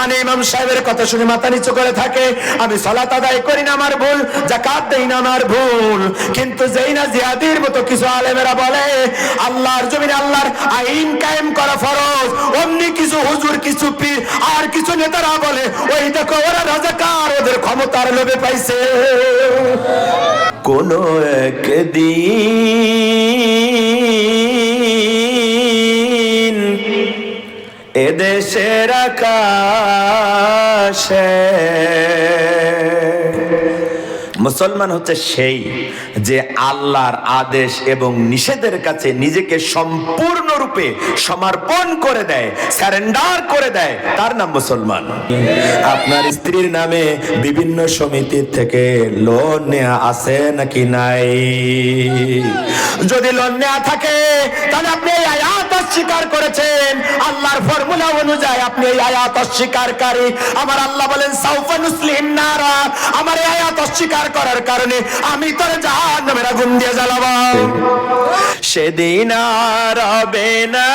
মানে ইমাম সাহেবের কথা শুনে মাথা নিচু করে থাকে, আমি সালাত আদায় করি না আমার ভুল, যাকাত দেই না আমার ভুল। কিন্তু যেই না জিহাদির মতো কিছু আলেমেরা বলে আল্লাহর জমিনে আল্লাহর আইন কায়েম করা ফরজ, অমনি কিছু হুজুর, কিছু পীর আর কিছু নেতারা বলে ওই দেখো ওরা রাজাকার, ওদের ক্ষমতার লোভে পাইছে। কোন একদিন এদেশের আকাশে মুসলমান হচ্ছে সেই যে আল্লাহর আদেশ এবং নিষেধের কাছে নিজেকে সম্পূর্ণরূপে সমর্পণ করে দেয়, সারেন্ডার করে দেয়, তার নাম মুসলমান। আপনার স্ত্রীর নামে বিভিন্ন সমিতির থেকে লোন নেওয়া আছে নাকি নাই? যদি লোন নেওয়া থাকে তাহলে আপনি এই আয়াত অস্বীকার করেছেন। আল্লাহর ফর্মুলা অনুযায়ী আপনি এই আয়াত অস্বীকারী। আমার আল্লাহ বলেন সাউফা নুসলিহিন নারা, আমার এই আয়াত অস্বীকার করার কারণে আমি তোর জাহান্নামের আগুন দিয়ে জ্বালাবো। সেদিন আর হবে না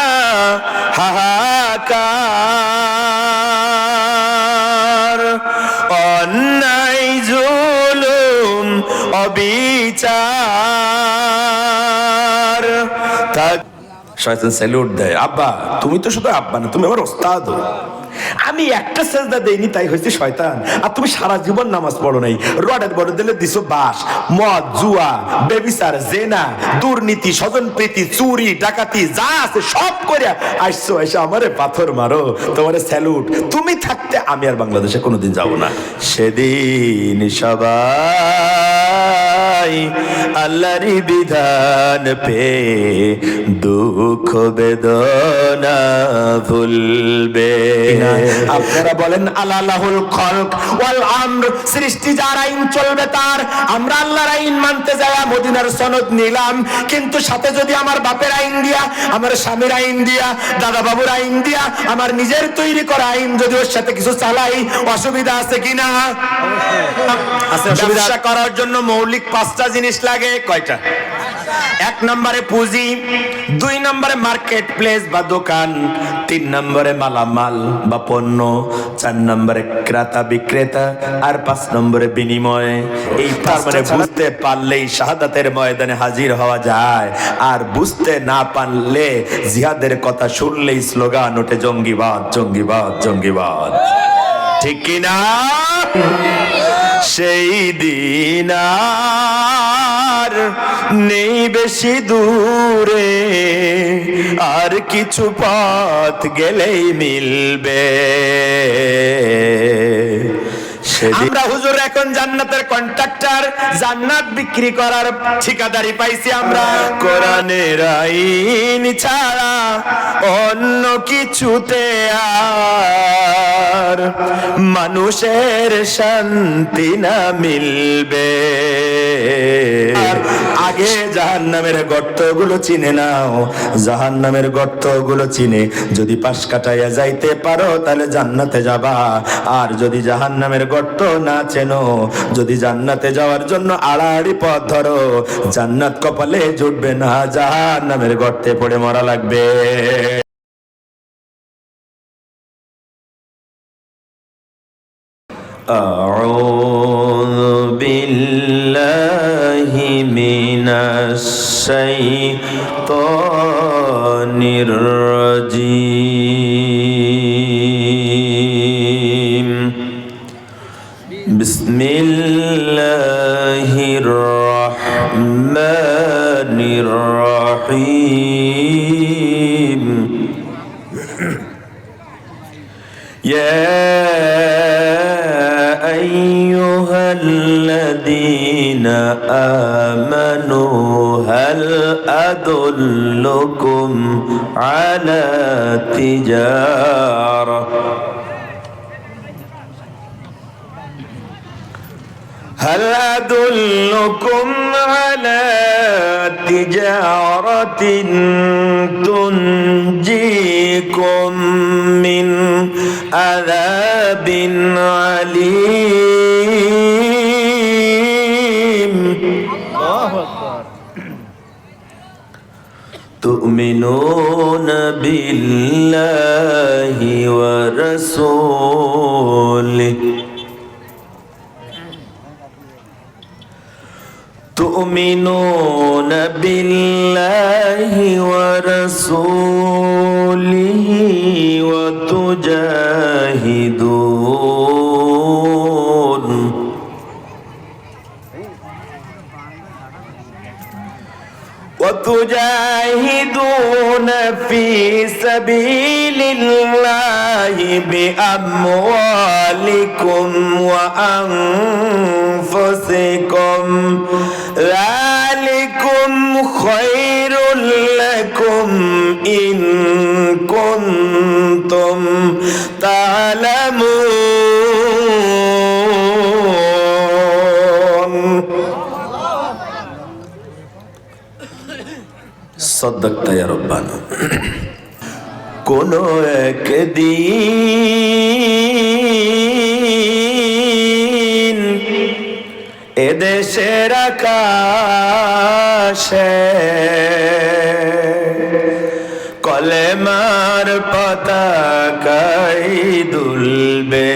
হাহাকার, অন্যায় জুলুম অবিচার। শয়তান স্যালুট দেয়, আব্বা তুমি তো শুধু আব্বা না, তুমি আমার ওস্তাদ। আমি একটা সেজদা দেইনি তাই হয়েছে শয়তান, আর তুমি সারা জীবন নামাজ পড়ো নাই, রডের বড় দিলে দিছো বাস, মদ, জুয়া, বেবিচার, জেনা, দুর্নীতি, স্বজনপ্রীতি, চুরি, ডাকাতি যা আছে সব করে আসছো, এসে আমারে পাথর মারো, তোমারে স্যালুট। তুমি থাকতে আমি আর বাংলাদেশে কোনোদিন যাব না। সেদিন সবাই আল্লাহরই বিধান পে দুঃখ বেদনা ভুলবে। আপনারা বলেন আল্লাহুল খালক ওয়াল আমর, সৃষ্টি যার আইন চলবে তার। আমরা আল্লাহর আইন মানতে যাওয়া মদিনার সনদ নিলাম, কিন্তু সাথে যদি আমার বাপের আইন দিয়া, আমার স্বামীর আইন দিয়া, দাদা বাবুর আইন দিয়া, আমার নিজের তৈরি করা আইন যদি ওর সাথে কিছু চালাই, অসুবিধা আছে কিনা? ব্যবসা করার জন্য মৌলিক 5টা জিনিস লাগে। কয়টা? 1 নম্বরে পুঁজি, 2 নম্বরে মার্কেট প্লেস বা দোকান, 3 নম্বরে মালামাল বা পণ্য, 4 নম্বরে ক্রেতা বিক্রেতা, আর 5 নম্বরে বিনিময়। এই 5 মানে বুঝতে পারলেই শাহাদাতের ময়দানে হাজির হওয়া যায়, আর বুঝতে না পারলে জিহাদের কথা শুনলেই স্লোগান ওঠে জঙ্গিবাদ, জঙ্গিবাদ, জঙ্গিবাদ। ঠিক কিনা? সেই দিন আর নেই বেশি দূরে, আর কিছু পথ গেলেই মিলবে। আমরা হুজুর এখন জান্নাতের কন্ট্রাক্টর, জান্নাত বিক্রি করার ঠিকাদারি পাইছি আমরা। কোরআনের আইন ছাড়া অন্য কিছুতে আর মানুষের শান্তি না মিলবে। আগে জাহান্নামের গর্তগুলো চিনে নাও, জাহান্নামের গর্তগুলো চিনে যদি পাশ কাটাইয়া যাইতে পারো তাহলে জান্নাতে যাবা। আর যদি জাহান্নামের গর্ত না চেনো, যদি জান্নাতে যাওয়ার জন্য আড়াআড়ি পথ ধরো, জান্নাত কপালে জুটবে না, জাহান্নামের গর্তে পড়ে মরা লাগবে। আউযু বিল্লাহি মিনাশ শাইতানির রাজীম। বিসমিল্লাহির রাহমানির রাহিম। ইয়া আইয়ুহাল্লাযীনা আমানু হাল আদুল্লুকুম আলা তিজারা هل أدلكم على تجارة تنجيكم من عذاب عليم। تؤمنون بالله ورسوله تؤمنون بالله ورسوله وتجاهدون في سبيل الله بأموالكم وأنفسكم ذلكم خير لكم إن كنتم تعلمون صدقت يا ربنا কোনো একদিন এদেশের আকাশে কলেমার পতাকাই দুলবে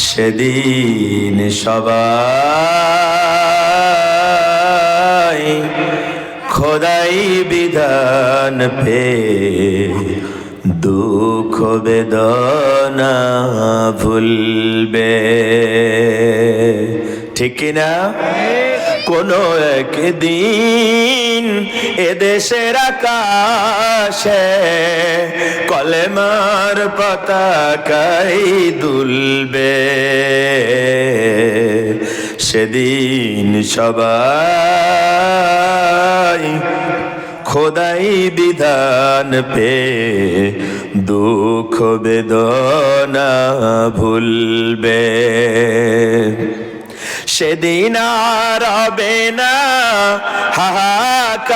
সেদিন সবাই খোদাই বিধান পে দুঃখ বেদনা ভুলবে ঠিক না কোনো একদিন এদেশের আকাশে কলেমার পতাকাই দুলবে সেদিন সবাই খোদাই বিধান পে দুঃখ বেদনা ভুলবে সেদিন আর হবে না হাহাকার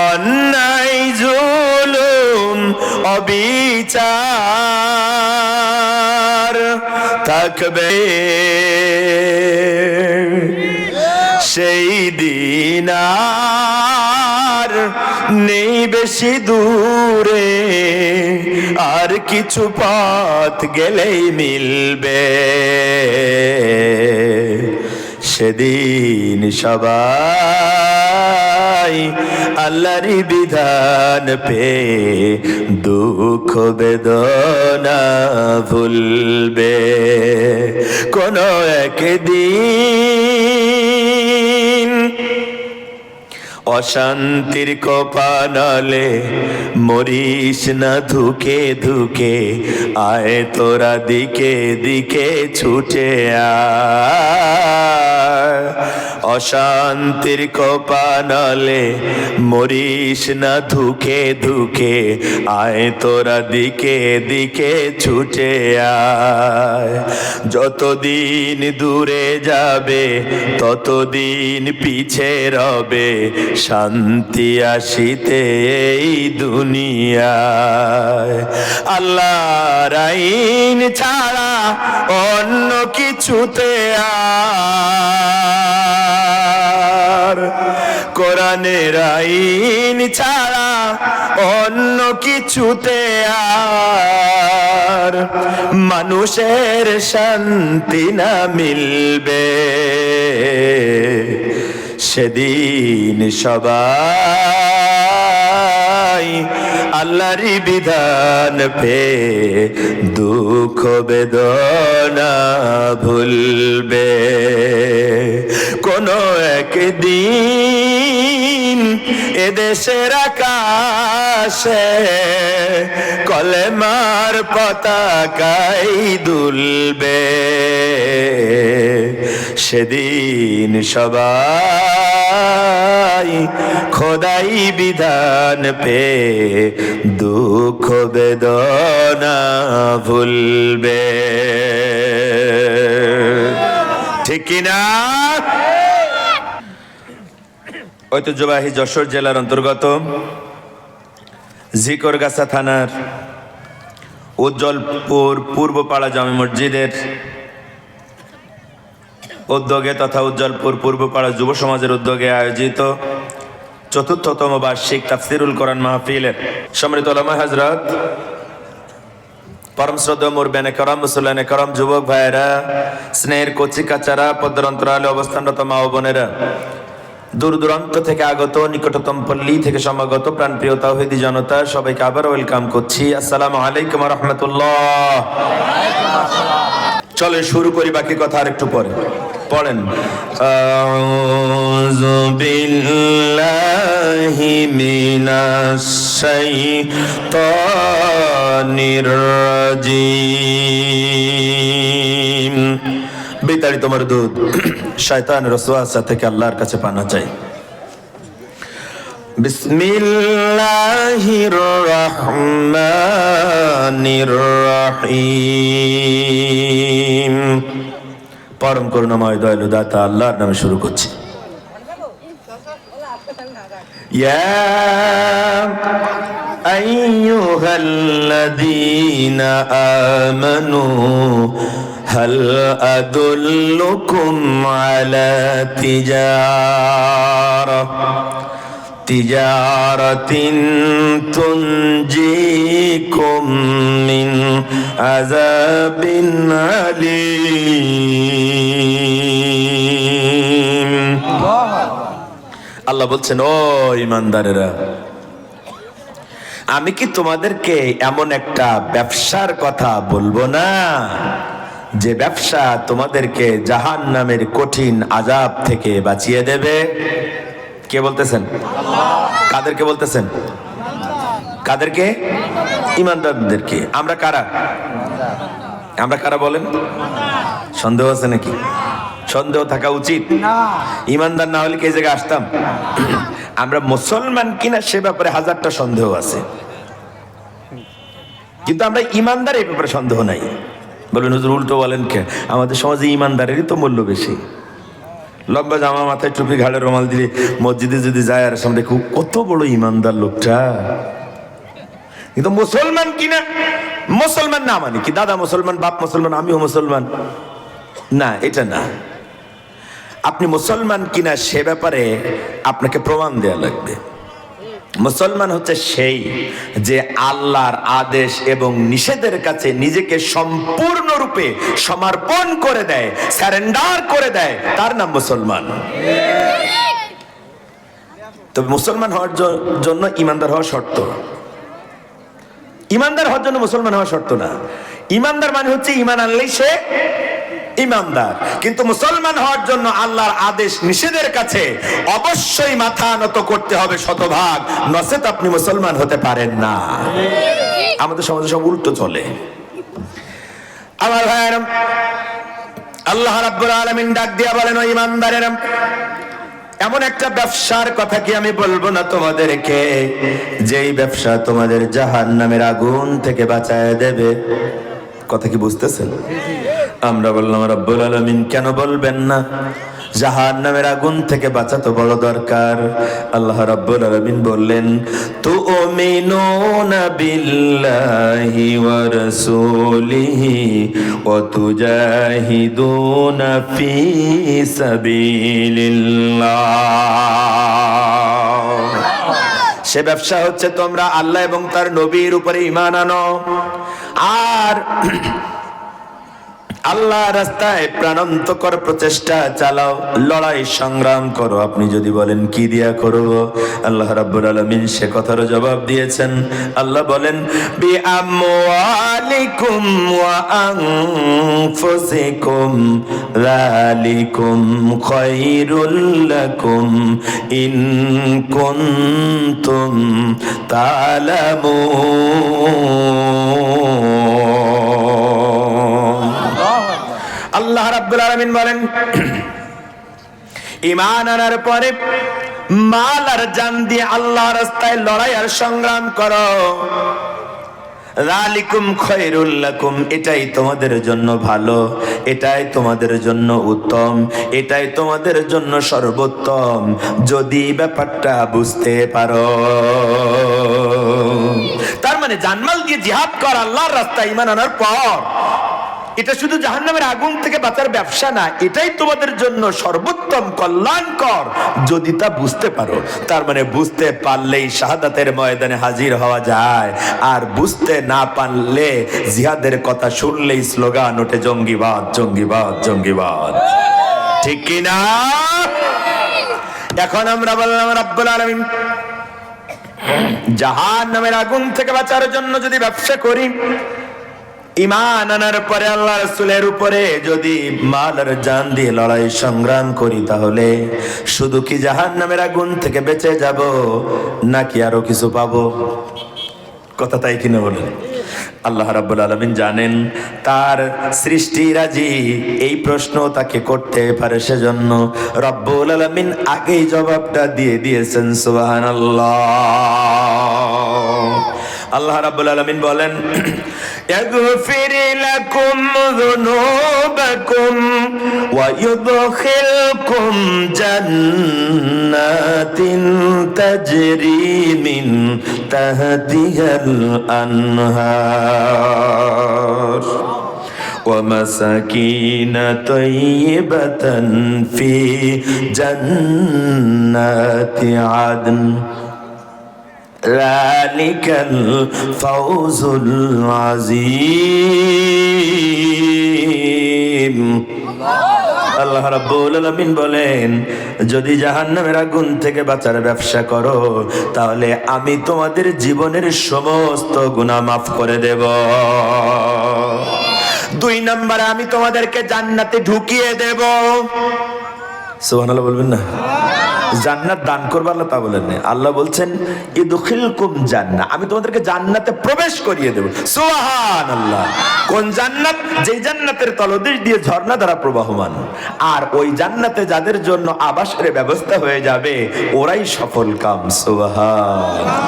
অন্যায় জুলুম অবিচার থাকবে সেই দিন আর নেই বেশি দূরে আর কিছু পথ গেলেই মিলবে সেদিন সবাই আল্লাহরই বিধান পে দুঃখ বেদনা ভুলবে কোনো একদিন অশান্তির কোপানলে মরিস না ধুকে ধুকে আয় তোরা দিকে দিকে ছুটে আয় অশান্তির কোপানলে মরিস না ধুকে ধুকে আয় তোরা দিকে দিকে ছুটে আয় যতদিন দূরে যাবে ততদিন পিছে রবে শান্তি আসিতে এই দুনিয়ায় আল্লাহর আইন ছাড়া অন্য কিছুতে আর কোরআনের আইন ছাড়া অন্য কিছুতে আর মানুষের শান্তি না মিলবে সেদিন সবাই আল্লাহরই বিধান পে দুঃখ বেদনা ভুলবে কোনো একদিন এদেশের আকাশে কলেমার পতাকাই দুলবে সেদিন সবাই খোদাই বিধান পে দুঃখ বেদনা ভুলবে ঠিক কিনা ঐতিহ্যবাহী যশোর জেলার অন্তর্গত ঝিকরগাছা থানার উজ্জ্বলপুর পূর্বপাড়া জামে মসজিদের উদ্যোগে তথা উজ্জ্বলপুর পূর্বপাড়া যুব সমাজের উদ্যোগে আয়োজিত ৪র্থতম বার্ষিক তাফসিরুল কোরআন মাহফিলের সম্মানিত উলামা হযরত, পরম শ্রদ্ধেয় মুরব্বিয়ানে কেরাম, মুসল্লিয়ানে কেরাম, যুবক ভাইয়েরা, স্নেহের কচি কাচারা, পদ্মার অন্তরালে অবস্থানরত মা ও বোনেরা, দূর দূরান্ত থেকে আগত, নিকটতম পল্লী থেকে সমাগত প্রাণপ্রিয় তাওহীদি জনতা, সবাইকে আবার ওয়েলকাম করছি। আসসালামু আলাইকুম ওয়া রাহমাতুল্লাহ। চলে শুরু করি, বাকি কথা আর একটু পরে। পড়েন আউযু বিল্লাহি মিনাশ শাইতানির রাজিম। বিতাড়িত মারদুদ শয়তানের ওয়াসওয়াসা থেকে আল্লাহর কাছে পানা চাই। বিসমিল্লাহির রহমানির রহিম। পরম করুণাময় দয়ালু দাতা আল্লাহর নামে শুরু করছি। ইয়া আইয়ুহাল্লাযীনা আমানু হাল আদুল্লুকুম আলা তিজারাতিন তুনজিকুম মিন আযাবিন আলীম। আল্লাহ বলছেন, ও ঈমানদারেরা, আমি কি তোমাদেরকে এমন একটা ব্যবসার কথা বলবো না যে ব্যবসা তোমাদেরকে জাহান্নামের কঠিন আযাব থেকে বাঁচিয়ে দেবে? কে বলতেছেন? কাদেরকে বলতেছেন? কাদেরকে? ঈমানদারদেরকে। আমরা কারা? আমরা কারা বলেন? সন্দেহ আছে নাকি? সন্দেহ থাকা উচিত। ঈমানদার না হলে কি এই জায়গায় আসতাম? আমরা মুসলমান কিনা সে ব্যাপারে হাজারটা সন্দেহ আছে, কিন্তু আমরা ঈমানদার এই ব্যাপারে সন্দেহ নাই। বলবেন হুজুর উল্টো বলেন কে? আমাদের সমাজে ঈমানদারেরই তো মূল্য বেশি। লম্বা জামা, মাথায় টুপি, ঘাড়ে রুমাল দিয়ে মসজিদে যদি যায় আর সামনে কত বড় ঈমানদার লোকটা, কিন্তু মুসলমান কিনা? মুসলমান না মানে কি দাদা মুসলমান, বাপ মুসলমান, আমিও মুসলমান না, এটা না। আপনি মুসলমান কিনা সে ব্যাপারে আপনাকে প্রমাণ দেয়া লাগবে। মুসলমান হচ্ছে সেই যে আল্লাহর আদেশ এবং নিষেধের কাছে নিজেকে সম্পূর্ণরূপে সমর্পণ করে দেয়, সারেন্ডার করে দেয়, তার নাম মুসলমান। তবে মুসলমান হওয়ার জন্য ঈমানদার হওয়া শর্ত। ঈমানদার হওয়ার জন্য মুসলমান হওয়া শর্ত না। ঈমানদার মানে হচ্ছে ঈমান আনলেই সে ঈমানদার। কিন্তু মুসলমান হওয়ার জন্য আল্লাহর আদেশ নিষেধের কাছে অবশ্যই মাথা নত করতে হবে শতভাগ, নচেত আপনি মুসলমান হতে পারেন না। আমাদের সমাজে সব উল্টো চলে। আমার ভাইয়েরা, আল্লাহ রাব্বুল আলামিন ডাক দিয়া বলেন, ও ঈমানদারেরা, এমন একটা ব্যবসার কথা কি আমি বলবো না তোমাদেরকে, যেই ব্যবসা তোমাদের জাহান্নামের আগুন থেকে বাঁচায় দেবে? কথা কি বুঝতেছেন? আমরা বললাম রব্বুল আলামিন কেন বলবেন না? জাহান্নামের আগুন থেকে বাঁচা তো বড় দরকার। আল্লাহ রাব্বুল আলামিন বললেন, তুমিনুনা বিল্লাহি ওয়া রাসূলিহি ওয়া তুজাহিদুনা ফি সাবিলিল্লাহ। সে ব্যবসা হচ্ছে তোমরা আল্লাহ এবং তার নবীর উপরে ঈমান আনো আর আল্লাহ রাস্তায় প্রাণান্তকর প্রচেষ্টা চালাও, লড়াই সংগ্রাম করো। আপনি যদি বলেন কি দিয়া করব, আল্লাহ রাব্বুল আলামিন সে কথার জবাব দিয়েছেন। আল্লাহ বলেন, বি আমওয়ালিকুম ওয়া আনফুসিকুম যালিকুম খায়রুল লাকুম ইন কুনতুম তা'লামুন। আল্লাহ রাব্বুল আলামিন বলেন, ঈমান আনার পরে মাল আর জান দিয়ে আল্লাহর রাস্তায় লড়াই আর সংগ্রাম করো। যালিকুম খায়রুল লাকুম, এটাই তোমাদের জন্য ভালো, এটাই তোমাদের জন্য উত্তম, এটাই তোমাদের জন্য সর্বোত্তম, যদি ব্যাপারটা বুঝতে পারো। তার মানে জানমাল দিয়ে জিহাদ কর আল্লাহর রাস্তায় ঈমান আনার পর, এটা শুধু জাহান্নামের আগুন থেকে বাঁচার ব্যবসা না, এটাই তোমাদের জন্য সর্বোত্তম কল্যাণকর যদি তা বুঝতে পারো। তার মানে বুঝতে পারলেই শাহাদাতের ময়দানে হাজির হওয়া যায়, আর বুঝতে না পারলে জিহাদের কথা শুনলেই স্লোগান ওঠে জঙ্গিবাদ জঙ্গিবাদ জঙ্গিবাদ। ঠিক কিনা? এখন আমরা বললাম রাব্বুল আলামিন জাহান্নামের আগুন থেকে বাঁচার জন্য যদি ব্যবসা করি, ঈমান আনার পরে আল্লাহ রাসূলের উপরে যদি মাল আর জান দিয়ে লড়াই সংগ্রাম করি, তাহলে শুধু কি জাহান্নামের আগুন থেকে বেঁচে যাব নাকি আরো কিছু পাবো? কথা তাই কিনা বলেন? আল্লাহ রাব্বুল আলামিন জানেন তার সৃষ্টিরাজি এই প্রশ্ন তাকে করতে পারে, সেজন্য রব্বুল আলামিন আগেই জবাবটা দিয়ে দিয়েছেন। সুবহানাল্লাহ। আল্লাহ রাব্বুল আলামিন বলেন, ইয়াগফির লাকুম যুনুবাকুম ওয়া ইউদখিলকুম জান্নাতিন তাজরি মিন তাহতিহাল আনহার ওয়া মাসাকিন তাইয়্যিবাতান ফি জান্নাতি আদন যালিকাল ফাওজুল আযীম। আল্লাহ রাব্বুল আলামিন বলেন, যদি জাহান্নামের আগুন থেকে বাঁচার ব্যবসা করো, তাহলে আমি তোমাদের জীবনের সমস্ত গুনাহ মাফ করে দেব। 2 নম্বরে আমি তোমাদেরকে জান্নাতে ঢুকিয়ে দেব। সুবহানাল্লাহ বলবেন না? জান্নাত দান করবো আল্লাহ তা বলেন না, আল্লাহ বলছেন ইদখিলকুম জান্নাহ, আমি তোমাদেরকে জান্নাতে প্রবেশ করিয়ে দেব। সুবহানাল্লাহ। কোন জান্নাত? যেই জান্নাতের তলদেশ দিয়ে ঝর্ণা দ্বারা প্রবাহমান, আর ওই জান্নাতে যাদের জন্য আবাসের ব্যবস্থা হয়ে যাবে ওরাই সফল কাম। সুবহানাল্লাহ।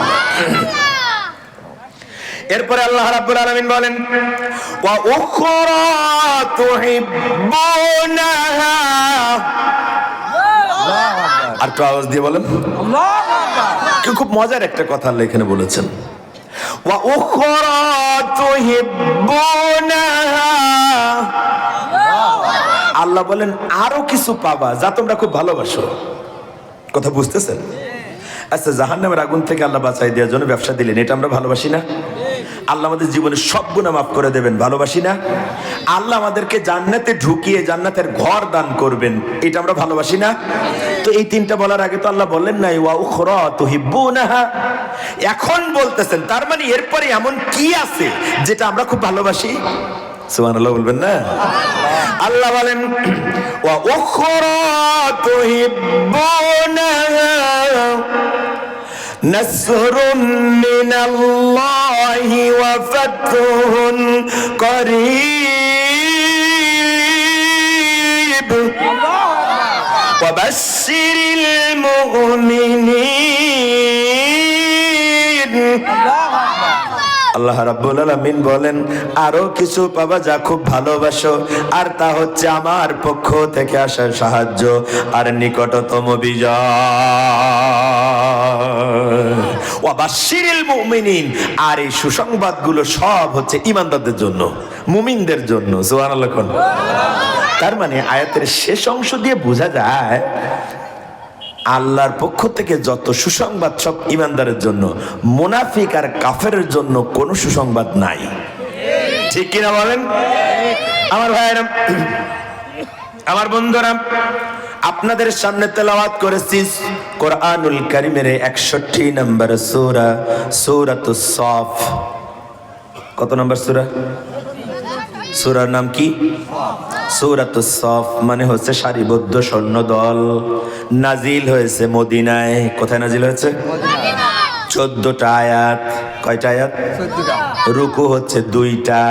এরপরে আল্লাহ রাব্বুল আলামিন বলেন, ওয়া উখরা তুহিব্বুনাহা। আর তো আওয়াজ দিয়ে বলেন আল্লাহু আকবার। খুব মজার একটা কথা আল্লাহ এখানে বলেছেন, ওয়া উখরা তুহিব্বুনাহা। আল্লাহ বলেন আরো কিছু পাবা যা তোমরা খুব ভালোবাসো। কথা বুঝতেছেন? আচ্ছা, জাহান্নামের আগুন থেকে আল্লাহ বাঁচাই দেওয়ার জন্য ব্যবসা দিলেন, এটা আমরা ভালোবাসি না? আল্লাহ আমাদের জীবনে সব গুনাহ মাফ করে দেবেন, ভালোবাসি না? আল্লাহ আমাদেরকে জান্নাতে ঢুকিয়ে জান্নাতের ঘর দান করবেন, এটা আমরা ভালোবাসি না? তো এই 3টা বলার আগে তো আল্লাহ বললেন না ওয়া উখরা তুহিব্বুনাহা। এখন বলতেছেন তার মানে এরপরে এমন কি আছে যেটা আমরা খুব ভালোবাসি? সুবহানাল্লাহ বলবেন না? আল্লাহ বলেন ওয়া উখরা তুহিব্বুনাহা নাসরুম মিনাল্লাহি ওয়া ফাতহুন করিব ওয়া বাশশিরিল মুমিনিন। আল্লাহ রাব্বুল আলামিন বলেন আরো কিছু পাবা যা খুব ভালোবাসো, আর তা হচ্ছে আমার পক্ষ থেকে আসা সাহায্য আর নিকটতম বিজয়। ওয়া বাশশিরিল মুমিনিন। আর এই সুসংবাদগুলো সব হচ্ছে ঈমানদারদের জন্য, মুমিনদের জন্য। সুবহানাল্লাহ। তার মানে আয়াতের শেষ অংশ দিয়ে বোঝা যায় আল্লাহর পক্ষ থেকে যত সুসংবাদ সব ঈমানদারের জন্য, মুনাফিক আর কাফেরের জন্য কোনো সুসংবাদ নাই। ঠিক কিনা বলেন? আমার ভাইয়েরা, আমার বন্ধুরা, আপনাদের সামনে তেলাওয়াত করেছি কোরআনুল কারীমের 61 নম্বর সূরা, সূরাতুস সাফ। কত নম্বর সূরা? সূরার নাম কি? সূরাতুস সাফ, মানে হচ্ছে সারিবদ্ধ সৈন্যদল। নাজিল হয়েছে মদিনায়। কোথায় নাজিল হয়েছে? 14টা আয়াত। কয়টা আয়াত? 14টা। রুকু হচ্ছে 2টা।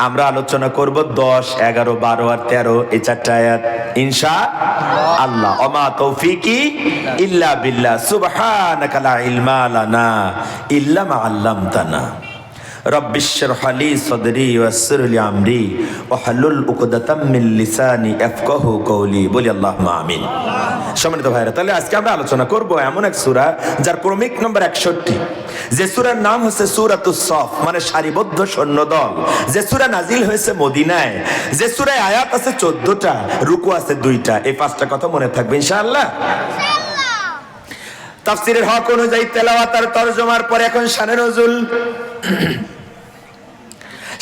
আমরা আলোচনা করব 10, 11, 12 আর 13 এই 4টা আয়াত ইনশাআল্লাহ। ওমা তৌফিকি ইল্লা বিল্লাহ, সুবহানাকা লা ইলমা লানা ইল্লা মা আল্লামতানা। রব্বিশরহ লি সদরি ওয়াসসির লি আমরি ওয়াহলুল উকদাতাম মিন লিসানি ইয়াফকাহু কওলি। বলি আল্লাহুম্মা আমিন। সম্মানিত ভাইরা, তাহলে আজকে আমরা আলোচনা করব এমন এক সূরা যার ক্রমিক নম্বর 61, যে সূরার নাম হচ্ছে সূরাতুস সফ, মানে সারিবদ্ধ সৈন্যদল, যে সূরা নাজিল হয়েছে মদিনায়, যে সূরায় আয়াত আছে 14টা, রুকু আছে 2টা। এই 5টা কথা মনে থাকবে ইনশাআল্লাহ। তাফসীরের হক অনুযায়ী তেলাওয়াত আর তরজমার পরে এখন শানে নজুল।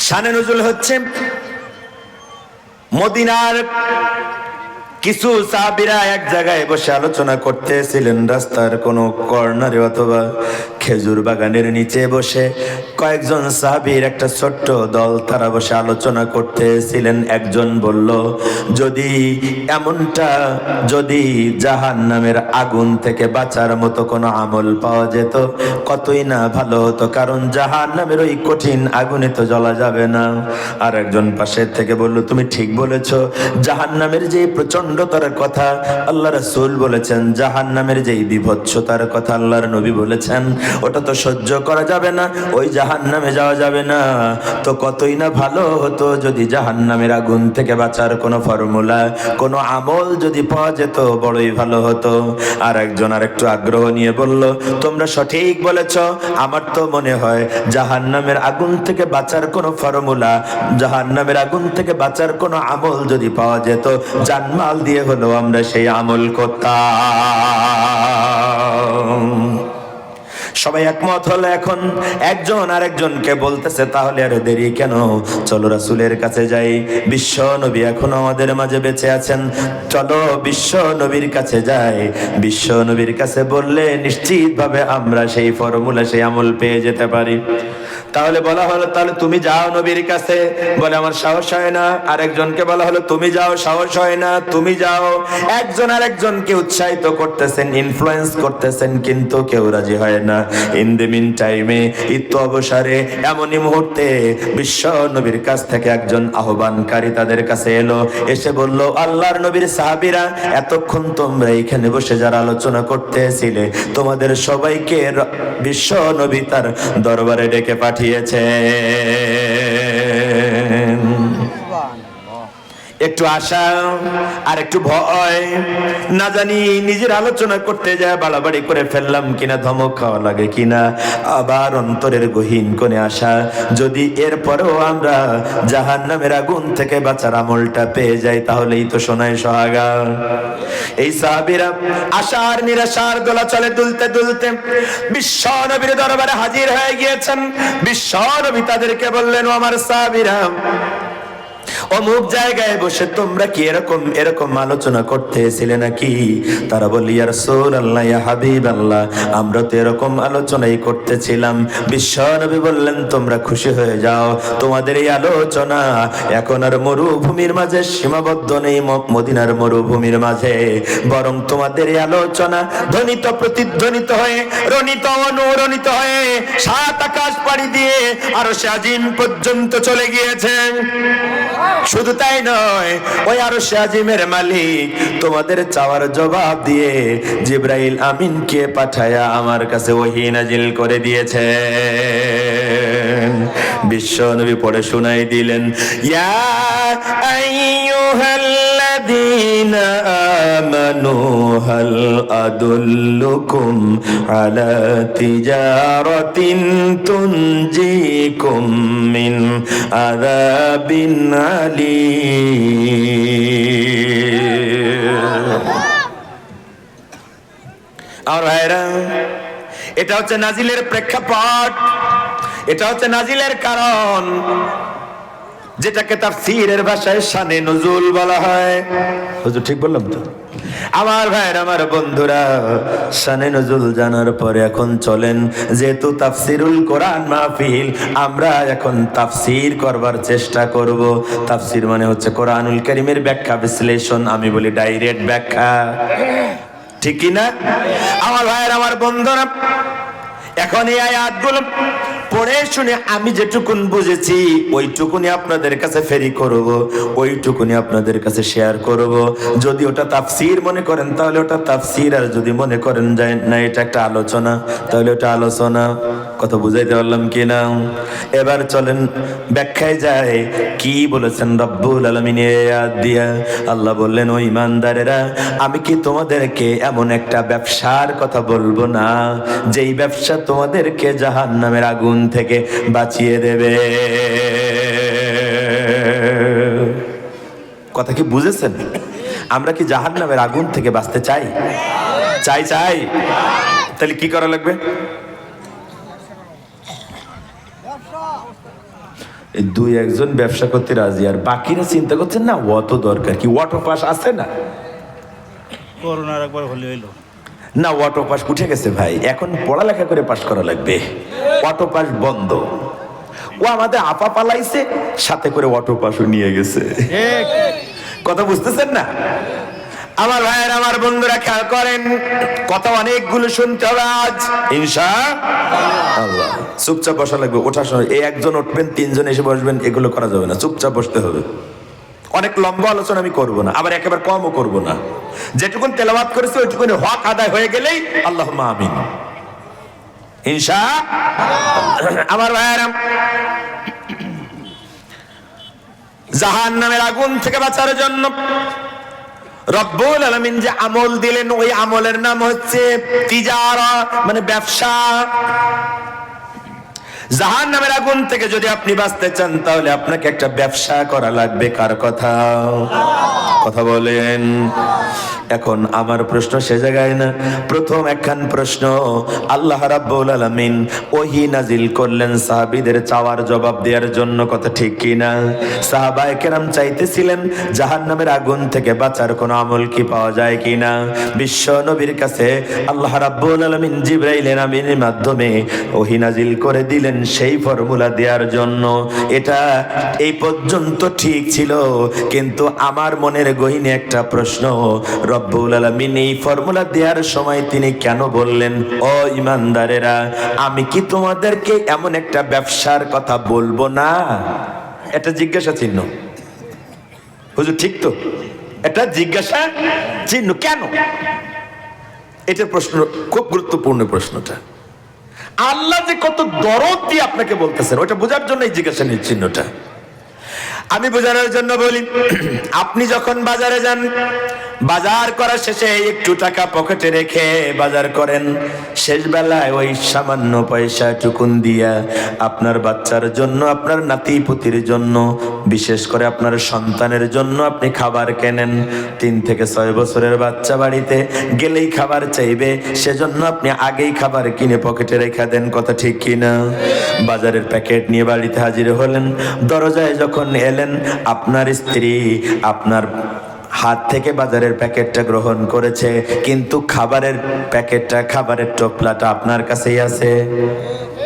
শানে নজুল হচ্ছে মদিনার কিছু সাহাবীরা এক জায়গায় বসে আলোচনা করতেছিলেন, রাস্তার কোনো কর্নারে অথবা খেজুর বাগানের নিচে বসে কয়েকজন সাহাবীর একটা ছোট্ট দল, তারা বসে আলোচনা করতেছিলেন। একজন বলল, যদি জাহান্নামের আগুন থেকে বাঁচার মতো কোনো আমল পাওয়া যেত কতই না ভালো হতো, কারণ জাহান্নামের ওই কঠিন আগুনে তো জ্বলা যাবে না। আর একজন পাশের থেকে বলল, তুমি ঠিক বলেছো, জাহান্নামের যে প্রচন্ডতার কথা আল্লাহ রাসূল বলেছেন, জাহান্নামের যে বিভৎসতার কথা আল্লাহর নবী বলেছেন, ওটা তো সহ্য করা যাবে না, ওই জাহান্নামে যাওয়া যাবে না। তো কতই না ভালো হতো যদি জাহান্নামের আগুন থেকে বাঁচার কোনো ফর্মুলা, কোনো আমল যদি পাওয়া যেত, বড়ই ভালো হতো। আর একজন আর একটু আগ্রহ নিয়ে বলল, তোমরা সঠিক বলেছ, আমার তো মনে হয় জাহান্নামের আগুন থেকে বাঁচার কোনো ফর্মুলা, জাহান্নামের আগুন থেকে বাঁচার কোনো আমল যদি পাওয়া যেত, জানমাল দিয়ে হলো আমরা সেই আমল করতাম। সবাই একমত হলো। এখন একজন আরেকজনকে বলতেছে, তাহলে আর দেরি কেন, চলো রাসূলের কাছে যাই, বিশ্ব নবী এখনো আমাদের মাঝে বেঁচে আছেন, চলো বিশ্ব নবীর কাছে যাই। বিশ্ব নবীর কাছে বললে নিশ্চিতভাবে আমরা সেই ফর্মুলা, সেই আমল পেয়ে যেতে পারি। তাহলে বলা হলো, তাহলে তুমি যাও নবীর কাছে। বলে, আমার সাহস হয় না। আরেকজনকে বলা হলো, তুমি যাও, সাহস হয় না, তুমি যাও। একজন আরেকজনকে উৎসাহিত করতেছেন, ইনফ্লুয়েন্স করতেছেন, কিন্তু কেউ রাজি হয় না। ইন দ্য মিন টাইমে, ইত্যু অবসরে, এমনই মুহূর্তে বিশ্ব নবীর কাছ থেকে একজন আহ্বানকারী তাদের কাছে এলো, এসে বলল, আল্লাহর নবীর সাহাবীরা, এতক্ষণ তোমরা এখানে বসে যারা আলোচনা করতেছিলে, তোমাদের সবাইকে বিশ্ব নবী তার দরবারে ডেকে পাঠিয়েছে। একটু আশা আর একটু ভয়, না জানি নিজের আলোচনা করতে যায় বাড়াবাড়ি করে ফেললাম কিনা, ধমক খাওয়া লাগে কিনা, আবার অন্তরের গহীন কোণে আশা, যদি এরপরেও আমরা জাহান্নামের আগুন থেকে বাঁচার আমলটা পেয়ে যাই তাহলেই তো সোনায় সোহাগা। এই সাহাবীরা আশার নিরাশার দোলাচলে দুলতে দুলতে বিশ্ব নবীর দরবারে হাজির হয়ে গিয়েছেন। বিশ্ব নবী তাদেরকে বললেন, ও আমার সাহাবীরা, অমুক জায়গায় বসে তোমরা কি এরকম আলোচনা করতেছিলে নাকি? তারা বলল, ইয়া রাসূলুল্লাহ, ইয়া হাবিবাল্লাহ, আমরা তো এরকম আলোচনাই করতেছিলাম। বিশ্ব নবী বললেন, তোমরা খুশি হয়ে যাও, তোমাদের এই আলোচনা এখন আর মরুভূমির মাঝে সীমাবদ্ধ নেই, মদিনার মরুভূমির মাঝে, বরং তোমাদের এই আলোচনা ধ্বনিত প্রতিধ্বনিত হয়ে, রনিত অনুরণিত হয়ে 7 আকাশ পাড়ি দিয়ে আরশে আজিম পর্যন্ত চলে গিয়েছে। শুধু তাই নয়, ওই আরশে আজিমের মালিক তোমাদের চাওয়ার জবাব দিয়ে জিবরাইল আমিনকে পাঠায়া আমার কাছে ওহী নাজিল করে দিয়েছে। বিশ্ব নবী পড়ে শোনাই দিলেন, ইয়া আইয়ুহাল্লাযীনা আমানু হাল আদুল্লুকুম আলা তিজারাতিন তুনজিকুম মিন আযাবিন আলীম। আর ভাইরা, এটা হচ্ছে নাজিলের প্রেক্ষাপট, এটা হচ্ছে নাজিলের কারণ, যেটাকে তাফসীরের ভাষায় শানে নুজুল বলা হয়। হুজুর ঠিক বললাম তো? আমার ভাইয়ের, আমার বন্ধুরা, শানে নুজুল জানার পরে এখন চলেন, যেহেতু তাফসীরুল কোরআন মাহফিল, আমরা এখন তাফসীর করবার চেষ্টা করব। তাফসীর মানে হচ্ছে কোরআনুল কারীমের ব্যাখ্যা বিশ্লেষণ, আমি বলি ডাইরেক্ট ব্যাখ্যা, ঠিক কি না? আমার ভাইয়ের, আমার বন্ধুরা, এখন এই আয়াতগুলো পড়ে শুনে আমি যেটুকুন বুঝেছি ওইটুকুনি আপনাদের কাছে ফেরি করব, ওইটুকুনি আপনাদের কাছে শেয়ার করব। যদি ওটা তাফসীর মনে করেন তাহলে ওটা তাফসীর, আর যদি মনে করেন যায় না এটা একটা আলোচনা তাহলে ওটা আলোচনা। কথা বুঝাইতে পারলাম কিনা? এবার চলেন ব্যাখ্যায় যায় কি বলেছেন রব্বুল আলামিন আয়াত দিয়া। আল্লাহ বললেন, ও ঈমানদারেরা, আমি কি তোমাদেরকে এমন একটা ব্যবসার কথা বলবো না যেই ব্যবসা তোমাদেরকে জাহান্নামের আগুন থেকে বাঁচিয়ে দেবে? কথা কি বুঝেছেন? আমরা কি জাহান্নামের আগুন থেকে বাঁচতে চাই? চাই। তাহলে কি করা লাগবে? দুই একজন ব্যবসা করতে রাজি, আর বাকিরা চিন্তা করছেন না অত দরকার কি? অটো পাস আছে না? করোনার একবার হলে হইলো না, অটো পাস উঠে গেছে ভাই, এখন পড়ালেখা করে পাস করা লাগবে। অটো পাস বন্ধ। ও আমাদের আপা পালাইছে, সাথে করে অটো পাসও নিয়ে গেছে। কথা বুঝতেছেন না? আমার ভাইয়ের, আমার বন্ধুরা খেয়াল করেন, কথা অনেকগুলো শুনতে হবে আজ ইনশাআল্লাহ। চুপচাপ বসা লাগবে। ওঠার সময় এই একজন উঠবেন, তিনজন এসে বসবেন, এগুলো করা যাবে না। চুপচাপ বসতে হবে। অনেক লম্বা আলোচনা আমি করব না, আবার একেবারে কমও করব না। যেটুকুন তেলাওয়াত করেছি ওইটুকুন হক আদায় হয়ে গেলেই আল্লাহুম্মা আমিন ইনশাআল্লাহ। আমার ভাইয়েরা, জাহান্নামের আগুন থেকে বাঁচার জন্য রব্বুল আলামিন যে আমল দিলেন, ওই আমলের নাম হচ্ছে তিজারা, মানে ব্যবসা। জাহান্নামের আগুন থেকে যদি আপনি বাঁচতে চান তাহলে আপনাকে একটা ব্যবসা করা লাগবে। কার কথা? কথা বলেন। এখন আমার প্রশ্ন সে জায়গায় না। প্রথম একখান প্রশ্ন, আল্লাহ রাব্বুল আলামিন ওহী নাজিল করলেন সাহাবীদের চাওয়ার জবাব দেওয়ার জন্য। কথা ঠিক কি না? সাহাবায়ে কেরাম চাইতেছিলেন জাহান্নামের আগুন থেকে বাঁচার কোনো আমল কি পাওয়া যায় কিনা। বিশ্ব নবীর কাছে আল্লাহ রাব্বুল আলামিন জিবরাইলের আমিনের মাধ্যমে ওহী নাজিল করে দিলেন সেই ফর্মুলা দেওয়ার জন্য। এটা এই পর্যন্ত ঠিক ছিল, কিন্তু আমার মনের গহীনে একটা প্রশ্ন, রব্বুল আলামিন এই ফর্মুলা দেওয়ার সময় তিনি কেন বললেন, ও ঈমানদারেরা, আমি কি তোমাদেরকে এমন একটা ব্যবসার কথা বলবো না? এটা জিজ্ঞাসা চিহ্ন। হুজুর ঠিক তো? এটা জিজ্ঞাসা চিহ্ন কেন? এটার প্রশ্ন খুব গুরুত্বপূর্ণ। প্রশ্নটা আল্লাহ যে কত দরদ দিয়ে আপনাকে বলতেছেন ওটা বোঝার জন্য এই জিজ্ঞাসা চিহ্নটা। আমি বোঝানোর জন্য বলি, আপনি যখন বাজারে যান, বাজার করা শেষে একটু টাকা পকেটে রেখে বাজার করেন, শেষ বেলায় ওই সামান্য পয়সা টুকুন দিয়া আপনার বাচ্চার জন্য, আপনার নাতি পুতির জন্য, বিশেষ করে আপনার সন্তানের জন্য আপনি খাবার কেনেন। 3 থেকে 6 বছরের বাচ্চা বাড়িতে গেলেই খাবার চাইবে, সেজন্য আপনি আগেই খাবার কিনে পকেটে রেখে দেন। কথা ঠিক কিনা? বাজারের প্যাকেট নিয়ে বাড়িতে হাজির হলেন, দরজায় যখন এলেন আপনার স্ত্রী আপনার হাত থেকে বাজারের প্যাকেটটা গ্রহণ করেছে, কিন্তু খাবারের প্যাকেটটা, খাবারের টোপলাটা আপনার কাছেই আছে।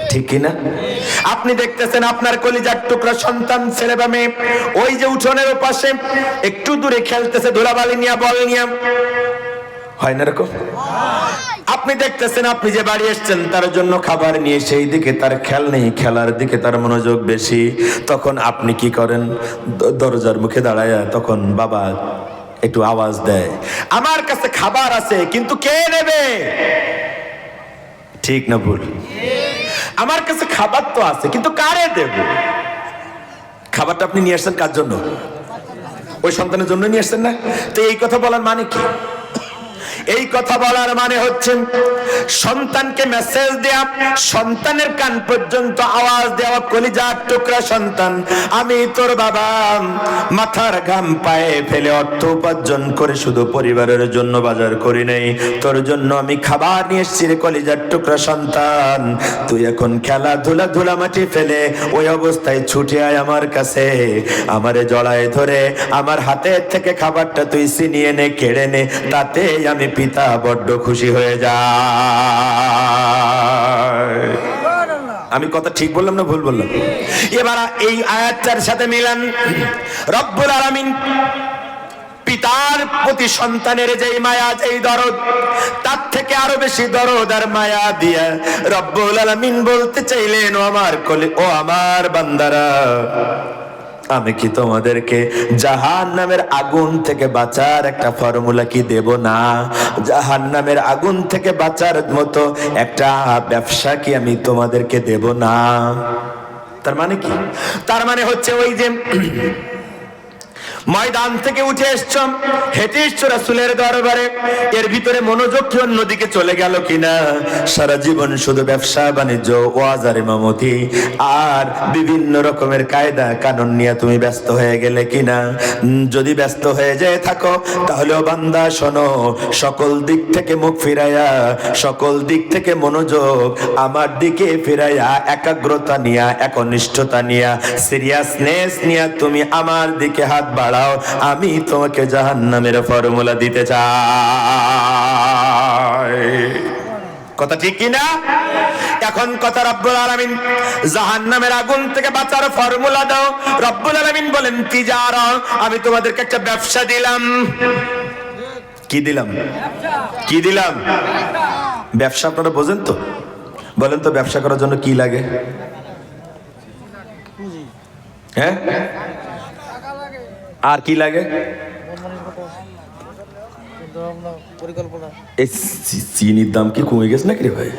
ঠিক কিনা? আপনি দেখতেছেন আপনার কলিজার টুকরা সন্তান, ছেলে বা মেয়ে, ওই যে উঠোনের পাশে একটু দূরে খেলতেছে ধুলাবালি নিয়ে, বল নিয়ে। হয় না এরকম? আপনি দেখতেছেন আপনি যে বাড়ি এসছেন তার জন্য খাবার নিয়ে, সেই দিকে তার খেয়াল নেই, খেলার দিকে তার মনোযোগ বেশি। তখন আপনি কি করেন? দরজার মুখে দাঁড়ায় তখন বাবা একটু আওয়াজ দেয়, আমার কাছে খাবার আছে কিন্তু কে নেবে? ঠিক না ভুল? আমার কাছে খাবার তো আছে কিন্তু কারে দেব? খাবারটা আপনি নিয়ে আসছেন কার জন্য? ওই সন্তানের জন্য নিয়ে আসছেন না? তো এই কথা বলার মানে কি? এই কথা বলার মানে হচ্ছে সন্তানকে মেসেজ দেয়া, সন্তানের কান পর্যন্ত আওয়াজ দেওয়া, কলিজার টুকরা সন্তান, আমি তোর বাবা, মাথার ঘাম পায়ে ফেলে অর্থ উপার্জন করে শুধু পরিবারের জন্য বাজার করি নাই, তোর জন্য আমি খাবার নিয়ে এসেছি রে কলিজার টুকরা সন্তান। তুই এখন খেলাধুলা ধুলামাটি ফেলে ওই অবস্থায় ছুটে আয় আমার কাছে, আমারে জড়ায় ধরে আমার হাতের থেকে খাবারটা তুই ছিনিয়ে নে, কেড়ে নে, তাতে আমি পিতা বড্ড খুশি হয়ে যায়। আমি কথা ঠিক বললাম না ভুল বললাম? এবার এই আয়াতটার সাথে মিলান, রব্বুল আলামিন পিতার প্রতি সন্তানের যেই মায়া, যেই দরদ, তার থেকে আরো বেশি দরদ আর মায়া দিয়া রব্বুল আলামিন বলতে চাইলেন, ও আমার বান্দারা, আমি কি তোমাদেরকে জাহান্নামের আগুন থেকে বাঁচার একটা ফর্মুলা কি দেব না? জাহান্নামের আগুন থেকে বাঁচার মতো একটা ব্যবসা কি আমি তোমাদেরকে দেব না? তার মানে কি? তার মানে হচ্ছে ওই যে ময়দান থেকে উঠে এসছো, হেঁটে এসছো রাসূলের দরবারে, এর ভিতরে মনোযোগ কি অন্যদিকে চলে গেল কিনা? সারা জীবন শুধু ব্যবসা বাণিজ্য, ওয়াজ আর ইমামতি আর বিভিন্ন রকমের কায়দা কানুন নিয়ে তুমি ব্যস্ত হয়ে গেলে কিনা? যদি ব্যস্ত হয়ে যায় থাকো, তাহলে ও বান্দা শোনো, সকল দিক থেকে মুখ ফিরাইয়া, সকল দিক থেকে মনোযোগ আমার দিকে ফিরাইয়া, একাগ্রতা নিয়া, একনিষ্ঠতা নিয়া, সিরিয়াসনেস নিয়া তুমি আমার দিকে হাত বাড়াও, আমি তোমাকে জাহান্নামের ফর্মুলা দিতে চাই। কথা ঠিক কিনা? এখন কথা, রব্বুল আলামিন জাহান্নামের আগুন থেকে বাঁচার ফর্মুলা দাও। রব্বুল আলামিন বলেন তিজারা, আমি তোমাদেরকে একটা ব্যবসা দিলাম। কি দিলাম? কি দিলাম? ব্যবসা আপনারা বোঝেন তো? বলেন তো ব্যবসা করার জন্য কি লাগে? হ্যাঁ, আর কি লাগে? চিনির দাম কি কমে গেছে নাকি রে ভাই?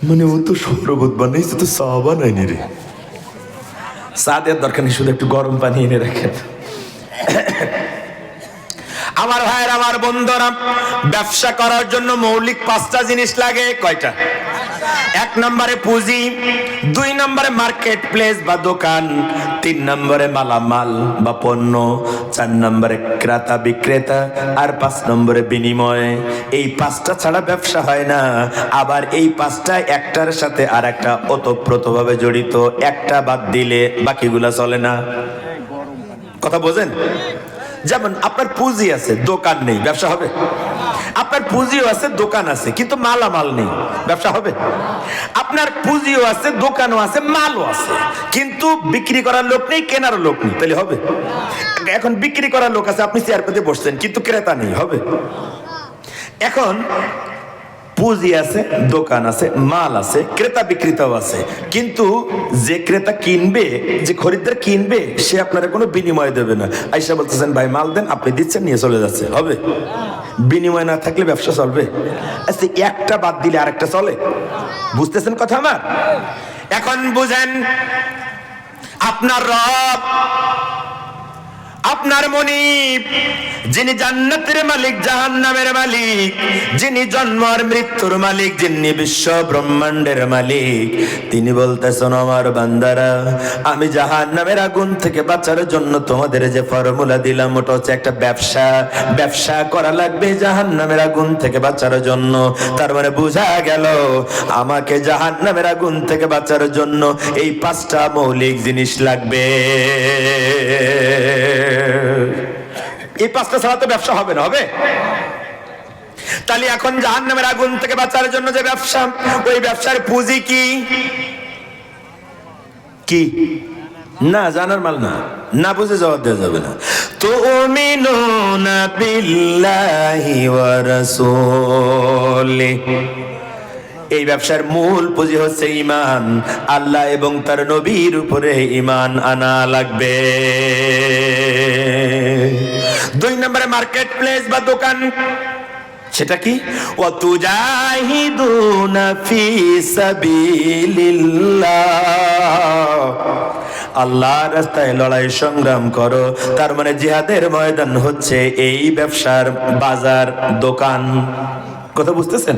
মানে ও তো শরবত বানাইছে, তো চা বানায়নি রে। চা দেওয়ার দরকার নেই, শুধু একটু গরম পানি এনে রাখেন। আমার ভাইয়ের, আমার বন্ধুরা, ব্যবসা করার জন্য মৌলিক 5টা জিনিস লাগে। কয়টা? 1 নম্বরে পুঁজি, 2 নম্বরে মার্কেট প্লেস বা দোকান, 3 নম্বরে মালামাল বা পণ্য, 4 নম্বরে ক্রেতা বিক্রেতা, আর 5 নম্বরে বিনিময়। এই 5টা ছাড়া ব্যবসা হয় না। আবার এই 5টা একটার সাথে আর একটা ওতপ্রোতভাবে জড়িত, একটা বাদ দিলে বাকিগুলা চলে না। কথা বোঝেন? যেমন আপনার পুঁজি আছে, দোকান নেই, ব্যবসা হবে? আপনার পুঁজিও আছে, দোকান আছে, কিন্তু মালামাল নেই, ব্যবসা হবে? আপনার পুঁজিও আছে, দোকানও আছে, মালও আছে, কিন্তু বিক্রি করার লোক নেই, কেনার লোক নেই, তাহলে হবে? এখন বিক্রি করার লোক আছে, আপনি চেয়ার পেতে বসছেন, কিন্তু ক্রেতা নেই, হবে? এখন পুঁজি আছে, দোকান আছে, মাল আছে, ক্রেতা বিক্রেতাও আছে, কিন্তু যে ক্রেতা কিনবে, যে খরিদ্দার কিনবে, সে আপনারা কোনো বিনিময় দেবে না। আইসা বলতেছেন ভাই মাল দেন, আপনি দিচ্ছেন, নিয়ে চলে যাচ্ছে, হবে? বিনিময় না থাকলে ব্যবসা চলবে? আচ্ছা, একটা বাদ দিলে আরেকটা চলে। বুঝতেছেন কথা আমার? এখন বুঝেন, আপনার রব, আপনার মনিব, যিনি জান্নাতের মালিক, জাহান্নামের মালিক, যিনি জন্ম আর মৃত্যুর মালিক, যিনি বিশ্ব ব্রহ্মাণ্ডের মালিক, তিনি বলতেছেন আমার বান্দারা, আমি জাহান্নামের আগুন থেকে বাঁচার জন্য তোমাদের যে ফর্মুলা দিলাম, ওটা হচ্ছে একটা ব্যবসা। ব্যবসা করা লাগবে জাহান্নামের আগুন থেকে বাঁচার জন্য। তার মানে বোঝা গেল, আমাকে জাহান্নামের আগুন থেকে বাঁচার জন্য এই 5টা মৌলিক জিনিস লাগবে। এই 5টা ছাড়া তো ব্যবসা হবে না, হবে? তাহলে এখন জাহান্নামের আগুন থেকে বাঁচার জন্য যে ব্যবসা, ওই ব্যবসার পুঁজি কি? কি? না, জানার মাল না, না বুঝে জবাব দেওয়া যাবে না। তুমিনুনা বিল্লাহি ওয়া রাসূলিহি, এই ব্যবসার মূল পুঁজি হচ্ছে ঈমান। আল্লাহ এবং তার নবীর উপরে ঈমান আনা লাগবে। 2 নম্বরে মার্কেট প্লেস বা দোকান, সেটা কি? ওয়া তুজাহিদুনা ফি সাবিলিল্লাহ, আল্লাহর রাস্তায় লড়াই সংগ্রাম করো। তার মানে জিহাদের ময়দান হচ্ছে এই ব্যবসার বাজার, দোকান। কথা বুঝতেছেন?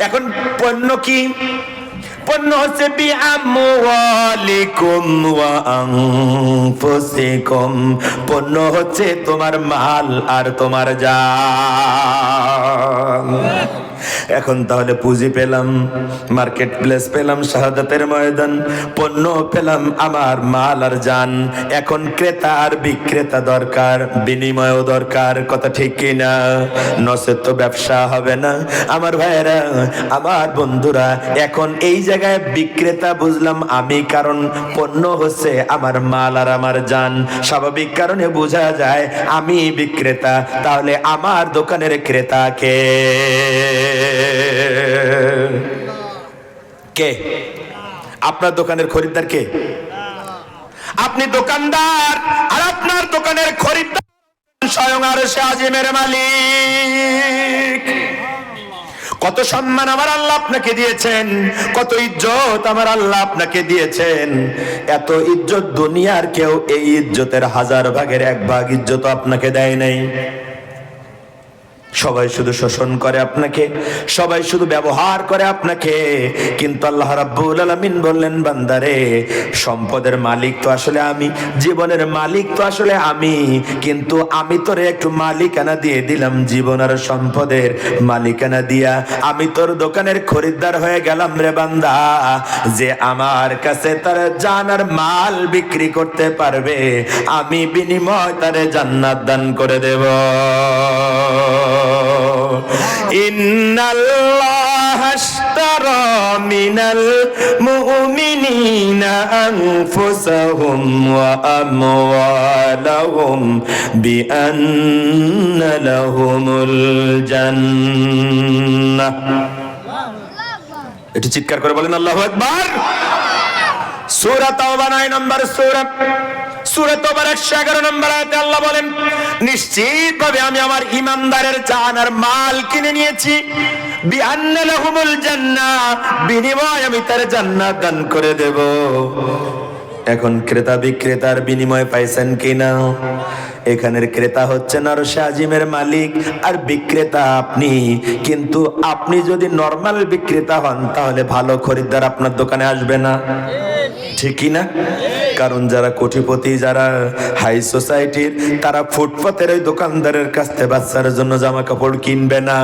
এখন পণ্য কি? পণ্য হচ্ছে বিআমওয়ালিকুম ওয়া আনফুসিকুম, পণ্য হচ্ছে তোমার মাল আর তোমার জান। এখন তাহলে পুঁজি পেলাম, মার্কেট প্লেস পেলাম, শাহাদাতের ময়দান, পণ্য পেলাম, আমার মাল আর জান। এখন ক্রেতা আর বিক্রেতা দরকার, বিনিময়ও দরকার। কথা ঠিক কিনা? নচেত তো ব্যবসা হবে না। আমার ভাইয়েরা, আমার বন্ধুরা, এখন এই জায়গায় বিক্রেতা বুঝলাম আমি, কারণ পণ্য হচ্ছে আমার মাল আর আমার জান। স্বাভাবিক কারণে বোঝা যায় আমি বিক্রেতা। তাহলে আমার দোকানের ক্রেতা কে? কে? আপনার দোকানের খরিদ্দার কে? আপনি দোকানদার, আর আপনার দোকানের খরিদ্দার স্বয়ং আরশে আজিমের মালিক। কত সম্মান আমার আল্লাহ আপনাকে দিয়েছেন, কত ইজ্জত আমার আল্লাহ আপনাকে দিয়েছেন। এত ইজ্জত দুনিয়ার কেউ এই ইজ্জতের 1000 ভাগের 1 ভাগ ইজ্জত আপনাকে দেয় নাই। সবাই শুধু শোষণ করে আপনাকে, সবাই শুধু ব্যবহার করে আপনাকে। কিন্তু আল্লাহ রাব্বুল আলামিন বললেন, বান্দারে, সম্পদের মালিক তো আসলে আমি, জীবনের মালিক তো আসলে আমি, কিন্তু আমি তোরে একটু মালিকানা দিয়ে দিলাম, জীবন আর সম্পদের মালিকানা দিয়া আমি তোর দোকানের খরিদ্দার হয়ে গেলাম রে বান্দা। যে আমার কাছে তার জানার মাল বিক্রি করতে পারবে, আমি বিনিময় তারে জান্নাত দান করে দেব। ইন্নাল্লাহা আশতারা মিনাল মুমিনিনা আনফুসাহুম ওয়া আমওয়ালাহুম বিআন্না লাহুমুল জান্নাহ। একটু চিৎকার করে বলেন আল্লাহু আকবার। সূরা তাওবা 9 নম্বর সূরা, সূরা তাওবার 111 নম্বর আয়াতে আল্লাহ বলেন, নিশ্চিতভাবে আমি আমার ঈমানদারের জান আর মাল কিনে নিয়েছি, বিআন্না লাহুমুল জান্নাহ, বিনিময় আমি তার জান্নাত দান করে দেব। এখন ক্রেতা বিক্রেতার বিনিময় পাইছেন কিনা? এখানের ক্রেতা হচ্ছেন আরশে আজিমের মালিক, আর বিক্রেতা আপনি। কিন্তু আপনি যদি নরমাল বিক্রেতা হন, তাহলে ভালো খরিদ্দার আপনার দোকানে আসবে না, ঠিকই না? কারণ যারা কোটিপতি, যারা হাই সোসাইটির, তারা ফুটপাতের ওই দোকানদারের কাছ থেকে বাচ্চার জন্য জামা কাপড় কিনবে না।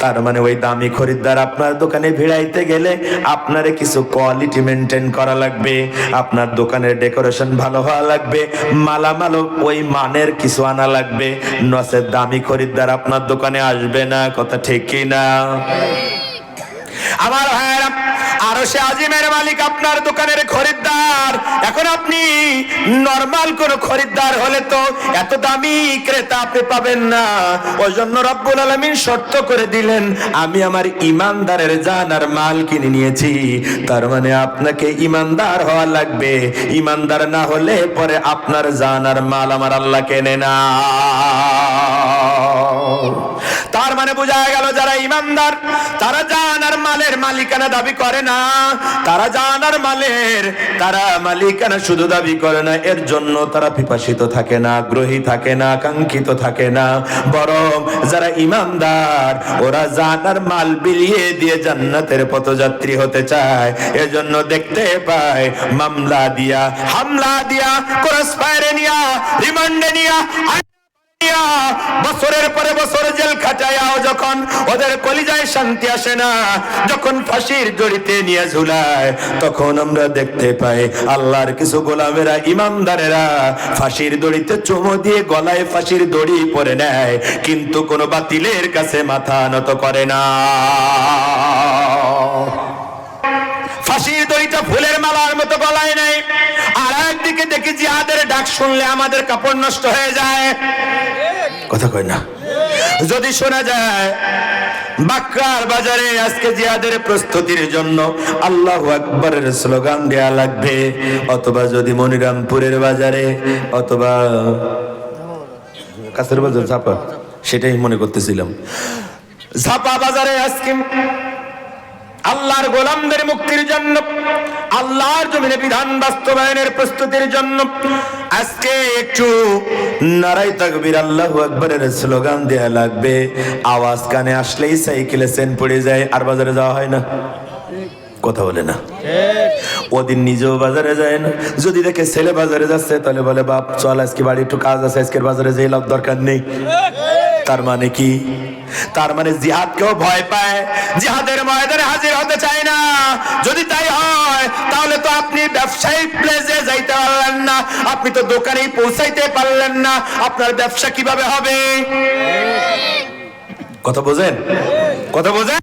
তার মানে ওই দামি খরিদ্দার আপনার দোকানে ভিড়াইতে গেলে আপনারে কিছু কোয়ালিটি মেনটেন করা লাগবে, আপনার দোকানের ডেকোরেশন ভালো হওয়া লাগবে, মালামাল ওই মানের কিছু আনা লাগবে, নচেত দামি খরিদ্দার আপনার দোকানে আসবে না। কথা ঠিক কি না? আমার ভাইয়েরা, আরশে আজিমের মালিক আপনার দোকানের খরিদ্দার। এখন আপনি নরমাল কোন খরিদ্দার হলে তো এত দামি ক্রেতা আপনি পাবেন না। ওই জন্য রব্বুল আলামিন শর্ত করে দিলেন, আমি আমার ঈমানদারের জান আর মাল কিনে নিয়েছি। তার মানে আপনাকে ঈমানদার হওয়া লাগবে। ঈমানদার না হলে পরে আপনার জান আর মাল আমার আল্লাহ কেনে না। তার মানে বোঝা গেল, যারা ঈমানদার তারা জান আর মালের মালিকানা দাবি করে না। তারা জান আর মালের তারা মালিকানা শুধু দাবি করে না, এর জন্য তারা পিপাসিত থাকে না, আগ্রহী থাকে না, কাঙ্ক্ষিত থাকে না। বরং যারা ঈমানদার, ওরা জান আর মাল বিলিয়ে দিয়ে জান্নাতের পথযাত্রী হতে চায়। এজন্য দেখতে পায় মামলা দিয়া, হামলা দিয়া, ক্রস ফায়ারে নিয়া, রিমান্ডে নিয়া, বছরের পরে বছর জেল খাটায়াও যখন ওদের কলিজায় শান্তি আসে না, যখন ফাঁসির দড়িতে নিয়ে ঝুলায়, তখন আমরা দেখতে পাই আল্লাহর কিছু গোলামেরা, ঈমানদারেরা ফাঁসির দড়িতে চুমো দিয়ে গলায় ফাঁসির দড়ি পরে নেয়, কিন্তু কোনো বাতিলের কাছে মাথা নত করে না। ফাঁসির দড়িটা ফুলের মালার মতো গলায় নেই। আর একদিকে দেখি জিহাদের ডাক শুনলে আমাদের কাপড় নষ্ট হয়ে যায়। কথা কয় না? যদি শোনা যায় বাক্কার বাজারে আজকে জিহাদের প্রস্তুতির জন্য আল্লাহু আকবারের স্লোগান দেয়া লাগবে, অথবা যদি মনিরামপুরের বাজারে, অথবা কাছের বাজার ঝাপা, সেটাই মনে করতেছিলাম, ঝাপা বাজারে আজকে আল্লাহর গোলামদের মুক্তির জন্য, আল্লাহর জমিনে বিধান বাস্তবায়নের প্রস্তুতির জন্য আজকে একটু নারায়ে তাকবীর আল্লাহু আকবারের স্লোগান দেয়া লাগবে। আওয়াজ কানে আসলেই সাইকেলে চেন পড়ে যায়, আর বাজারে যাওয়া হয় না। কথা বলে না? ওদিন নিজেও বাজারে যায় না, যদি দেখে ছেলে বাজারে যাচ্ছে তাহলে বলে, বাপ চল আজকে বাড়ি একটু কাজ আছে, আজকের বাজারে যেয়ে লাভ দরকার নেই। তার মানে কি? তার মানে জিহাদকেও ভয় পায়, জিহাদের ময়দানে হাজির হতে চায় না। যদি তাই হয় তাহলে তো আপনি ব্যবসায়ী প্লেসে যাইতে পারলেন না, আপনি তো দোকানেই পৌঁছাইতে পারলেন না, আপনার ব্যবসা কিভাবে হবে? কথা বোঝেন? কথা বোঝেন?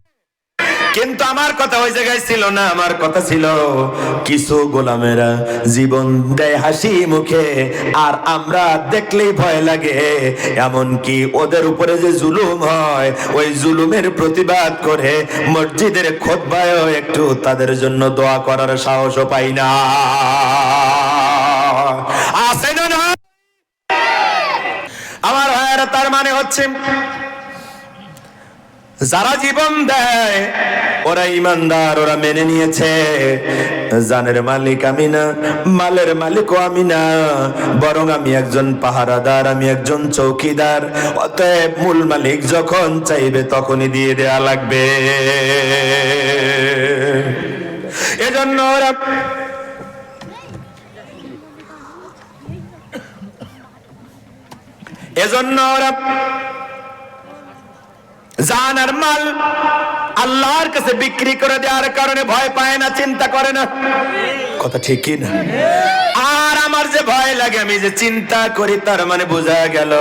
কিন্তু আমার কথা ওই জায়গায় ছিল না। আমার কথা ছিল কিছু গোলামেরা জীবন দেয় হাসি মুখে, আর আমরা দেখলেই ভয় লাগে। এমনকি ওদের উপরে যে জুলুম হয়, ওই জুলুমের প্রতিবাদ করে মসজিদের খুতবায়ও একটু তাদের জন্য দোয়া করার সাহসও পাই না। মানে হচ্ছে যারা জীবন দেয় ওরা ইমানদার, ওরা মেনে নিয়েছে জানের মালিক আমি না, মালের মালিকও আমি না, বরং আমি একজন পাহারাদার, আমি একজন চৌকিদার। অতএব মূল মালিক যখন চাইবে তখনই দিয়ে দেয়া লাগবে। এজন্য ওরা জান আর মাল আল্লাহর কাছে বিক্রি করে দেওয়ার কারণে ভয় পায় না, চিন্তা করে না। কথা ঠিক কি না? আর আমার যে ভয় লাগে, আমি যে চিন্তা করি, তার মানে বোঝা গেল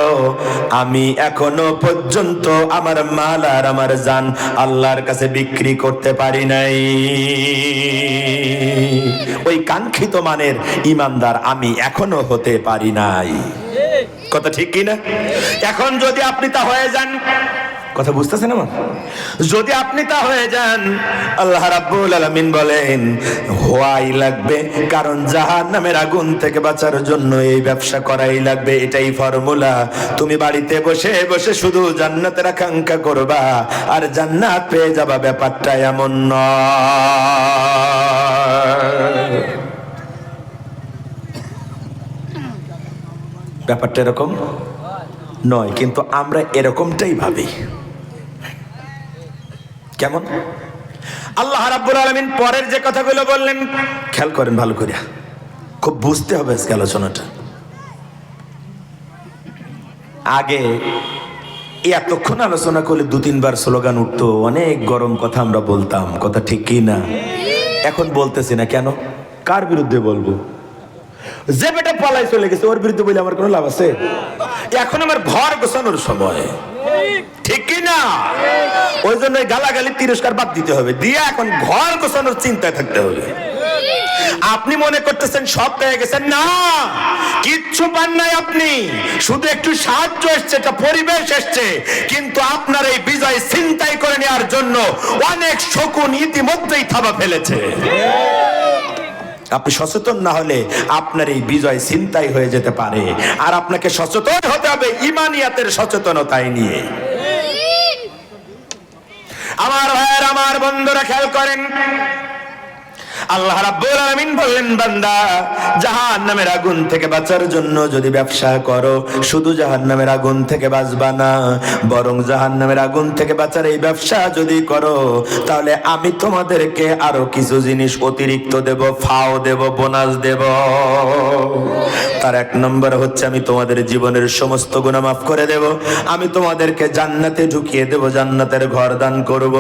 আমি এখনো পর্যন্ত আমার মাল আর আমার জান আল্লাহর কাছে বিক্রি করতে পারি নাই। ওই কাঙ্ক্ষিত মানের ইমানদার আমি এখনো হতে পারি নাই। কথা ঠিক কি না? এখন যদি আপনি তা হয়ে যান, কথা বুঝতেছেন আমার? যদি আপনি তা হয়ে যান, আল্লাহ রাব্বুল আলামিন বলেন হওয়াই লাগবে, কারণ জাহান্নামের আগুন থেকে বাঁচার জন্য এই ব্যবসা করাই লাগবে। এটাই ফর্মুলা। তুমি বাড়িতে বসে বসে শুধু জান্নাতের আকাঙ্ক্ষা করবা আর জান্নাত পেয়ে যাবা, ব্যাপারটা এমন নয়। ব্যাপারটা এরকম নয়, কিন্তু আমরা এরকমটাই ভাবি। কেমন? আল্লাহ রাব্বুল আলামিন পরের যে কথাগুলো বললেন খেয়াল করেন ভালো করে, খুব বুঝতে হবে আজকে আলোচনাটা। আগে এতক্ষণ আলোচনা করলে 2-3 বার স্লোগান উঠতো, অনেক গরম কথা আমরা বলতাম, কথা ঠিক কি না? এখন বলতেছি না। কেন? কার বিরুদ্ধে বলবো? যে বেটা পলাই চলে গেছে ওর বিরুদ্ধে বলে আমার কোনো লাভ আছে? এখন আমার ঘর গোছানোর সময়, ঠিক কি না? ওই জন্য গালাগালি তিরস্কার বাদ দিতে হবে, দিয়ে এখন ঘর গোছানোর চিন্তায় থাকতে হবে। আপনি মনে করতেছেন সব পেয়ে গেছেন, না, কিচ্ছু পান নাই আপনি, শুধু একটু সাহায্য এসছে, একটা পরিবেশ এসছে, কিন্তু আপনার এই বিজয় ছিনতাই করে নেওয়ার জন্য অনেক শকুন ইতিমধ্যেই থাবা ফেলেছে। আপনি সচেতন না হলে আপনার এই বিজয় ছিনতাই হয়ে যেতে পারে। আর আপনাকে সচেতন হতে হবে ঈমানিয়াতের সচেতনতায় নিয়ে। আমার ভাইয়ের, আমার বন্ধুরা খেয়াল করেন, আল্লাহ রাব্বুল আলামিন বললেন, বান্দা জাহান্নামের আগুন থেকে বাঁচার জন্য যদি ব্যবসা করো, শুধু জাহান্নামের আগুন থেকে বাঁচবা না, বরং জাহান্নামের আগুন থেকে বাঁচার এই ব্যবসা যদি করো, তাহলে আমি তোমাদেরকে আরো কিছু জিনিস অতিরিক্ত দেব, ফাও দেব, বোনাস দেব। তার 1 নম্বর হচ্ছে আমি তোমাদের জীবনের সমস্ত গুনাহ মাফ করে দেব, আমি তোমাদেরকে জান্নাতে ঢুকিয়ে দেব, জান্নাতের ঘর দান করব।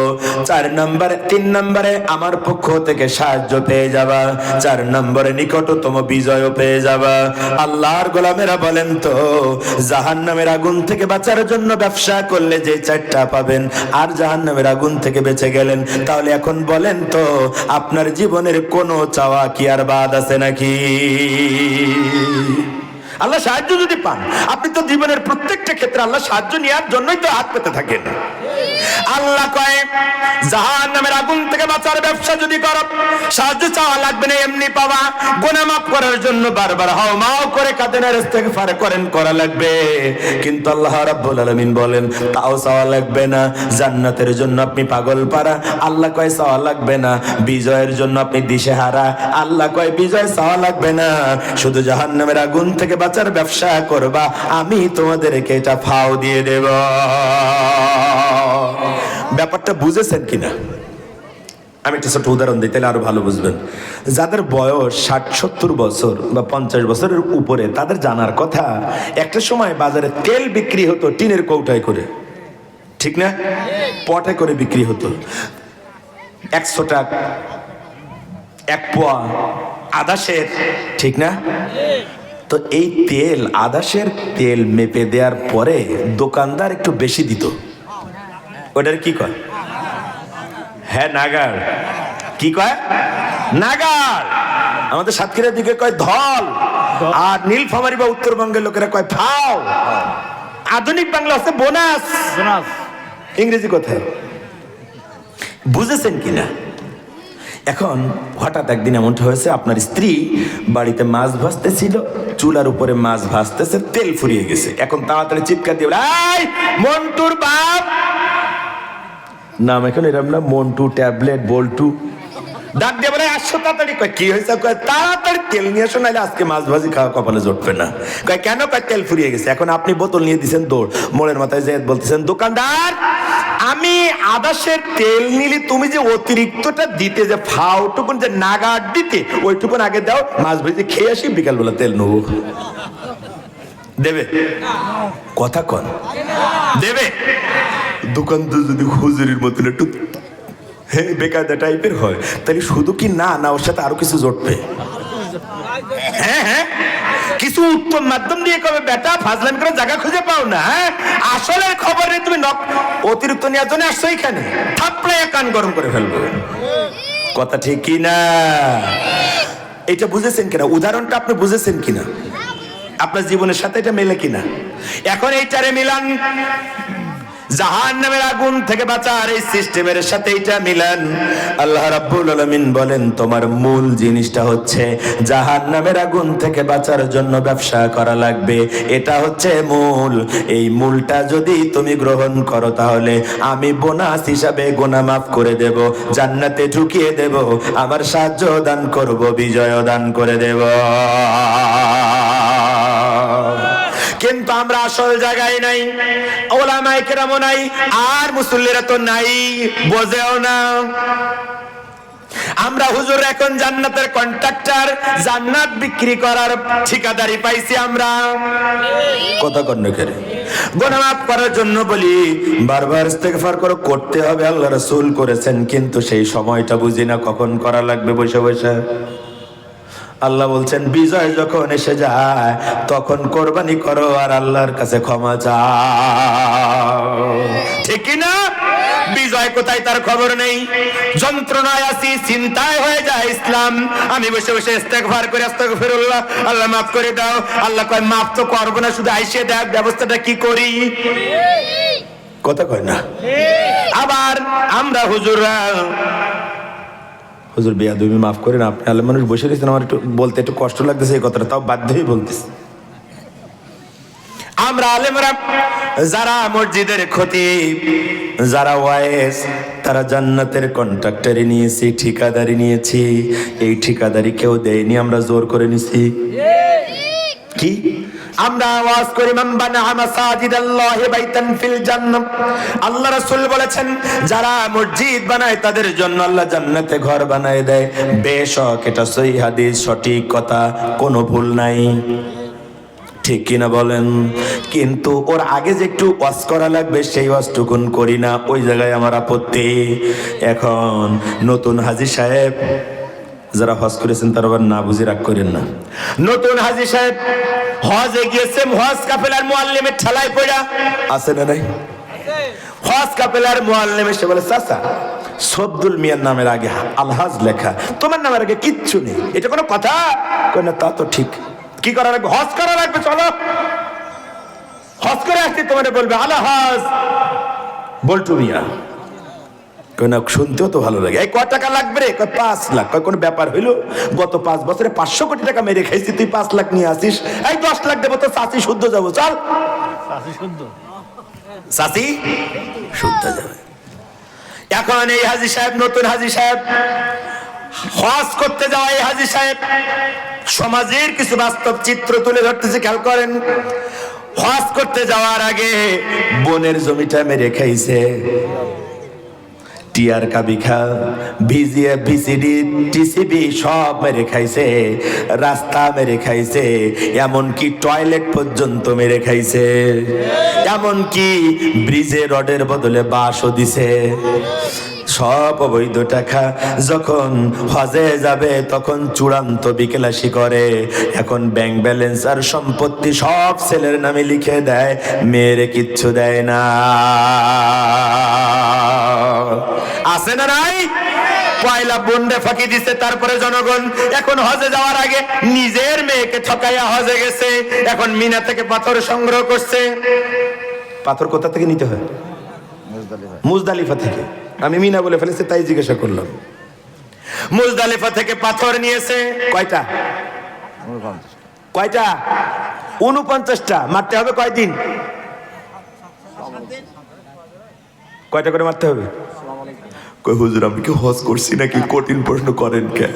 3 নম্বরে আমার পক্ষ থেকে সাহায্য পেয়ে যাবা, 4 নম্বরে নিকটতম বিজয় পেয়ে যাবা। আল্লাহর গোলামেরা বলেন তো, জাহান্নামের আগুন থেকে বাঁচার জন্য ব্যবসা করলে যে 4টা পাবেন, আর জাহান্নামের আগুন থেকে বেঁচে গেলেন, তাহলে এখন বলেন তো আপনার জীবনের কোনো চাওয়া কি আর বাদ আছে নাকি? আল্লাহ সাহায্য যদি পান, আপনি তো জীবনের প্রত্যেকটা ক্ষেত্রে আল্লাহ সাহায্য নেওয়ার জন্যই তো হাত পেতে থাকেন। আল্লাহ কয় জাহান্নামের আগুন থেকে বাঁচার ব্যবসা যদি করো, সাহায্য চাওয়া লাগবে না, এমনি পাবা। গুনাহ মাফ করার জন্য বারবার হাওমাও করে কাঁদেন, ইস্তেগফার করেন, করা লাগবে। কিন্তু আল্লাহ রাব্বুল আলামিন বলেন তাও চাওয়া লাগবে না। জান্নাতের জন্য আপনি পাগল পারা, আল্লাহ কয় চাওয়া লাগবে না। বিজয়ের জন্য আপনি দিশেহারা, আল্লাহ কয় বিজয় চাওয়া লাগবে না। শুধু জাহান্নামের আগুন থেকে বাঁচার ব্যবসা করবা, আমি তোমাদেরকে এটা ফাও দিয়ে দেব। ব্যাপারটা বুঝেছেন কিনা? আমি একটা ছোট উদাহরণ দিই, তাহলে আরো ভালো বুঝবেন। যাদের বয়স 60-70 বছর বা 50 বছরের উপরে, তাদের জানার কথা, একটা সময় বাজারে তেল বিক্রি হতো টিনের কৌটায় করে, ঠিক না? পটে করে বিক্রি হতো। 100 টাকা 1 পোয়া আদাসের, ঠিক না? তো এই তেল, আদাসের তেল মেপে দেওয়ার পরে দোকানদার একটু বেশি দিত। ওটার কি কয়? হ্যাঁ, নাগার। কি কয়? নাগার। আমাদের সাতক্ষীরার দিকে কয় ধল, আর নীলফামারী বা উত্তরবঙ্গের লোকেরা কয় ফাও। আধুনিক বাংলা হচ্ছে বোনাস। ইংরেজি কোথায়? বুঝেছেন কিনা? এখন হঠাৎ একদিন এমনটা হয়েছে, আপনার স্ত্রী বাড়িতে মাছ ভাজতেছিল, চুলার উপরে মাছ ভাজতেছে, তেল ফুরিয়ে গেছে। এখন তাড়াতাড়ি চিৎকার দিয়ে বলে, এই মন্টুর বাপ, নাম এখন এরম না, মন্টু, ট্যাবলেট, বল্টু, ডাক দিয়ে বলে আসো তাড়াতাড়ি। কয় কি হয়েছে? কয় তাড়াতাড়ি তেল নিয়ে আসো, নাহলে আজকে মাছ ভাজি খাওয়া কপালে জুটবে না। কয় কেন? কয় তেল ফুরিয়ে গেছে। এখন আপনি বোতল নিয়ে দিচ্ছেন দৌড়, মোড়ের মাথায় যেয়ে বলতেছেন, দোকানদার আমি আদাসের তেল নিলি, তুমি যে অতিরিক্তটা দিতে, যে ফাউটুকুন যে নাগার দিতে, ওইটুকুন আগে দাও, মাছ ভাজি খেয়ে আসি, বিকালবেলা তেল নেবো। দেবে? কথা কন দেবে? দোকানদার যদি হুজুরির মতন একটু বেকায়দা টাইপের হয়, তাহলে শুধু কি না, না ওর সাথে আরো কিছু জড়বে। হ্যাঁ হ্যাঁ, কিছু উত্তম মাধ্যম দিয়ে কবে বেটা ফাজলামি করে জায়গা খুঁজে পাও না। আসলের খবরে তুমি অতিরিক্ত নেওয়ার জন্য আসছো এখানে, থাপড়ে কান গরম করে ফেলবো। কথা ঠিক কি না? এটা বুঝেছেন কিনা? উদাহরণটা আপনি বুঝেছেন কিনা? আপনার জীবনের সাথে এটা মেলে কিনা? এখন এইটারে মিলান জাহান্নামের আগুন থেকে বাঁচার এই সিস্টেমের সাথে এটা মিলান। আল্লাহ রাব্বুল আলামিন বলেন, তোমার মূল জিনিসটা হচ্ছে জাহান্নামের আগুন থেকে বাঁচার জন্য ব্যবসা করা লাগবে, এটা হচ্ছে মূল। এই মূলটা যদি তুমি গ্রহণ করো, তাহলে আমি বোনাস হিসাবে গুনাহ মাফ করে দেব, জান্নাতে ঢুকিয়ে দেব, আমার সাহায্য দান করব, বিজয় দান করে দেব। কিন্তু আমরা আসল জায়গায় নাই, ওলামায়ে কেরামও নাই, আর মুসল্লিরা তো নাই, বোঝেও না। আমরা হুজুর এখন জান্নাতের কন্ট্রাক্টর, জান্নাত বিক্রি করার ঠিকাদারি পাইছি আমরা। কথা কন না করে গুনাহ মাফ করার জন্য বলি, বারবার ইস্তেগফার করো, করতে হবে, আল্লাহ রাসূল করেছেন, কিন্তু সেই সময়টা বুঝি না কখন করা লাগবে বসে বসে। আল্লাহ বলছেন, বিজয় যখন এসে যায় তখন কোরবানি করো আর আল্লাহর কাছে ক্ষমা চাও। ঠিক না? বিজয় কোথায় তার খবর নেই, যন্ত্রণায় আছি, চিন্তায় হয়ে যায় ইসলাম। আমি বসে বসে ইস্তেগফার করে, আস্তাগফিরুল্লাহ, আল্লাহ মাফ করে দাও। আল্লাহ কয় মাফ তো করবো না, শুধু আইসে দেখ ব্যবস্থাটা কি করি। কথা কয় না? আবার আমরা হুজুররা, হুজুর বেয়াদবি মাফ করেন, আপনি আলেম মানুষ বসে রয়েছেন, আমার একটু বলতে একটু কষ্ট লাগতেছে এই কথাটা, তাও বাধ্য হয়ে বলতেছি। আমরা আলেমরা যারা মসজিদের খতিব, যারা ওয়াইজ, তারা জান্নাতের কন্ট্রাক্টরি নিয়েছি, ঠিকাদারি নিয়েছি। এই ঠিকাদারি কেউ দেয়নি, আমরা জোর করে নিছি। কি আমরা আওয়াজ করি, মান বানা মাসাজিদাল্লাহি বাইতান ফিল জান্নাহ। আল্লাহ রাসূল বলেছেন, যারা মসজিদ বানায় তাদের জন্য আল্লাহ জান্নাতে ঘর বানায় দেয়। বেশক এটা সহিহ হাদিস, সঠিক কথা, কোনো ভুল নাই। ঠিক কিনা বলেন? কিন্তু ওর আগে যে একটু ওয়াজ করা লাগবে, সেই ওয়াজটুকুন করি না, ওই জায়গায় আমার আপত্তি। এখন নতুন হাজী সাহেব, যারা হজ করেছেন তারা আবার না বুঝে রাগ করেন না। নতুন হাজী সাহেব হজে গিয়েছে, হজ কাফেলার মুআল্লিমের ঠেলায় পড়া আছে না নাই? হজ কাফেলার মুআল্লিম এসে বলে, চাচা সবদুল মিয়ার নামের আগে আলহাজ লেখা, তোমার নামের আগে কিচ্ছু নেই, এটা কোনো কথা? কই না, তা তো ঠিক। কি করা লাগবে? হজ করা লাগবে, চলো হজ করে আসছি, তোমার বলবে আলহাজ বল্টু মিয়া। না, শুনতেও তো ভালো লাগে। এই কয় টাকা লাগবে রে? 5 লাখ। কয় কোনো ব্যাপার হইলো? গত 5 বছরে 500 কোটি টাকা মেরে খাইছি, তুই 5 লাখ নিয়ে আসিস? এই 10 লাখ দেবো তো, চাচি শুদ্ধ যাবো, চল। চাচি শুদ্ধ যাবে। এখন এই হাজী সাহেব, নতুন হাজী সাহেব, হজ করতে যাওয়া এই হাজী সাহেব সমাজের কিছু বাস্তব চিত্র তুলে ধরতেছে, খেয়াল করেন। হজ করতে যাওয়ার আগে বোনের জমিটা মেরে খাইছে, টিআর কাবিখা, ভিজিএফ, ভিসিডি, টিসিবি সব মেরে খাইছে, রাস্তা মেরে খাইছে, এমনকি টয়লেট পর্যন্ত মেরে খাইছে, এমনকি ব্রিজে রডের বদলে বাঁশও দিছে। সব অবৈধ টাকা। যখন হজে যাবে তখন চূড়ান্ত বিকেলাসি করে। এখন ব্যাংক ব্যালেন্স আর সম্পত্তি সব ছেলের নামে লিখে দেয়, মেয়েরে কিচ্ছু দেয় না। আছে না নাই? পয়লা বন্ডে ফাঁকি দিচ্ছে, তারপরে জনগণ এখন হজে যাওয়ার আগে নিজের মেয়েকে ঠকাইয়া হজে গেছে, এখন মিনা থেকে পাথর সংগ্রহ করছে। পাথর কোথা থেকে নিতে হয়? মুজদালিফা থেকে। আমি মিনা বলে ফেলেছি তাই জিজ্ঞাসা করলাম। মুজদালিফা থেকে পাথর নিয়েছে কয়টা? কয়টা? 49টা। মারতে হবে কয়দিন? কয়টা করে মারতে হবে? কই হুজুর আমি কি হজ করছি নাকি? কঠিন প্রশ্ন করেন কে?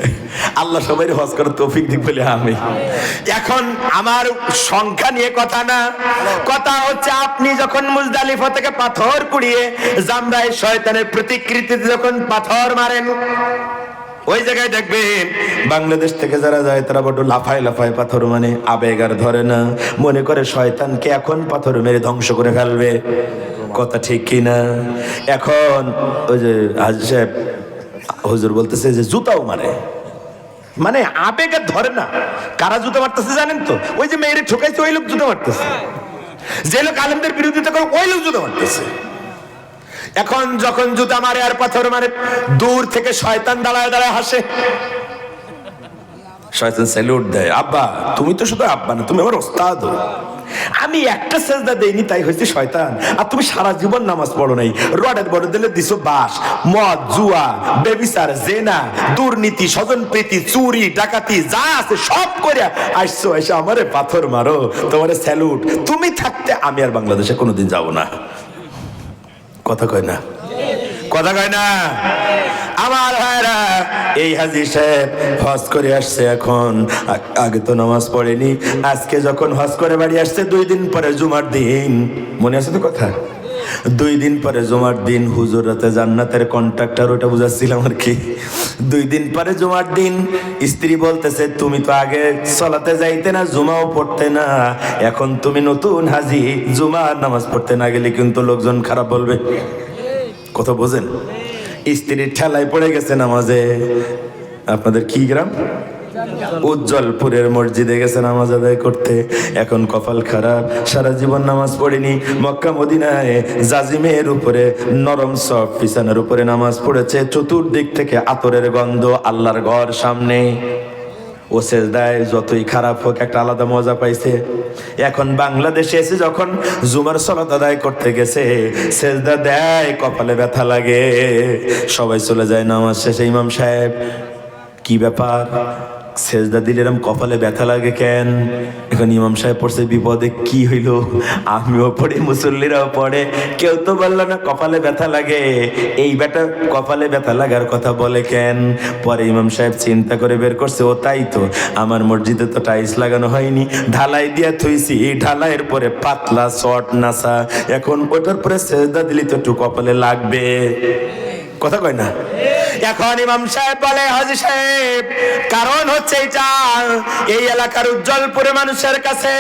আল্লাহ সবাই হজ করার তৌফিক দিক বলে আমি। এখন আমার সংখ্যা নিয়ে কথা না, কথা হচ্ছে আপনি যখন মুজদালিফা থেকে পাথর কুড়িয়ে জামরায় শয়তানের প্রতিকৃতিতে যখন পাথর মারেন, ওই জায়গায় দেখবেন বাংলাদেশ থেকে যারা যায় তারা বড় লাফায় লাফায় পাথর, মানে আবেগ আর ধরে না, মনে করে শয়তানকে এখন পাথর মেরে ধ্বংস করে ফেলবে। কথা ঠিক কিনা? এখন ওই যে হাজী সাহেব হুজুর বলতেছে যে জুতাও মারে, মানে আবেগ আর ধরে না। কারা জুতা মারতেছে জানেন তো? ওই যে মেয়েরে ঠকাইছে ওই লোক জুতা মারতেছে, যে লোক আলেমদের বিরোধিতা করে ওই লোক জুতা মারতেছে। এখন যখন জুতা মারে আর পাথর মারে, দূর থেকে শয়তান দাঁড়ায় দাঁড়ায় হাসে। শয়তান স্যালুট দেয়, আব্বা তুমি তো শুধু আব্বা না, তুমি আমার ওস্তাদ। আমি একটা সেজদা দেইনি তাই হয়েছে শয়তান, আর তুমি সারা জীবন নামাজ পড়ো নাই, রডের বড় দিলে দিছো বাস, মদ, জুয়া, বেবিচার, জেনা, দুর্নীতি, স্বজন প্রীতি, চুরি, ডাকাতি যা আছে সব করে আসছো, এসে আমারে পাথর মারো, তোমারে স্যালুট। তুমি থাকতে আমি আর বাংলাদেশে কোনোদিন যাব না। কথা কয় না? কথা কয় না? আমার ভাইরা, এই হাজী সাহেব হজ করে আসছে, এখন আগে তো নামাজ পড়েনি, আজকে যখন হজ করে বাড়ি আসছে 2 দিন পরে জুমার দিন, মনে আছে তো কথা? 2 দিন পরে জুমার দিন, হুজুর রাতে জান্নাতের কন্ট্রাক্টর, ওটা বুঝাচ্ছিলাম আর কি। 2 দিন পরে জুমার দিন, স্ত্রী বলতেছে তুমি তো আগে সলাতে যাইতে না, জুমাও পড়তে না, এখন তুমি নতুন হাজী, জুমার নামাজ পড়তে না গেলে কিন্তু লোকজন খারাপ বলবে। কথা বোঝেন? স্ত্রীর ঠেলায় পড়ে গেছে নামাজে। আপনাদের কি গ্রাম? উজ্জ্বলপুরের মসজিদে গেছে নামাজ আদায় করতে, এখন কপাল খারাপ, সারা জীবন নামাজ পড়েনি। মক্কা মদিনায় জাজিমের উপরে নরম সফট বিছানার উপরে নামাজ পড়েছে, চতুর্দিক থেকে আতরের গন্ধ, আল্লাহর ঘর সামনে। ও সেজদায় যতই খারাপ হোক একটা আলাদা মজা পাইছে। এখন বাংলাদেশে এসে যখন জুমার সালাত আদায় করতে গেছে, সেজদা দেয়, কপালে ব্যথা লাগে, সবাই চলে যায় নামাজ শেষে। ইমাম সাহেব কি ব্যাপার, সেজদা দিলে এরকম কপালে ব্যথা লাগে কেন? এখন ইমাম সাহেব পড়ছে বিপদে, কি হইল? আমিও পড়ি, মুসল্লিরাও পড়ে, কেউ তো বললো না কপালে ব্যথা লাগে। এই বেটা কপালে ব্যথা লাগার কথা বলে কেন? পরে ইমাম সাহেব চিন্তা করে বের করছে, ও তাই তো, আমার মসজিদে তো টাইলস লাগানো হয়নি, ঢালাই দিয়া থুইছি, ঢালাইয়ের পরে পাতলা শর্ট নাসা, এখন ওটার পরে সেজদা দিলি তো একটু কপালে লাগবে। কথা কয় না? এখন ইমাম সাহেব বলে, হাজী সাহেব কারণ হচ্ছে এটা, এই এলাকার উজ্জ্বলপুরে মানুষের কাছে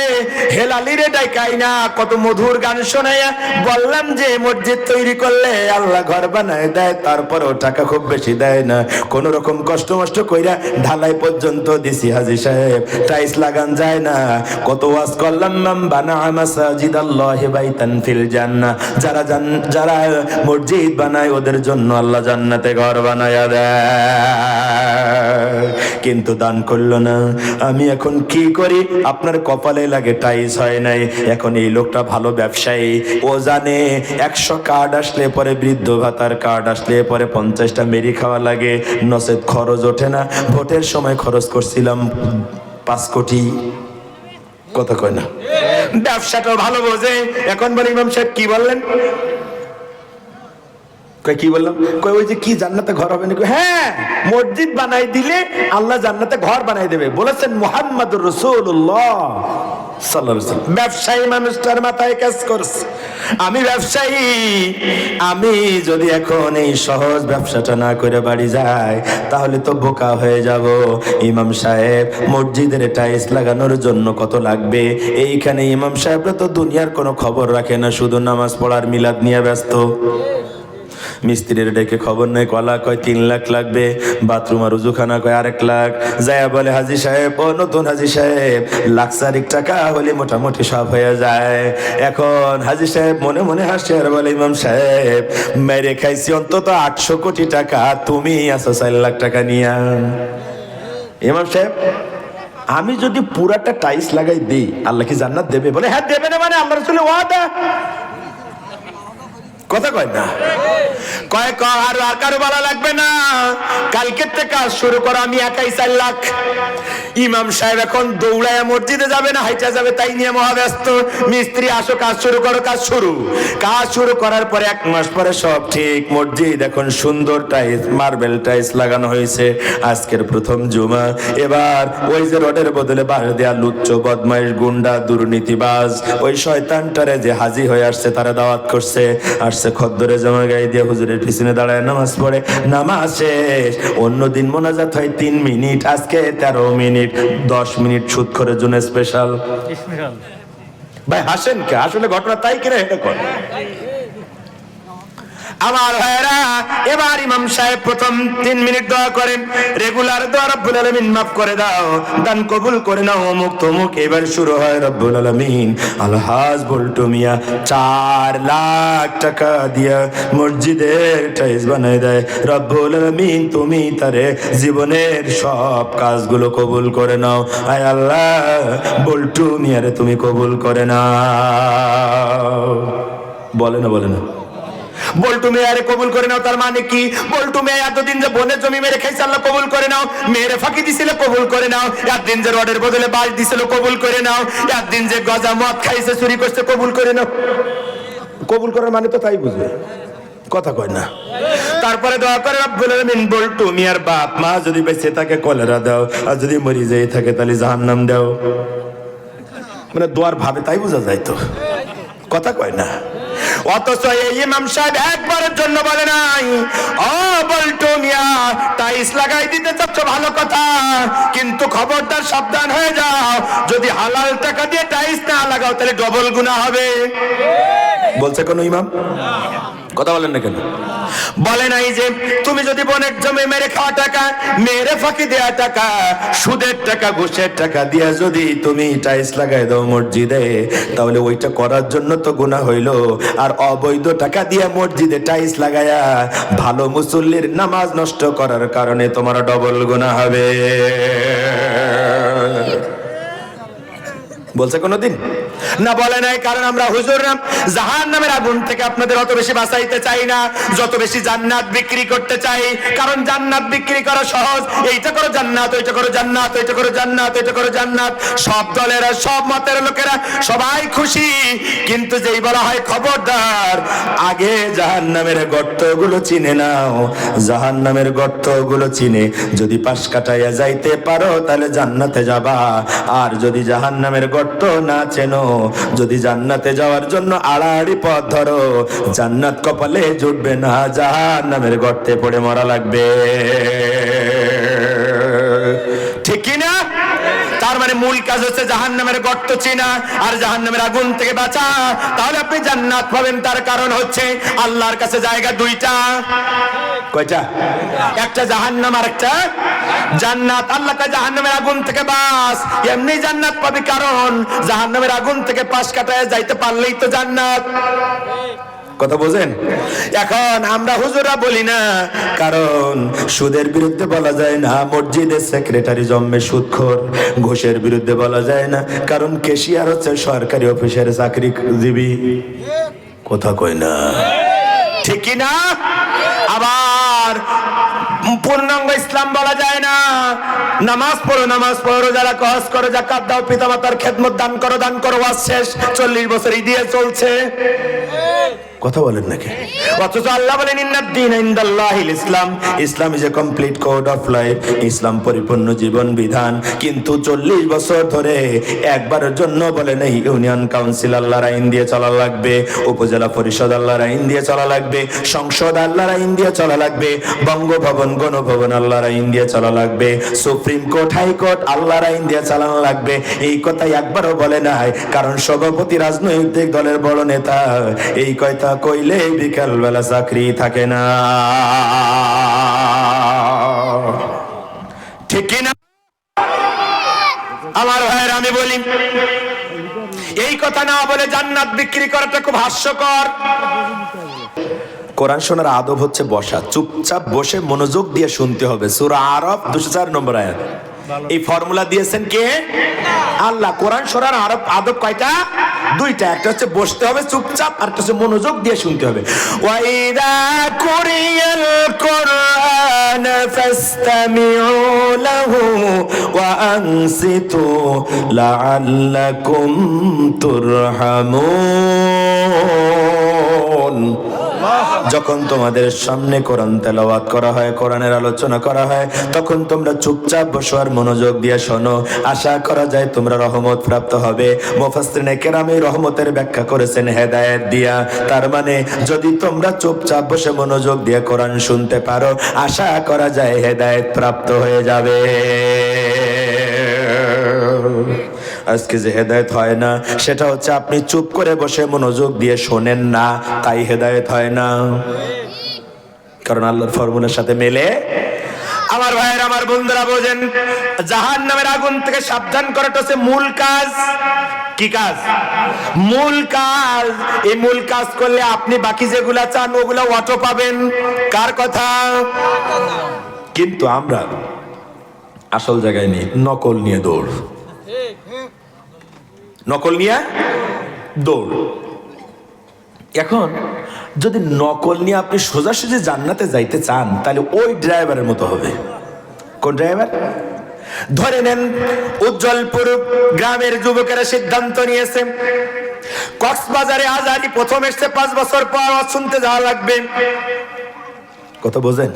হেলালিরে ডাইকাই না, কত মধুর গান শোনাইয়া বললাম যে মসজিদ তৈরি করলে আল্লাহ ঘর বানায় দেয়, তারপরেও টাকা খুব বেশি দেয় না, কোন রকম কষ্ট মষ্ট কইরা ঢালাই পর্যন্ত দিছি হাজী সাহেব, টাইলস লাগান যায় না। কত ওয়াজ করলাম, মান বানা মাসাজিদাল্লাহি বাইতান ফিল জান্নাহ, যারা মসজিদ বানায় ওদের জন্য আল্লাহ জান্নাতে ঘর বানায় দেয়, কিন্তু দান করলো না। আমি এখন কি করি? আপনার কপালে লাগে টাইস হয় নাই। এখন এই লোকটা ভালো ব্যবসায়ী, ও জানে 100 কার্ড আসলে পরে, বৃদ্ধ ভাতার কার্ড আসলে পরে 50টা মেরি খাওয়া লাগে, নচেত খরচ ওঠে না। ভোটের সময় খরচ করছিলাম 5 কোটি। কথা কয় না? ব্যবসাটাও ভালো বোঝে। এখন বলে ইমাম সাহেব কি বললেন? কি বললাম? ওই যে কি জান্নাতে ঘর হবে নাকি? হ্যাঁ, মসজিদ বানাই দিলে আল্লাহ জান্নাতে ঘর বানাই দেবে, বলেছেন মুহাম্মাদুর রাসূলুল্লাহ সাল্লাল্লাহু আলাইহি ওয়াসাল্লাম। ব্যবসায়ী মানুষটার মাথায় কাজ করছে, আমি ব্যবসায়ী, আমি যদি এখন এই সহজ ব্যবসাটা না করে বাড়ি যাই তাহলে তো বোকা হয়ে যাব। ইমাম সাহেব মসজিদের টাইলস লাগানোর জন্য কত লাগবে, এইখানে ইমাম সাহেবরা তো দুনিয়ার কোনো খবর রাখে না, শুধু নামাজ পড়ার মিলাদ নিয়ে ব্যস্ত। মিস্ত্রির ডেকে খবর নেই, কলা কয় 3 লাখ লাগবে, বাথরুম আর উজুখানা কয় 1 লাখ। যায়া বলে হাজী সাহেব, ও নতুন হাজী সাহেব, লাক্সারিক টাকা হলে মোটামুটি সব হয়ে যায়। এখন হাজী সাহেব মনে মনে হাসে আর বলে, ইমাম সাহেব মেরে খাইছি অন্তত 800 কোটি টাকা, তুমি আছো 4 লাখ টাকা নিয়া। ইমাম সাহেব আমি যদি পুরাটা টাইলস লাগাই দিই আল্লাহ কি জান্নাত দেবে? বলে হ্যাঁ দেবে না, মানে আল্লাহ রাসূলের ওয়াদা। কথা কয় না, কয় আর কারো বলা লাগবে না, কালকের থেকে কাজ শুরু করো, আমি একাই 4 লাখ। ইমাম সাহেব এখন দৌড়ায় মসজিদে যাবে না হাইটা যাবে তাই নিয়ে মহাব্যস্ত। মিস্ত্রি আসো, কাজ শুরু করো। কাজ শুরু করার পরে 1 মাস পরে সব ঠিক, মসজিদ এখন সুন্দর টাইলস, মার্বেল টাইলস লাগানো হয়েছে। আজকের প্রথম জুমা। এবার ওই যে রডের বদলে বাঁশ দেয়া লুচ্চ বদমাইশ গুন্ডা দুর্নীতিবাজ ওই শয়তানটারে যে হাজি হয়ে আসছে তারা দাওয়াত করছে, আসছে খদ্দরে জামা গায়ে দিয়ে হুজুরের পিছনে দাঁড়ায় নামাজ পড়ে। নামাজ শেষ, অন্যদিন মোনাজাত হয় 3 মিনিট, আজকে 13 মিনিট, 10 মিনিট সুদ করে জন্য স্পেশাল। ভাই হাসেন কে? আসলে ঘটনা তাই কিনা এটা কর। আমার ভাইরা, এবার ইমাম সাহেব প্রথম 3 মিনিট দোয়া করেন, রেগুলার দোয়া, রব্বুল আলামিন মাফ করে দাও, দান কবুল করে নাও, অমুক তমুক। এবার শুরু হয় রব্বুল আলামিন আলহাজ বল্টু মিয়া 4 লাখ টাকা দিয়া মসজিদের টাইলস বানায় দেয়। রব্বুল আলামিন তুমি তারে জীবনের সব কাজগুলো কবুল করে নাও। আয় আল্লাহ, বল্টু মিয়ারে তুমি কবুল করে নাও। বলে না বল্টু মেয়ারে কবুল করে নাও। তার মানে কি? বল্টু মেয়ে এতদিন যে বনের জমি মেরে খাইছে, আল্লাহ কবুল করে নাও। মেয়েরে ফাঁকি দিছিল, কবুল করে নাও। একদিন যে রডের বদলে বাঁশ দিছিল, কবুল করে নাও। একদিন যে গজা মদ খাইছে, চুরি করছে, কবুল করে নাও। কবুল করার মানে তো তাই বুঝবে, কথা কয় না। তারপরে দোয়া করে রব্বুল আলামিন বল্টু মিয়ার বাপ মা যদি বেঁচে থাকে কলেরা দাও, আর যদি মরি যেয়ে থাকে তাহলে জাহান্নাম দাও। মানে দোয়ার ভাবে তাই বোঝা যায় তো, কথা কয় না। অথচ এই ইমাম সাহেব একবারের জন্য বলে নাই, ও বল্টু মিয়া টাইলস লাগাই দিতে চাচ্ছ ভালো কথা, কিন্তু খবরদার সাবধান হয়ে যাও, যদি হালাল টাকা দিয়ে টাইলস না লাগাও তাহলে ডবল গুনাহ হবে। বলছে কোন ইমাম? কথা বলেন না কেন? বলে নাই যে তুমি যদি বনের জমি মেরে খাওয়া টাকা, মেরে ফাঁকি দেয়া টাকা, সুদের টাকা, ঘুষের টাকা দিয়ে যদি তুমি টাইলস লাগাই দাও মসজিদে, তাহলে ওইটা করার জন্য তো গুনাহ হইল। আর অবৈধ টাকা দিয়ে মসজিদে টাইলস লাগায়া ভালো মুসল্লির নামাজ নষ্ট করার কারণে তোমার ডবল গুনাহ হবে। বলছে কোনদিন? না, বলে নাই। কারণ আমরা হুজুররা জাহান্নামের আগুন থেকে আপনাদের অত বেশি বাঁচাইতে চাই না, যত বেশি জান্নাত বিক্রি করতে চাই। কারণ জান্নাত বিক্রি করা সহজ, এইটা করো জান্নাত, ওইটা করো জান্নাত, ওইটা করো জান্নাত, ওইটা করো জান্নাত। সব দলেরা, সব মতের লোকেরা সবাই খুশি, কিন্তু যেই বলা হয় খবরদার আগে জাহান্নামের গর্তগুলো চিনে নাও, জাহান্নামের গর্তগুলো চিনে যদি পাশ কাটাইয়া যাইতে পারো তাহলে জান্নাতে যাবা। আর যদি জাহান্নামের গর্ত না চেনো, যদি জান্নাতে যাওয়ার জন্য আড়াআড়ি পথ ধরো, জান্নাত কপালে জুটবে না, জাহান্নামের গর্তে পড়ে মরা লাগবে। ঠিক কি না? তার মানে মূল কাজ হচ্ছে জাহান্নামের গর্ত চেনা আর জাহান্নামের আগুন থেকে বাঁচা। তাহলে আপনি জান্নাত পাবেন। তার কারণ হচ্ছে আল্লাহর কাছে জায়গা 2টা। কয়টা? একটা জাহান্নাম আর একটা জান্নাত। আল্লাহকে জাহান্নামের আগুন থেকে বাঁচ, এমনি জান্নাত পাবি। কারণ জাহান্নামের আগুন থেকে পাশ কাটায় যাইতে পারলেই তো জান্নাত। কথা বোঝেন? এখন আমরা হুজুরা বলি না, কারণ সুদের বিরুদ্ধে বলা যায় না, মসজিদের সেক্রেটারি জন্মে সুদখোর। ঘুষের বিরুদ্ধে বলা যায় না, কারণ ক্যাশিয়ার হচ্ছে সরকারি অফিসের চাকরিজীবী। কথা কয় না, ঠিক কি না? আবার পূর্ণাঙ্গ ইসলাম বলা যায় না, নামাজ পড়ো, রোজা রাখো, হজ করো, যাকাত দাও, পিতামাতার খেদমত দান করো, ওয়াজ শেষ, 40 বছর দিয়ে চলছে। কথা বলেন নাকি? অথচ আল্লাহ বলেন ইন্নাদ-দীন ইনদাল্লাহিল ইসলাম, Islam is a complete code of life, ইসলাম পরিপূর্ণ জীবন বিধান। কিন্তু 40 বছর ধরে একবারের জন্য বলে নেই ইউনিয়ন কাউন্সিল আল্লাহর আইন দিয়ে চলা লাগবে, উপজেলা পরিষদ আল্লাহর আইন দিয়ে চলা লাগবে, সংসদ আল্লাহর আইন দিয়ে চলা লাগবে, বঙ্গভবন গণভবন আল্লাহর আইন দিয়ে চলা লাগবে, সুপ্রিম কোর্ট হাইকোর্ট আল্লাহর আইন দিয়ে চালানো লাগবে। এই কথা একবারও বলে নাই, কারণ সভাপতি রাজনৈতিক দলের বড় নেতা এই কথা কইলে বিকাল বেলা চাকরি থাকে না। ঠিক না আমার ভাইয়ের? আমি বলি এই কথা না বলে জান্নাত বিক্রি করাটা খুব হাস্যকর। কোরআন শোনার আদব হচ্ছে বসা, চুপচাপ বসে মনোযোগ দিয়ে শুনতে হবে। সূরা আরাফ 204 নম্বর আয়াত। এই ফর্মুলা দিয়েছেন কে? আল্লাহ। কোরআন শোনার আদব কয়টা? দুইটা, একটা হচ্ছে বসতে হবে চুপচাপ, আর একটা হচ্ছে মনোযোগ দিয়ে শুনতে হবে। ওয়াইদা কুরিয়াল কুরআন ফাসতামিউ লাহু ওয়া আনসিতু লাআল্লাকুম তুরহামুন। যখন তোমাদের সামনে কোরআন তেলাওয়াত করা হয়, কোরআনের আলোচনা করা হয়, তখন তোমরা চুপচাপ বসো আর মনোযোগ দিয়ে শোনো। আশা করা যায় তোমরা রহমত প্রাপ্ত হবে। মুফাসসিরিনে কেরাম এই রহমতের ব্যাখ্যা করেছেন হেদায়েত দিয়া। তার মানে যদি তোমরা চুপচাপ বসে মনোযোগ দিয়ে কোরআন শুনতে পারো, আশা করা যায় হেদায়েত প্রাপ্ত হয়ে যাবে। আজকে যে হেদায়েত হয় না, সেটা হচ্ছে আপনি চুপ করে বসে মনোযোগ দিয়ে শোনেন না, তাই হেদায়েত হয় না। কারণ আল্লাহর ফর্মুলার সাথে মেলে। আমার ভাইয়ের, আমার বন্ধুরা বোঝেন, জাহান্নামের আগুন থেকে সাবধান করাটা হচ্ছে মূল কাজ। কি কাজ? মূল কাজ। এই মূল কাজ করলে আপনি বাকি যেগুলা চান ওগুলা অটো পাবেন। কার কথা? কিন্তু আমরা আসল জায়গায় নেই, নকল নিয়ে দৌড়। নকল নিয়ে দৌড়। এখন যদি নকল নিয়ে আপনি সোজাসুজি জান্নাতে যাইতে চান, তাহলে ওই ড্রাইভারের মতো হবে। কোন ড্রাইভার? ধরে নেন উজ্জ্বলপুর গ্রামের যুবকেরা সিদ্ধান্ত নিয়েছে কক্সবাজারে আজারি প্রথম এসছে, 5 বছর পর শুনতে যাওয়া লাগবে। কথা বোঝেন?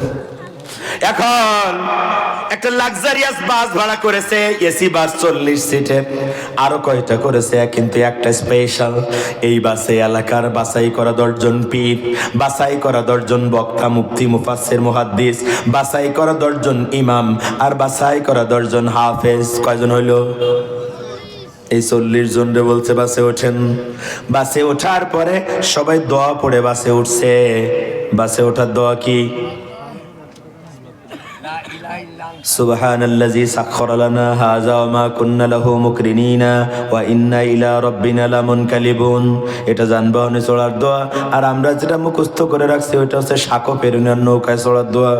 এখন একটা লাক্সারিয়াস বাস ভাড়া করেছে, এসি বাস 40 সিটের, আরো কয়টা করেছে, কিন্তু একটা স্পেশাল। এই বাসে এলাকার বাছাই করা 10 জন পীর, বাছাই করা 10 জন বক্তা, মুফতি, মুফাসসির, মুহাদ্দিস, বাছাই করা 10 জন ইমাম, আর বাছাই করা 10 জন হাফেজ। কয়জন হইল? এই 40 জন রে বলছে বাসে ওঠেন। বাসে ওঠার পরে সবাই দোয়া পড়ে বাসে উঠছে। বাসে ওঠার দোয়া কি? সুবহানাল্লাযী সাখখারা লানা হাযা ওয়া মা কুন্না লাহু মুকরিনিনা ওয়া ইন্না ইলা রাব্বিনা লামুনকালিবুন। এটা যানবাহনে চড়ার দোয়া। আর আমরা যেটা মুখস্থ করে রাখছি ওটা হচ্ছে সাঁকো পেরুনিয়ার নৌকায় চড়ার দোয়া।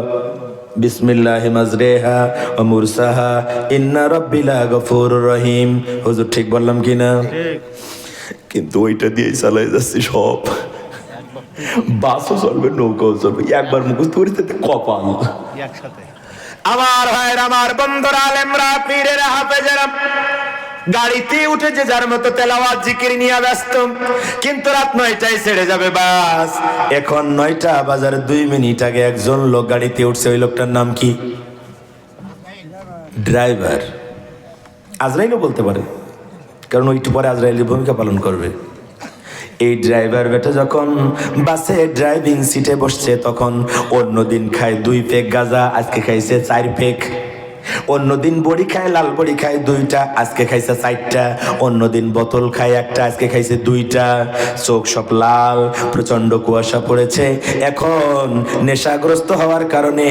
বিসমিল্লাহি মাজরিহা ওয়া মুরসাহা ইন্না রাব্বি লাগফুরুর রহিম। হুজুর ঠিক বললাম কিনা? কিন্তু ওইটা দিয়েই চালাই যাচ্ছি সব। বাসও চলবে, নৌকাও চলবে, একবার মুখস্থ করেছে কপাল একসাথে। আমার ভাইয়ের, আমার বন্ধুরা, আলেমরা, পীরেরা, হাফেজেরা গাড়িতে উঠে যে যার মতো তেলাওয়াত জিকির নিয়ে ব্যস্ত। কিন্তু রাত 9টায় ছেড়ে যাবে বাস। এখন 9টা বাজার 2 মিনিট আগে একজন লোক গাড়িতে উঠছে। ওই লোকটার নাম কি? ড্রাইভার। আজরাইলও বলতে পারে, কারণ ওইটু পরে আজরাইলের ভূমিকা পালন করবে। এই ড্রাইভার বেটা যখন বাসে ড্রাইভিং সিটে বসছে, তখন অন্যদিন খায় 2 পেক গাঁজা, আজকে খাইছে 4 পেক। অন্যদিন বড়ি খায়, লাল বড়ি খায় 2টা, আজকে খাইছে 4টা। অন্যদিন বোতল খায় 1টা, আজকে খাইছে 2টা। চোখ সব লাল, প্রচন্ড কুয়াশা পড়েছে। এখন নেশাগ্রস্ত হওয়ার কারণে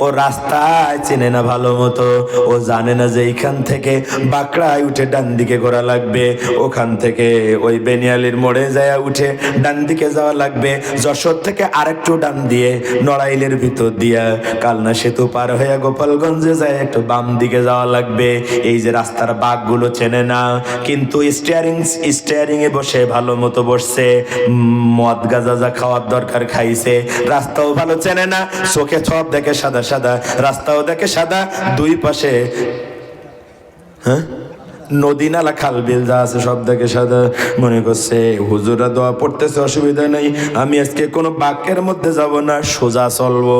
ও রাস্তায় চেনে না ভালো মতো। ও জানে না যে এইখান থেকে বাঁকড়ায় উঠে ডান দিকে ঘোরা লাগবে, ওখান থেকে ওই বেনিয়ালির মোড়ে যায় উঠে ডান দিকে যাওয়া লাগবে, যশোর থেকে আরেকটু ডান দিয়ে নড়াইলের ভিতর দিয়া কালনা সেতু পার হয়ে গোপালগঞ্জে যায় একটু বাম দিকে যাওয়া লাগবে। এই যে রাস্তার বাঁকগুলো চেনে না, কিন্তু স্টিয়ারিং এ বসে ভালো মতো বসছে, মদ গাঁজা যা খাওয়ার দরকার খাইছে। রাস্তাও ভালো চেনে না, চোখে সব দেখে সাদা সাদা, রাস্তাও দেখে সাদা, 2 পাশে নদী নালা খাল বিল যা আছে সব দেখে সাদা। মনে করছে হুজুরা দোয়া পড়তেছে, অসুবিধা নেই, আমি আজকে কোনো বাক্যের মধ্যে যাব না, সোজা চলবো।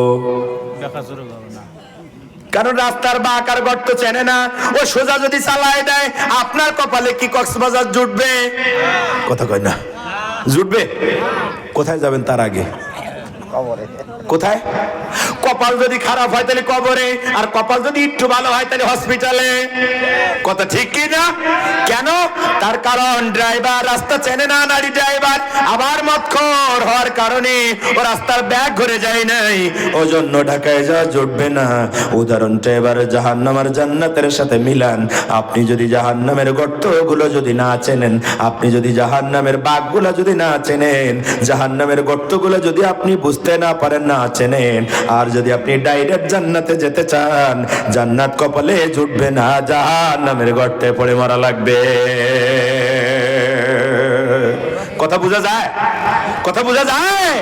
কারণ রাস্তার বাঁক আর গর্ত চেনে না। ও সোজা যদি চালায় দেয়, আপনার কপালে কি কক্সবাজার জুটবে? কথা কয় না, জুটবে? কোথায় যাবেন তার আগে? কোথায়? কপাল যদি খারাপ হয় তাহলে কবরে, আর কপাল যদি একটু ভালো হয় তাহলে হসপিটালে। কথা ঠিক কি না? কেন? তার কারণ ড্রাইভার রাস্তা চেনে না, নারী ড্রাইভার, আবার মদখোর হওয়ার কারণে ও রাস্তার ব্যাগ ঘুরে যায় নাই, ওজন্য ঢাকায় যাওয়া জুটবে না। উদাহরণটা এবার জাহান্নামের জান্নাতের সাথে মিলান। আপনি যদি জাহান্নামের গর্তগুলো যদি না চেনেন, আপনি যদি জাহান্নামের বাঘগুলো যদি না চেনেন, জাহান্নামের গর্তগুলো যদি আপনি বুঝতে না পারেন, না চেনেন, আর যদি আপনি ডাইরেক্ট জান্নাতে যেতে চান, জান্নাত কপালে জুটবে না, জাহান্নামের গর্তে পড়ে মরা লাগবে। কথা বোঝা যায়? কথা বোঝা যায়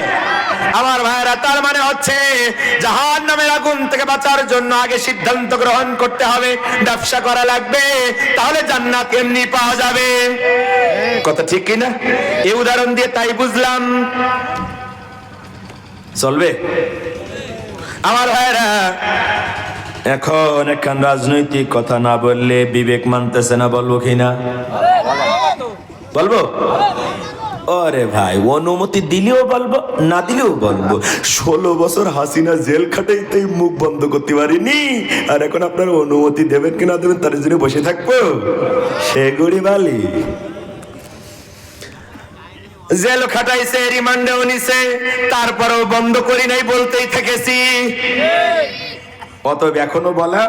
আমার ভাইরা? তার মানে হচ্ছে জাহান্নামের আগুন থেকে বাঁচার জন্য আগে সিদ্ধান্ত গ্রহণ করতে হবে, ব্যবসা করা লাগবে, তাহলে জান্নাত এমনি পাওয়া যাবে। কথা ঠিক কিনা? এই উদাহরণ দিয়ে তাই বুঝলাম। চলবে আমার ভাইরা? এখন একখান রাজনৈতিক কথা না বললে বিবেক মানতেছে না, বলবো কিনা? বলবো? ওরে ভাই, অনুমতি দিলেও বলবো, না দিলেও বলবো। 16 বছর হাসিনা জেল খাটাইতে মুখ বন্ধ করতে পারিনি, আর এখন আপনারা অনুমতি দেবেন কিনা দেবেন তার জন্য বসে থাকবো? সে গরিবালি জেল খাটাইছে, রিমান্ডেও নিছে, তারপরেও বন্ধ করি নাই, বলতেই থেকেছি। অতএব এখনো বলা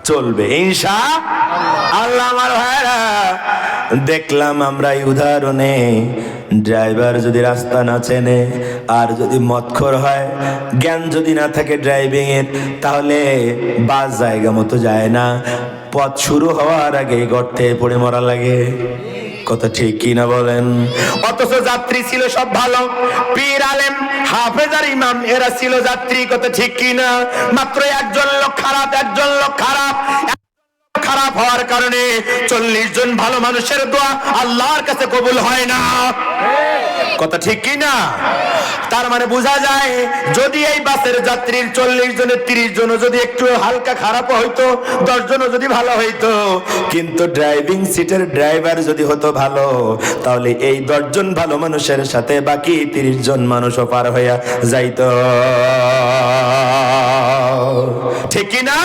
চলবে ইনশাআল্লাহ। আমার ভাইরা, দেখলাম আমরা এই উদাহরণে ড্রাইভার যদি রাস্তা না চেনে আর যদি মদখোর হয়, জ্ঞান যদি না থাকে ড্রাইভিং এর, তাহলে বাস জায়গা মতো যায় না, পথ শুরু হওয়ার আগে গর্তে পড়ে মরা লাগে। কথা ঠিক কি না বলেন? অথচ যাত্রী ছিল সব ভালো, পীর আলেম হাফেজ আর ইমাম এরা ছিল যাত্রী। কথা ঠিক কি না? মাত্র একজন লোক খারাপ, একজন লোক খারাপ, খারাপ হওয়ার কারণে 40 জন ভালো মানুষের দোয়া আল্লাহর কাছে কবুল হয় না। কথা ঠিক কি না? তার মানে বোঝা যায়, যদি এই বাসের যাত্রীর 40 জনের 30 জন যদি একটু হালকা খারাপ হইতো, 10 জন যদি ভালো হইতো, কিন্তু ড্রাইভিং সিটের ড্রাইভার যদি হতো ভালো, তাহলে এই 10 জন ভালো মানুষের সাথে বাকি 30 জন মানুষও পার হইয়া যাইতো। ঠিক কি না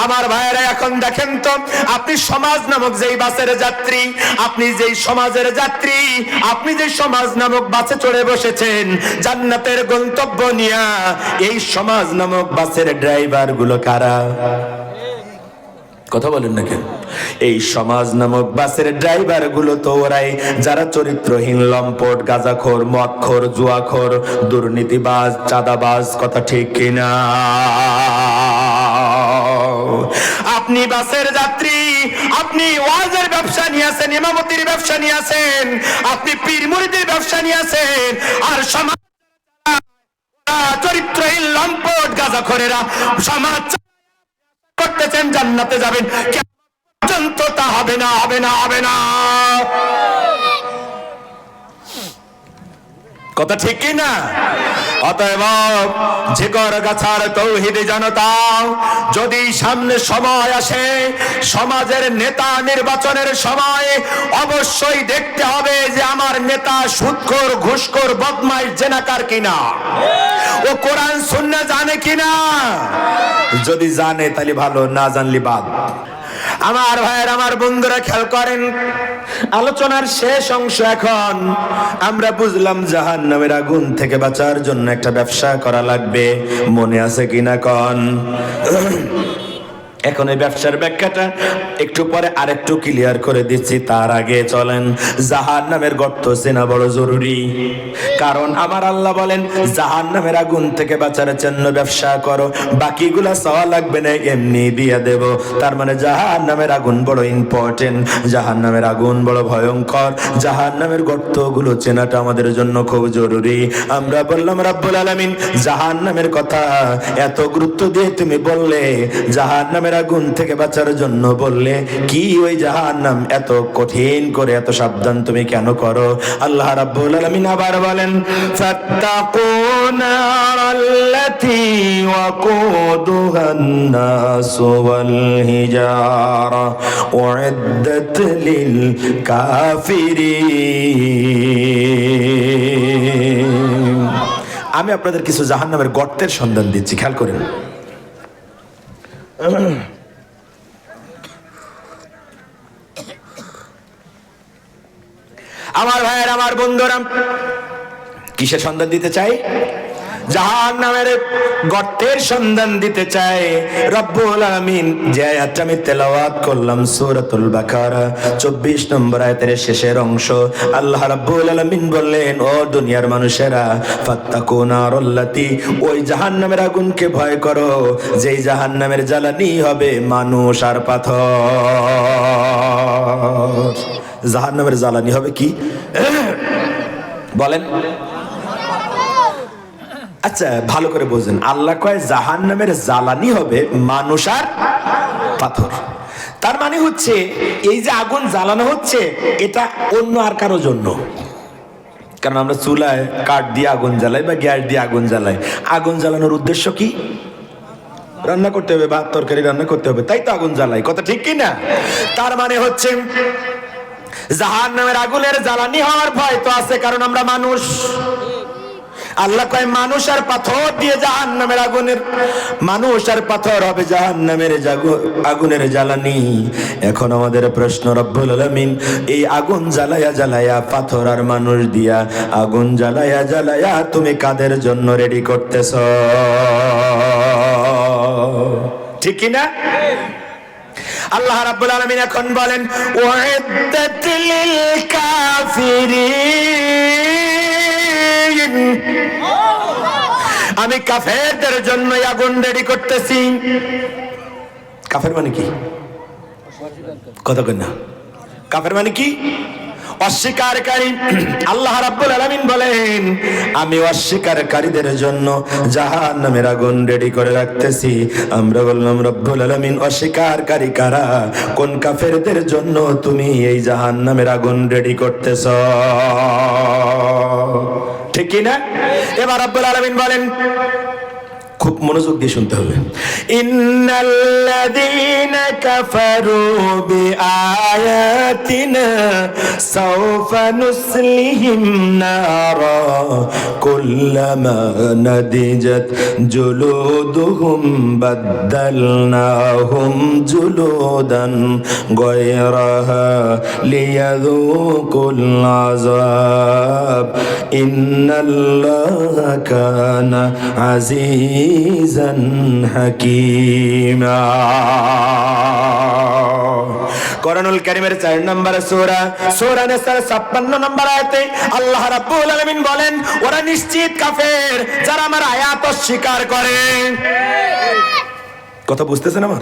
আমার ভাইয়েরা? এখন দেখেন তো, আপনি সমাজ নামক যেই বাসের যাত্রী, আপনি যেই সমাজের যাত্রী, আপনি যে সমাজ নামক বাসে চড়ে বসেছেন জান্নাতের গন্তব্য নিয়া, এই সমাজ নামক বাসের ড্রাইভার গুলো কারা? কথা বলেন না কেন? এই সমাজ নামক বাসের ড্রাইভার গুলো তো ওরাই যারা চরিত্রহীন, লম্পট, গাঁজাখোর, মদখোর, জুয়াখোর, দুর্নীতিবাজ, চাঁদাবাজ। কথা ঠিক কিনা? আপনি বাসের যাত্রী, আপনি ওয়াজের ব্যবসা নিয়ে আছেন, ইমামতির ব্যবসা নিয়ে আছেন, আপনি পীর মুরিদের ব্যবসা নিয়ে আছেন, আর সমাজ চরিত্রহীন, লম্পট, গাঁজাখোরেরা সমাজ করতেছেন জান্নাতে যাবেন, পর্যন্ত তা হবে না, হবে না, হবে না। কথা ঠিক কি না? অতএব ঝিকর গাছার তৌহিদি জনতা, যদি সামনে সময় আসে সমাজের নেতা নির্বাচনের সময়, অবশ্যই দেখতে হবে যে আমার নেতা সুদখোর, ঘুষখোর, বদমাইশ, জেনাকার কিনা, ও কোরআন সুন্নাহ জানে কিনা। যদি জানে তাহলে ভালো, না জানলে বাদ। আমার ভাইয়ের, আমার বন্ধুরা খেয়াল করেন, আলোচনার শেষ অংশ এখন আমরা বুঝলাম জাহান্নামের আগুন থেকে বাঁচার জন্য একটা ব্যবসা করা লাগবে। মনে আছে কিনা কন? এখন এই ব্যবসার ব্যাখ্যাটা একটু পরে আরেকটু ক্লিয়ার করে দিচ্ছি। তার আগে চলেন জাহান্নামের গর্ত চেনা বড় জরুরি, কারণ আমার আল্লাহ বলেন জাহান্নামের আগুন থেকে বাঁচার জন্য ব্যবসা করো, বাকিগুলা চাওয়া লাগবে না, এমনি দিয়ে দেব। তার মানে জাহান্নামের আগুন বড় ইম্পর্টেন্ট, জাহান্নামের আগুন বড় ভয়ঙ্কর, জাহান্নামের গর্তগুলো চেনাটা আমাদের জন্য খুব জরুরি। আমরা বললাম রব্বুল আলামিন জাহান্নামের কথা এত গুরুত্ব দিয়ে তুমি বললে, জাহান্নামের আগুন থেকে বাঁচার জন্য বললে, কি ওই জাহান্নাম এত কঠিন করে এত সাবধান তুমি কেন করো? আল্লাহ রাব্বুল আলামিন আবার বলেন, ফাত্তাকুনারাল্লাতী ওয়াকুদুহান নাসু ওয়াল হিজারা উইদ্দাত লিল কাফিরিন। আমি আপনাদের কিছু জাহান্নামের গর্তের সন্ধান দিচ্ছি, খেয়াল করেন। আমার ভাইয়ের, আমার বন্ধুরা, কিসের সন্ধান দিতে চাই? জাহান্নামের গর্তের সন্ধান দিতে চাই। রব্বুল আলামিন যে আয়াতটা আমি তেলাওয়াত করলাম সূরাতুল বাকারা 24 নম্বর আয়াতের শেষের অংশ, আল্লাহ রাব্বুল আলামিন বললেন, ও দুনিয়ার মানুষেরা, ফাত্তাকুনারাল্লাতী, ওই জাহান্নামের আগুনকে ভয় করো যেই জাহান্নামের জ্বালানি হবে মানুষ আর পাথর। জাহান্নামের জ্বালানি হবে কি বলেন? আচ্ছা ভালো করে বোঝেন, আল্লাহ কয় জাহান্নামের জ্বালানি হবে মানুষ আর পাথর। তার মানে হচ্ছে এই যে আগুন জ্বালানো হচ্ছে এটা অন্য আর কারো জন্য। কারণ আমরা চুলায় কাঠ দিয়ে আগুন জ্বালাই বা গ্যাস দিয়ে আগুন জ্বালাই, আগুন জ্বালানোর উদ্দেশ্য কি? রান্না করতে হবে, ভাত তরকারি রান্না করতে হবে, তাই তো আগুন জ্বালাই, কথা ঠিক কি না? তার মানে হচ্ছে জাহান্নামের আগুনের জ্বালানি হওয়ার ভয় তো আছে, কারণ আমরা মানুষ। আল্লাহ কয় মানুষ আর পাথর দিয়ে জাহান্নামের আগুনের, মানুষ আর পাথর হবে জাহান্নামের আগুনের জ্বালানি। এখন আমাদের প্রশ্ন, রব্বুল আলামিন এই আগুন জ্বালায়া জ্বালায়া, পাথর আর মানুষ দিয়া আগুন জ্বালায়া জ্বালায়া তুমি কাদের জন্য রেডি করতেছ? ঠিক কি না? আল্লাহ রাব্বুল আলামিন এখন বলেন উইদ্দাত লিল কাফিরিন, আমি কাফেরদের জন্য আগুন রেডি করতেছি। কাফের মানে কি? কথা কই না? কাফের মানে কি? অস্বীকারী। আল্লাহ রাব্বুল আলামিন বলেন আমি অস্বীকারীদের জন্য জাহান্নামের আগুন রেডি করে রাখতেছি। আমরা বললাম রব্বুল আলামিন অস্বীকারী কারা? কোন কাফেরদের জন্য তুমি এই জাহান্নামের আগুন রেডি করতেছ? ঠিক কি না? এবার রব্বুল আলামিন বলেন, খুব মনোযোগ দিয়ে শুনতে হবে, ইন্নাল্লাযীনা কাফারু বিআয়াতিনা সাওফা নুসলিহিম নারা কুল্লামা নাদিজাত জুলুদুহুম বাদদালনাহুম জুলুদান গায়রাহা লিয়াযুকুল আযাব ইন্নাল্লাহা কানা আজিজান হাকীমা। কোরআনুল কারীমের 4 নম্বর সূরা, সূরা নিসার 56 নম্বর আয়াতে আল্লাহ রাব্বুল আলামিন বলেন ওরা নিশ্চিত কাফের যারা আমার আয়াত অস্বীকার করে। কথা বুঝতেছেন আমার?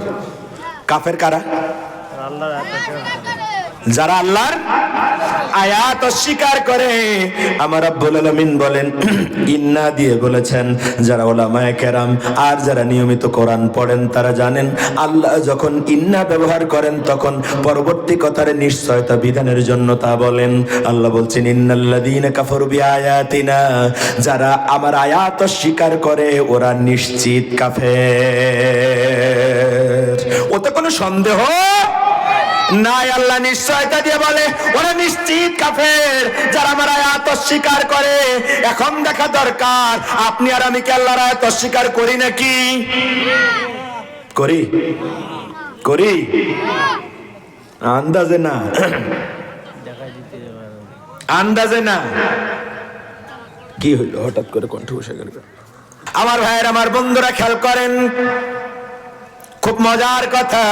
কাফের কারা? যারা আল্লাহর আয়াত অস্বীকার করে। আমার রব্বুল আলামিন বলেন ইন্না দিয়ে বলেছেন, যারা উলামায়ে কেরাম আর যারা নিয়মিত কোরআন পড়েন তারা জানেন আল্লাহ যখন ইন্না ব্যবহার করেন তখন পরবর্তী কথার নিশ্চয়তা বিধানের জন্য তা বলেন। আল্লাহ বলছেন ইন্নাল্লাযীনা কাফারু বিআয়াতিনা, যারা আমার আয়াত অস্বীকার করে ওরা নিশ্চিত কাফের। ওতে কোনো সন্দেহ নাই। আল্লাহ নিশ্চয়তা দিয়ে বলে ওরা নিশ্চিত কাফের যারা আমার আয়াত অস্বীকার করে। এখন দেখা দরকার আপনি আর আমি কি আল্লাহর আয়াত অস্বীকার করি নাকি? করি? করি? আন্দাজে না, আন্দাজে না। কি হইল হঠাৎ করে কণ্ঠ বসে গেল? আমার ভাইয়ের, আমার বন্ধুরা খেয়াল করেন, খুব মজার কথা।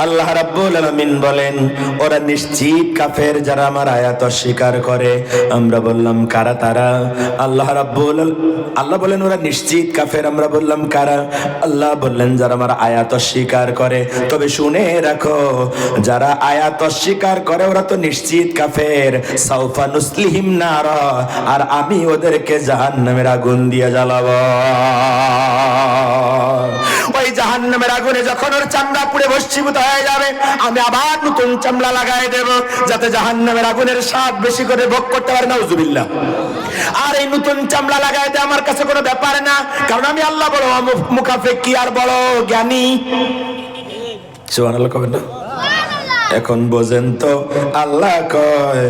আল্লাহ রাব্বুল আলামিন বলেন ওরা নিশ্চিত কাফের যারা আমার আয়াত অস্বীকার করে। আমরা বললাম কারা তারা? আল্লাহ বলেন ওরা নিশ্চিত কাফের। আমরা বললাম কারা? আল্লাহ বললেন যারা আমার আয়াত অস্বীকার করে। তবে শুনে রাখো, যারা আয়াত অস্বীকার করে ওরা তো নিশ্চিত কাফের। সাউফা নুসলিহিম নারা, আর আমি ওদেরকে জাহান্নামের আগুন দিয়ে জ্বালাবো। ওই জাহান্নামের আগুনে যখন ওর চামড়া পুড়ে ভস্মীভূত হয়ে যাবে, আমি আবার নতুন চামড়া লাগাই দেব যাতে জাহান্নামের আগুনের স্বাদ বেশি করে ভোগ করতে পারে। নাউজুবিল্লাহ। আর এই নতুন চামড়া লাগাই দেয় আমার কাছে কোনো ব্যাপার না, কারণ আমি আল্লাহ বড় মুখাফেকি আর বড় জ্ঞানী। সুবহানাল্লাহ কবেন না? এখন বোঝেন তো, আল্লাহ কয়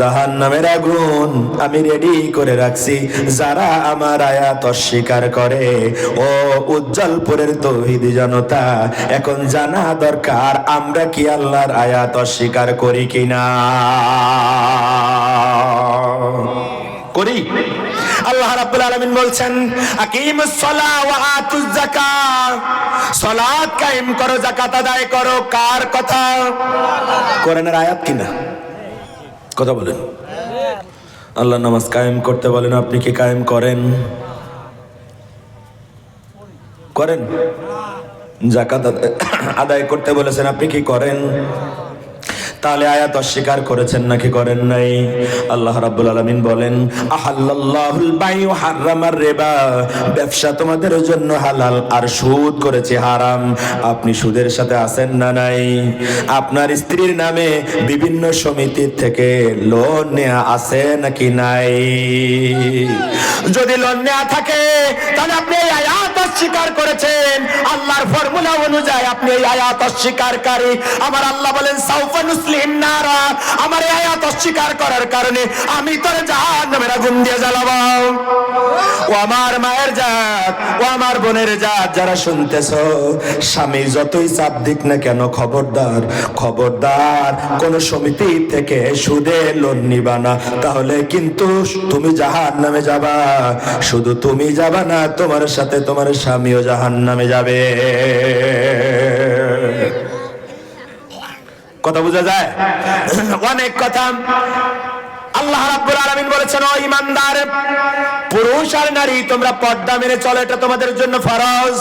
জাহান্নামের আগুন আমি রেডি করে রাখছি যারা আমার আয়াত অস্বীকার করে। ও উজ্জ্বলপুরের তৌহিদি জনতা, এখন জানা দরকার আমরা কি আল্লাহর আয়াত অস্বীকার করি কিনা? করি। আল্লাহ রাব্বুল আলামিন বলছেন আকিমুস সালাহ ওয়া আতুজ যাকাত, সালাত কায়েম করো, যাকাত আদায় করো। কার কথা? কোরআনের আয়াত কিনা? কথা বলেন। আল্লাহ নামাজ কায়েম করতে বলেন, আপনি কি কায়েম করেন? করেন? যাকাত আদায় করতে বলেছেন, আপনি কি করেন? তাহলে আয়াত অস্বীকার করেছেন নাকি করেন নাই? আল্লাহ রাব্বুল আলামিন বলেন, আহাল্লাল্লাহুল বাইউ হারামার রিবা, ব্যবসা তোমাদের জন্য হালাল আর সুদ করেছে হারাম। আপনি সুদের সাথে আছেন না নাই? আপনার স্ত্রীর নামে বিভিন্ন সমিতি থেকে লোন নেওয়া আছে নাকি নাই? যদি লোন নেওয়া থাকে তাহলে আপনি এই আয়াত অস্বীকার করেছেন। আল্লাহর ফর্মুলা অনুযায়ী আপনি এই আয়াত অস্বীকারী। আমার আল্লাহ বলেন, সাউফা নুসলিহিম নারা, আমার এই আয়াত অস্বীকার করার কারণে আমি তোরে জাহান্নামের আগুন দিয়ে জ্বালাবো। ও আমার মায়ের জাত, ও আমার বোনের জাত যারা শুনতেছো, স্বামী যতই চাপ দিক না কেন, খবরদার খবরদার কোন সমিতি থেকে সুদে লোন নিবা না, তাহলে কিন্তু তুমি জাহান্নামে যাবা। শুধু তুমি যাবা না, তোমার সাথে তোমার স্বামীও জাহান্নামে যাবে। কথা বোঝা যায়? অনেক কথা। আল্লাহ রাব্বুল আলামিন বলেছেন, ও ঈমানদার পুরুষ আর নারী, তোমরা পর্দা মেনে চলো, এটা তোমাদের জন্য ফরজ।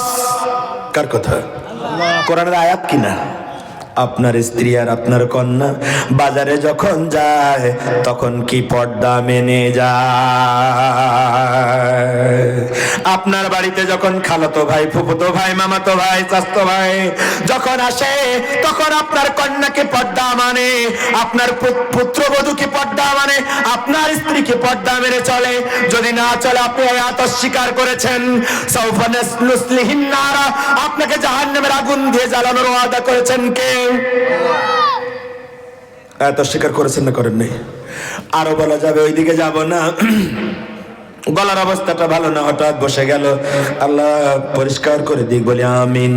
কার কথা? কোরআনের আয়াত কিনা? আপনার স্ত্রী আর আপনার কন্যা বাজারে যখন যায় তখন কি পর্দা মেনে যায়? আপনার বাড়িতে যখন খালাতো ভাই, ফুফুতো ভাই, মামাতো ভাই, চাচাতো ভাই যখন আসে তখন আপনার কন্যাকে পর্দা মানে, আপনার পুত্রবধূকে পর্দা মানে, আপনার স্ত্রীকে পর্দা মেনে চলে। যদি না চলে আপনি আয়াত অস্বীকার করেছেন। সাউফা নুসলিহিন নারা, আপনাকে জাহান্নামের আগুন দিয়ে জ্বালানোর ওয়াদা করেছেন কে? আয়াত অস্বীকার করেছেন না করেন নাই? আরো বলা যাবে, ওইদিকে যাব না। গলার অবস্থাটা ভালো না, হঠাৎ বসে গেল, আল্লাহ পরিষ্কার করে দিক, বলি আমিন।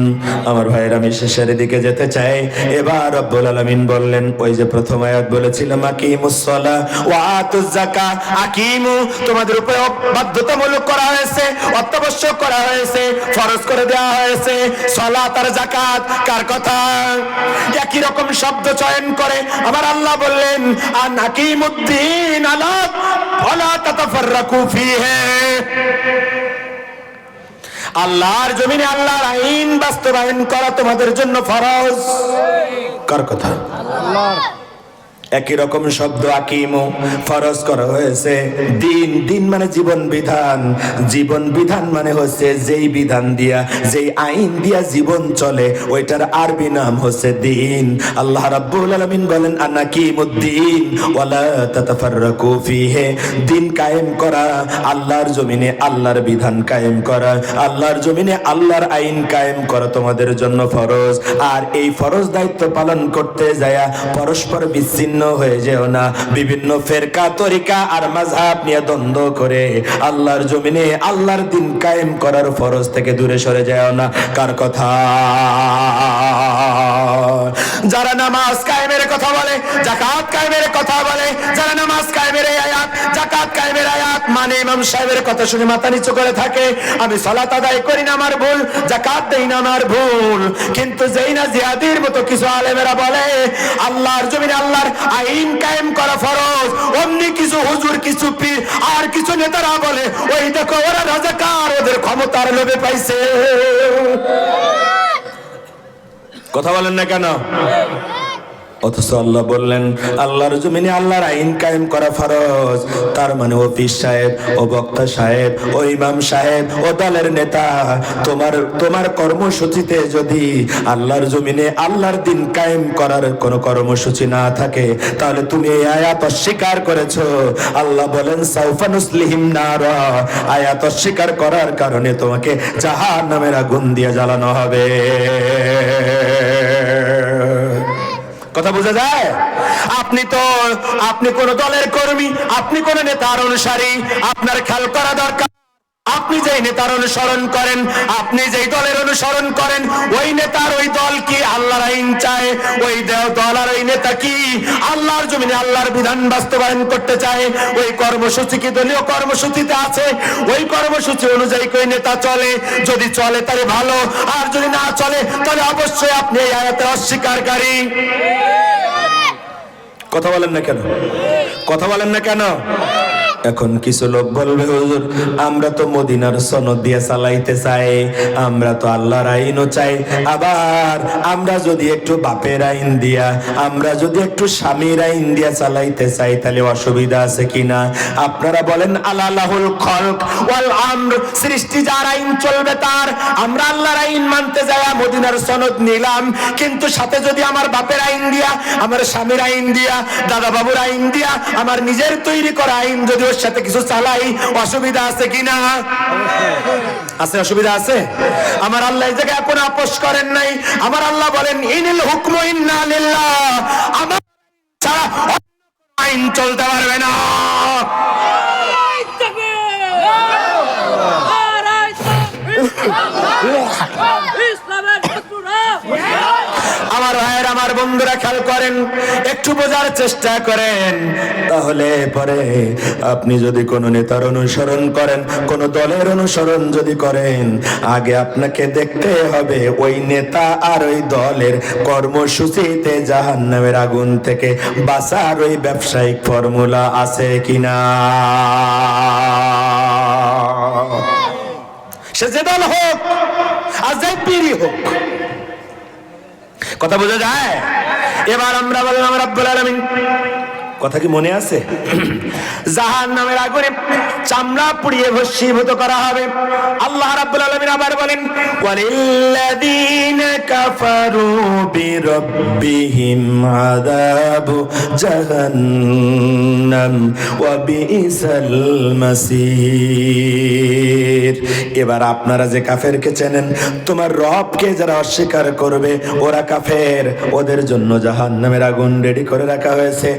আমার ভাইয়ের, আমি শেষের দিকে যেতে চাই। এবার রব্বুল আলামিন বললেন, ওই যে প্রথম আয়াত বলেছিলাম, আকিমুস সালাহ ওয়া আতুজ যাকাত, আকিমু তোমাদের উপরে বাধ্যতামূলক করা হয়েছে, অত্যাবশ্যক করা হয়েছে, ফরজ করে দেওয়া হয়েছে সালাত আর যাকাত। কার কথা? একই রকম শব্দ চয়ন করে আমার আল্লাহ বললেন, আন আকিমুদ্দিন আলা ওয়ালা তাতাফাররাকু ফিহি। আল্লাহর জমিনে আল্লাহর আইন বাস্তবায়ন করা তোমাদের জন্য ফরজ। কার কথা? আল্লাহর। একই রকম শব্দ আকিমু, ফরজ করা হয়েছে। দিন, দিন মানে জীবন বিধান, জীবন বিধান মানে হচ্ছে যেই বিধান দিয়া, যেই আইন দিয়া জীবন চলে, ওইটার আরবি নাম হচ্ছে দিন। আল্লাহ রাব্বুল আলামিন বলেন, আনাকিমুদ্দিন ওয়ালা তাতাফাররাকু ফিহি, দিন কায়েম করা, আল্লাহর জমিনে আল্লাহর বিধান কায়েম করা, আল্লাহর জমিনে আল্লাহর আইন কায়েম করা তোমাদের জন্য ফরজ। আর এই ফরজ দায়িত্ব পালন করতে যায়া পরস্পর বিচ্ছিন্ন হয়ে যেও না, বিভিন্ন ফেরকা তরিকা আর মাযহাব নিয়ে দ্বন্দ্ব করে আল্লাহর জমিনে আল্লাহর দিন কায়েম করার ফরজ থেকে দূরে সরে যেও না। কার কথা? যারা নামাজ কায়েমের কথা বলে, যাকাত কায়েমের কথা বলে, যারা নামাজ কায়েমের আয়াত, যাকাত কায়েমের আয়াত মানে ইমাম সাহেবের কথা শুনে মাথা নিচু করে থাকে, আমি সালাত আদায় করি না আমার ভুল, যাকাত দেই না আমার ভুল। কিন্তু যেই না জিহাদির মতো কিছু আলেমেরা বলে আল্লাহর জমিনে আল্লাহর আইন কায়েম করা ফরজ, অমনি কিছু হুজুর, কিছু পীর আর কিছু নেতারা বলে, ওই দেখো ওরা রাজাকার, ওদের ক্ষমতার লোভে পাইছে। কথা বলেন না কেন? অথচ আল্লাহ বললেন আল্লাহর জমিনে আল্লাহর আইন কায়েম করা ফরজ। তার মানে ও পীর সাহেব, ও বক্তা সাহেব, ও ইমাম সাহেব, ও দলের নেতা, তোমার কর্মসূচিতে যদি আল্লাহর জমিনে আল্লাহর দিন কায়েম করার কোনো কর্মসূচি না থাকে, তাহলে তুমি এই আয়াত অস্বীকার করেছো। আল্লাহ বলেন, সাউফা নুসলিহিম নারা, আয়াত অস্বীকার করার কারণে তোমাকে জাহান্নামের আগুন দিয়ে জ্বালানো হবে। কথা বোঝা যায়? আপনি কোন দলের কর্মী, আপনি কোন নেতার অনুসারী, আপনার খেয়াল করা দরকার আপনি যেই নেতার অনুসরণ করেন, আপনি যেই দলের অনুসরণ করেন, ওই নেতার ওই দল কি আল্লাহর আইন চায়? ওই দল আর ওই নেতা কি আল্লাহর জমিনে আল্লাহর বিধান বাস্তবায়ন করতে চায়? ওই কর্মসূচি কি দলীয় কর্মসূচিতে আছে? ওই কর্মসূচি অনুযায়ী কই নেতা চলে? যদি চলে তাহলে ভালো, আর যদি না চলে তাহলে অবশ্যই আপনি এই আয়াতের অস্বীকারী। কথা বলেন না কেন? কথা বলেন না কেন? এখন কিছু লোক বলবে, হুজুর আমরা তো মদিনার সনদ দিয়ে চালাইতে চাই, আমরা তো আল্লাহর আইনও চাই, আবার আমরা যদি একটু বাপের আইন দিয়া, আমরা যদি একটু স্বামীর আইন দিয়া চালাইতে চাই, তাহলে অসুবিধা আছে কিনা? আপনারা বলেন আলালাহুল খলক ওয়াল আমর, সৃষ্টি যার আইন চলবে তার। আমরা আল্লাহর আইন মানতে যাই, মদিনার সনদ নিলাম, কিন্তু সাথে যদি আমার বাপের আইন দিয়া, আমার স্বামীর আইন দিয়া, দাদা বাবুর আইন দিয়া, আমার নিজের তৈরি করা আইন যদি ওর সাথে কিছু চালাই, অসুবিধা আছে কিনা? আছে, অসুবিধা আছে। আমার আল্লাহ এই জায়গায় কোনো আপোষ করেন নাই। আমার আল্লাহ বলেন ইনিল হুকমু ইন্না লিল্লাহ, আমার ছাড়া আইন চলতে পারবে না। আমার ভাইয়ের, আমার বন্ধুরা খেয়াল করেন, একটু বোঝার চেষ্টা করেন, তাহলে পরে আপনি যদি কোনো নেতার অনুসরণ করেন, কোনো দলের অনুসরণ যদি করেন, আগে আপনাকে দেখতে হবে ওই নেতা আর ওই দলের কর্মসূচিতে জাহান্নামের আগুন থেকে বাঁচার ওই ব্যবসায়িক ফর্মুলা আছে কিনা। সে যে দল হোক আর যে পীরই হোক, কথা বোঝা যায়? এবার আমরা বললাম রাব্বুল আলামিন, কথা কি মনে আছে? জাহান্নামের আগুনে চামড়া পুড়িয়ে ভস্মীভূত করা হবে। আল্লাহ রাব্বুল আলামিন আবার বলেন ওয়ালিল্লাযীনা কাফারু বিরাব্বিহিম আযাবু জাহান্নাম ওয়া বিইসাল মাসীর। এবার আপনারা যে কাফেরকে চেনেন, তোমার রবকে যারা অস্বীকার করবে ওরা কাফের, ওদের জন্য জাহান্নামের আগুন রেডি করে রাখা হয়েছে,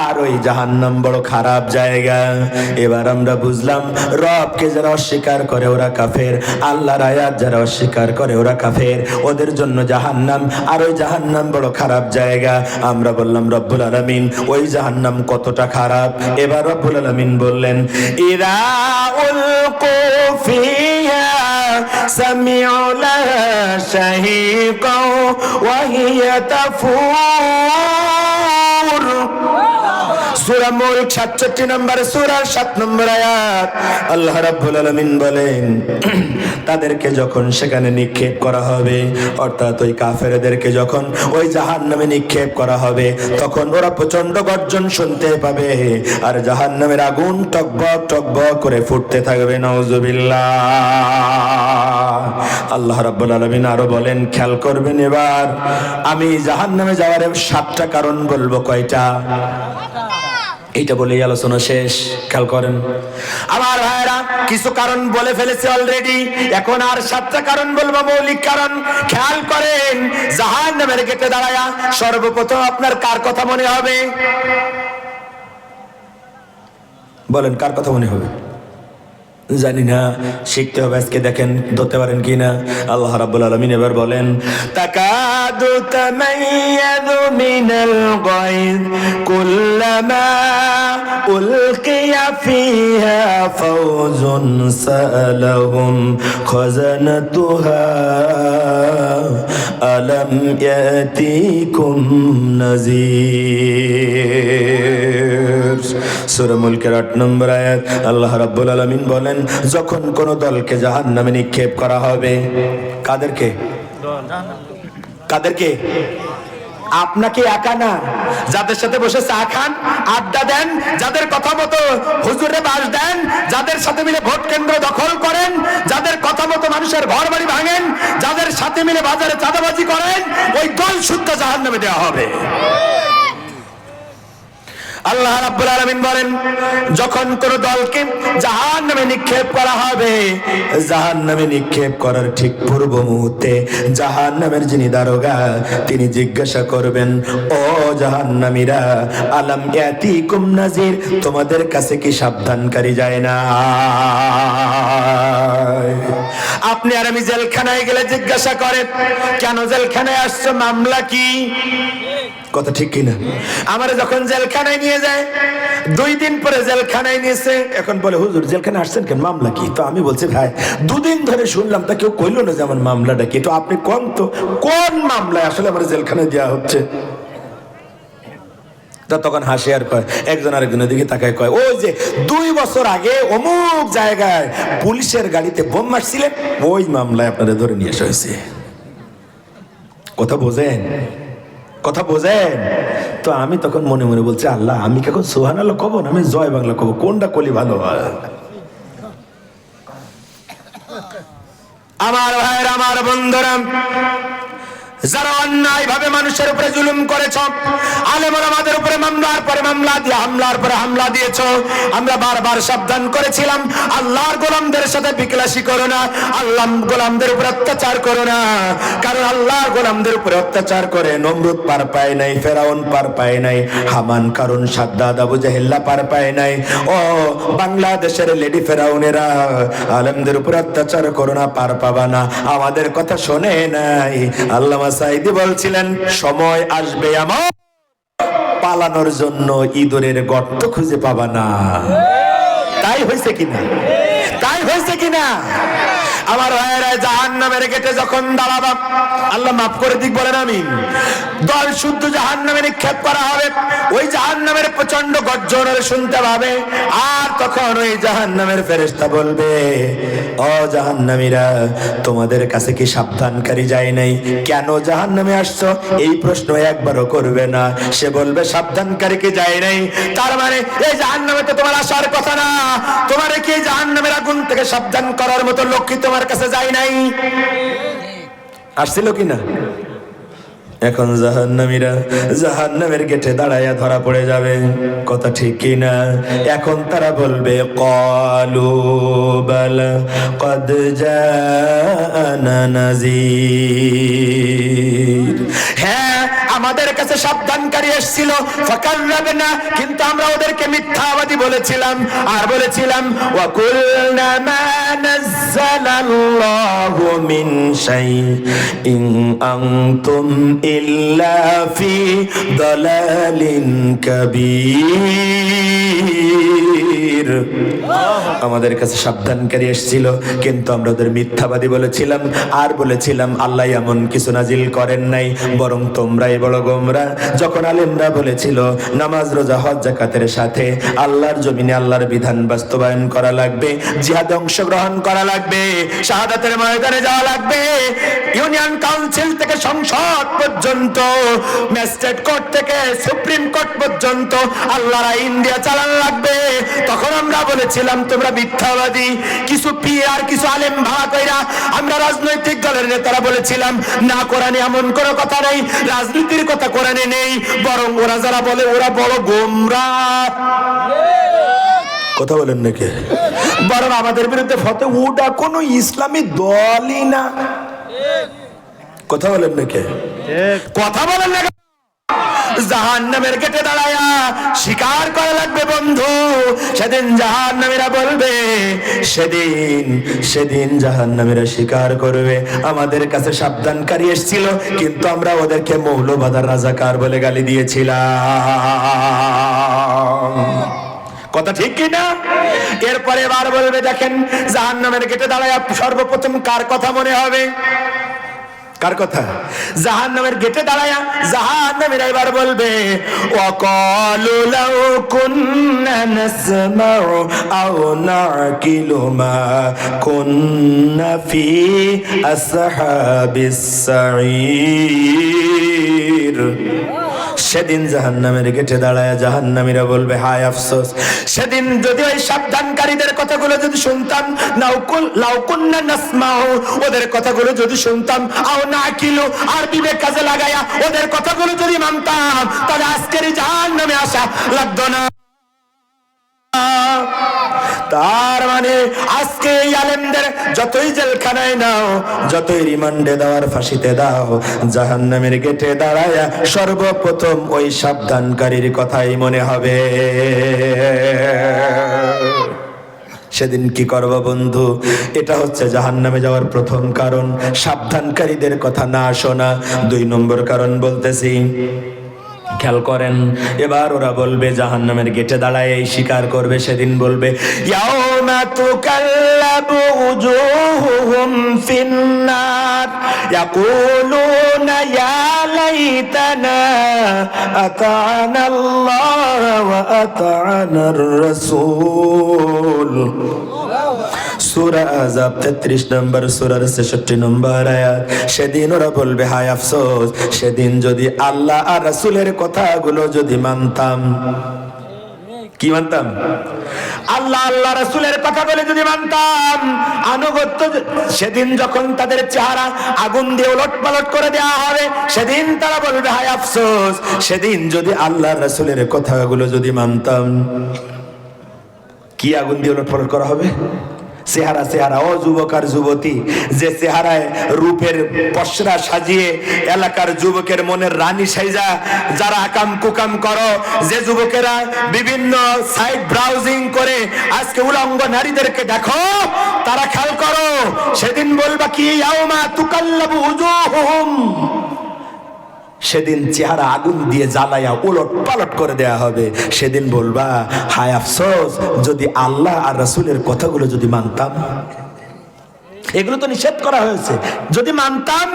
আর ওই জাহান্নাম বড় খারাপ জায়গা। এবার আমরা বুঝলাম রবকে যারা অস্বীকার করে ওরা কাফের, আল্লাহর আয়াত যারা অস্বীকার করে ওরা কাফের, ওদের জন্য জাহান্নাম, আর ওই জাহান্নাম বড় খারাপ জায়গা। আমরা বললাম রব্বুল আলামিন ওই জাহান্নাম কতটা খারাপ। এবার রব্বুল আলামিন বললেন ইরা উলকু ফিহা সামিউ লাহা শাহীকা ওয়া হিয়া তাফুর। সূরা মুলক 67 নম্বর সূরার 7 নম্বর আয়াত। আল্লাহ রাব্বুল আলামিন বলেন তাদেরকে যখন সেখানে নিক্ষেপ করা হবে, অর্থাৎ ওই কাফেরদেরকে যখন ওই জাহান্নামে নিক্ষেপ করা হবে, তখন ওরা প্রচন্ড গর্জন শুনতে পাবে, আর জাহান্নামের আগুন টকবক টকবক করে ফুটতে থাকবে। নাউজুবিল্লাহ। আল্লাহ রাব্বুল আলামিন আরো বলেন, খেয়াল করবেন, এবার আমি জাহান্নামে যাওয়ার 7টা কারণ বলবো। কয়টা? এইটা বলেই আলোচনা শেষ। খেয়াল করেন আমার ভাইরা, কিছু কারণ বলে ফেলেছে অলরেডি, এখন আর 7টা কারণ বলবো, মৌলিক কারণ। খেয়াল করেন, জাহান্নামের গেটে দাঁড়ায়া সর্বপ্রথম আপনার কার কথা মনে হবে? বলেন, কার কথা মনে হবে? জানি না, শিখতে হবে আজকে। দেখেন ধরতে পারেন কিনা। আল্লাহ রাব্বুল আলামিন এবার বলেন তাকাদু তামাইয়াযু মিনাল গায়জ কুল্লামা উলকিয়া ফিহা ফাওজুন সালাহুম খাযানাতুহা আলাম ইয়াতিকুম নাযীর। সূরা মুলকের 8 নম্বর আয়াত। আল্লাহ রাব্বুল আলামিন বলেন যখন কোন দলকে জাহান্নামে নিক্ষেপ করা হবে, কাদেরকে? কাদেরকে? আপনাকে একা না, যাদের সাথে বসে চা খান, আড্ডা দেন, যাদের কথা মতো হুজুরে বাস দেন, যাদের সাথে মিলে ভোট কেন্দ্র দখল করেন, যাদের কথা মতো মানুষের ঘর বাড়ি ভাঙেন, যাদের সাথে মিলে বাজারে চাঁদাবাজি করেন, ওই দল শুদ্ধ জাহান্নামে দেওয়া হবে। আল্লাহ রাব্বুল আলামিন বলেন যখন কোন দলকে জাহান্নামে নিক্ষেপ করা হবে, জাহান্নামে নিক্ষেপ করার ঠিক পূর্ব মুহূর্তে জাহান্নামের যিনি দারোগা তিনি জিজ্ঞাসা করবেন, ও জাহান্নামীরা, আলাম ইয়াতিকুম নাযীর, তোমাদের কাছে কি সাবধানকারী যায় না? আপনি আর আমি জেলখানায় গেলে জিজ্ঞাসা করেন কেন জেলখানায় আসছো, মামলা কি? কথা ঠিক কিনা? আমারে যখন জেলখানায় নিয়ে যায়, 2 দিন পরে জেলখানায় নিয়েছে, এখন বলে হুজুর জেলখানায় আসছেন কেন, মামলা কি? তো আমি বলছি ভাই 2 দিন ধরে শুনলাম, তা কেউ কইলো না যে আমার মামলাটা কি, তো আপনি কোন মামলায় আসলে আমার জেলখানায় দেওয়া হচ্ছে? তো তখন হাসি আর কয়, একজন আরেকজনের দিকে তাকায় কয়, ওই যে 2 বছর আগে অমুক জায়গায় পুলিশের গাড়িতে বোম মারছিলেন, ওই মামলায় আপনাদের ধরে নিয়ে আসা হয়েছে। কথা বোঝেন? কথা বোঝেন? তো আমি তখন মনে মনে বলছি, আল্লাহ, আমি কি এখন সুবহানাল্লাহ কব না আমি জয় বাংলা কব, কোনটা কলি ভালো হয়? আমার ভাইয়ের, আমার বন্ধুরা, যারা অন্যায় ভাবে মানুষের উপরে জুলুম করেছ, আলেম ওলামাদের উপরে মামলার পরে মামলা দিয়ে হামলার পরে হামলা দিয়েছ, আমরা বারবার সাবধান করেছিলাম, আল্লাহর গোলামদের সাথে বিকলাসী করো না, আল্লাহ গোলামদের উপরে অত্যাচার করো না। কারণ আল্লাহর গোলামদের উপরে অত্যাচার করে নমরুদ পার পায় নাই, ফেরাউন পার পায় নাই, হামান, কারুন, সাদ্দাদ, আবু জাহেল্লা পার পায় নাই। ও বাংলাদেশের লেডি ফেরাউনেরা, আলেমদের উপরে অত্যাচার করো না, পার পাবা না। আমাদের কথা শোনে নাই। আল্লামা সাইদি বলছিলেন, সময় আসবে আমার পালানোর জন্য ইঁদুরের গর্ত খুঁজে পাবা না। তাই হয়েছে কিনা? তাই হয়েছে কিনা? আমার ভাইয়েরা, জাহান্নামের গেটে যখন দাঁড়াবা, আল্লাহ মাফ করে দিক বলেন আমিন, দল শুদ্ধ জাহান্নামে নিক্ষেপ করা হবে। ওই জাহান্নামের প্রচন্ড গর্জনের শুনতে পাবে, আর তখন ওই জাহান্নামের ফেরেশতা বলবে, ও জাহান্নামীরা, তোমাদের কাছে কি সাবধানকারী যায় নাই? কেন জাহান্নামে আসছো? এই প্রশ্ন একবারও করবে না। সে বলবে, সাবধানকারী কি যায় নাই? তার মানে এই জাহান্নামে তো তোমার আসার কথা না। তোমার কি জাহান্নামের আগুন থেকে সাবধান করার মতো লক্ষ্মী তোমার কাছে যায় নাই? আসছিল কিনা? এখন জাহান্নামীরা জাহান্নামের গেটে দাঁড়ায়া ধরা পড়ে যাবে। কথা ঠিক কিনা? এখন তারা বলবে, ক্বালু বালা ক্বাদ জাআনা নাযীর, হ্যাঁ, আমাদের কাছে সাবধানকারী এসেছিল, ফাকাযযাবনা, কিন্তু আমরা ওদেরকে মিথ্যাবাদী বলেছিলাম। আর বলেছিলাম, ওয়া কুলনা মা নাযালাল্লাহু মিন শাইইন আনতুম ইল্লা ফি দালালিন কাবীর। আমাদের কাছে সাবধানকারী এসেছিল, কিন্তু আমরা ওদের মিথ্যাবাদী বলেছিলাম। আর বলেছিলাম, আল্লাহ এমন কিছু নাজিল করেন নাই, বরং তোমরাই বড় গোমরা। যখন আলেমরা বলেছিল নামাজ, রোজা, হজ, যাকাতের সাথে আল্লাহর জমিনে আল্লাহর বিধান বাস্তবায়ন করা লাগবে, জিহাদে অংশগ্রহণ করা লাগবে, শাহাদাতের ময়দানে যাওয়া লাগবে, ইউনিয়ন কাউন্সিল থেকে সংসদ পর্যন্ত, ম্যাজিস্ট্রেট কোর্ট থেকে সুপ্রিম কোর্ট পর্যন্ত আল্লাহর আইন দিয়ে চালান লাগবে, তখন আমরা বলেছিলাম তোমরা মিথ্যাবাদী। কিছু পীর আর কিছু আলেম ভাড়া কইরা আমরা রাজনৈতিক দলের নেতারা বলেছিলাম, না, কোরআনে এমন কোনো কথা নেই, রাজনীতির কথা কোরআনে নেই, বরং ওরা যারা বলে ওরা বড় গোমরা। কথা বলেন নাকি? বরং আমাদের বিরুদ্ধে ফতে, ওটা কোনো ইসলামী দলই না। কথা বলেন নাকি? কথা বলেন না? জাহান্নামের গেটে দাঁড়ায়া স্বীকার করা লাগবে বন্ধু। সেদিন জাহান্নামীরা বলবে, সেদিন জাহান্নামীরা স্বীকার করবে, আমাদের কাছে সাবধানকারী এসেছিল, কিন্তু আমরা ওদেরকে মৌলবাদ আর রাজাকার বলে গালি দিয়েছিলাম। কথা ঠিক কিনা? এরপরে এবার বলবে, দেখেন জাহান্নামের গেটে দাঁড়ায়া সর্বপ্রথম কার কথা মনে হবে? কার কথা? জাহান্নামের গেটে দাঁড়ায়া জাহান্নামীরা এবার বলবে, ওয়াকালু লাউ কুন্না নাসমাউ আও নাকিলু মা কুন্না ফি আসহাবিস সাঈর। সেদিন জাহান্নামের গেটে দাঁড়ায় জাহান্নামীরা বলবে, হায় আফসোস, সেদিন যদি ওই সাবধানকারীদের কথাগুলো যদি শুনতাম, লাউ কুন্না নাসমাউ, ওদের কথাগুলো যদি শুনতাম, আও নাকিলু, আর বিবেক কাজে লাগায়া ওদের কথাগুলো যদি মানতাম, তাহলে আজকের জাহান্নামে আসা লাগতো না। তার মানে আজকে এই আলেমদের যতই জেলখানায় নাও, যতই রিমান্ডে দেওয়ার ফাঁসিতে দাও, জাহান্নামের গেটে দাঁড়ায়া সর্বপ্রথম ওই সাবধানকারীর কথাই মনে হবে। সেদিন কি করব বন্ধু? এটা হচ্ছে জাহান্নামে যাওয়ার প্রথম কারণ, সাবধানকারীদের কথা না শোনা। 2 নম্বর কারণ বলতেছি, খেয়াল করেন, এবার ওরা বলবে জাহান্নামের গেটে দাঁড়ায় এই স্বীকার করবে, সেদিন বলবে ইয়াউমা তুকাল্লাবু উজুহুহুম ফিন্নার ইয়াকুলুনা ইয়া লাইতানা আতা'না আল্লাহ ওয়া আতা'নার রাসূল। সূরা আযাব 33 নম্বর সূরার 66 নম্বর আয়াত। সেদিন ওরা বলবে হায় আফসোস, সেদিন যদি আল্লাহ আর রাসূলের কথাগুলো যদি মানতাম। কি মানতাম? আল্লাহ আল্লাহ রাসূলের কথাগুলো যদি মানতাম, আনুগত্য। সেদিন যখন তাদের চেহারা আগুন দিয়ে উলটপালট করে দেওয়া হবে, সেদিন তারা বলবে হায় আফসোস, সেদিন যদি আল্লাহ রাসূলের কথাগুলো যদি মানতাম। কি আগুন দিয়ে উলটপালট করা হবে? চেহারা চেহারা। ও যুবক আর যুবতী, যে চেহারায় রূপের পসরা সাজিয়ে এলাকার যুবকের মনের রানী সাইজা যারা আকাম কুকাম করো, যে যুবকেরা বিভিন্ন সাইট ব্রাউজিং করে আজকে উলঙ্গ নারীদেরকে দেখো, তারা খেয়াল করো, সেদিন বলবা কি ইয়াউমা তুকাল্লাবু উজুহুহুম, সেদিন চেহারা আগুন দিয়ে জ্বালায়া উলট পালট করে দেয়া হবে। সেদিন বলবা হায় আফসোস, যদি আল্লাহ আর রাসূলের কথাগুলো যদি মানতাম। এগুলো তো নিষেধ করা হয়েছে, যদি মানতাম।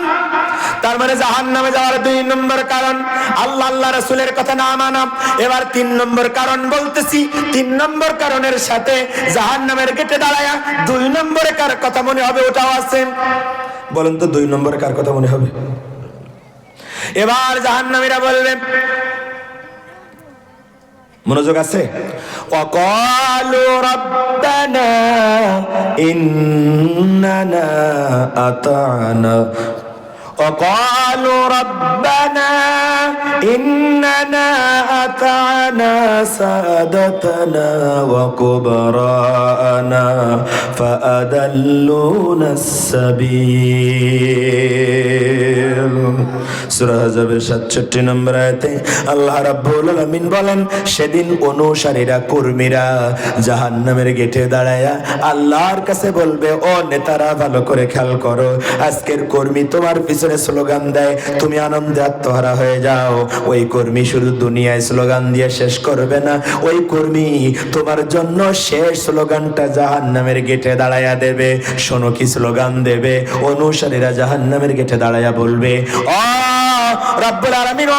তার মানে জাহান্নামে যাওয়ার 2 নম্বর কারণ আল্লাহ আল্লাহ রাসূলের কথা না মানা। এবার 3 নম্বর কারণ বলতেছি। 3 নম্বর কারণের সাথে জাহান্নামের গেটে দাঁড়ায়া 2 নম্বরে কার কথা মনে হবে ওটাও আছে। বলেন তো 2 নম্বরে কার কথা মনে হবে? এবার জাহান্নামীরা বলবে, মনোযোগ আছে, ওয়াকালু রাব্বানা ইন্নানা আতা'না وقالوا ربنا إننا أطعنا سادتنا وكبراءنا فأضلونا السبيل। সূরা আযাবের 67 নম্বর আয়াতে আল্লাহ রাব্বুল আলামিন বলেন, সেদিন অনুসারীরা, কর্মীরা জাহান্নামের গেটে দাঁড়ায়া আল্লাহর কাছে বলবে, ও নেতারা ভালো করে খেয়াল করো, আজকের কর্মী তোমার পিছনে স্লোগান দেয়, তুমি আনন্দে আত্মহারা হয়ে যাও। ওই কর্মী শুধু দুনিয়ায় স্লোগান দিয়ে শেষ করবে না, ওই কর্মী তোমার জন্য শেষ স্লোগানটা জাহান্নামের গেটে দাঁড়ায়া দেবে। শোনো কি স্লোগান দেবে? অনুসারীরা জাহান্নামের গেটে দাঁড়ায়া বলবে, ও রব্বুল আলামিন,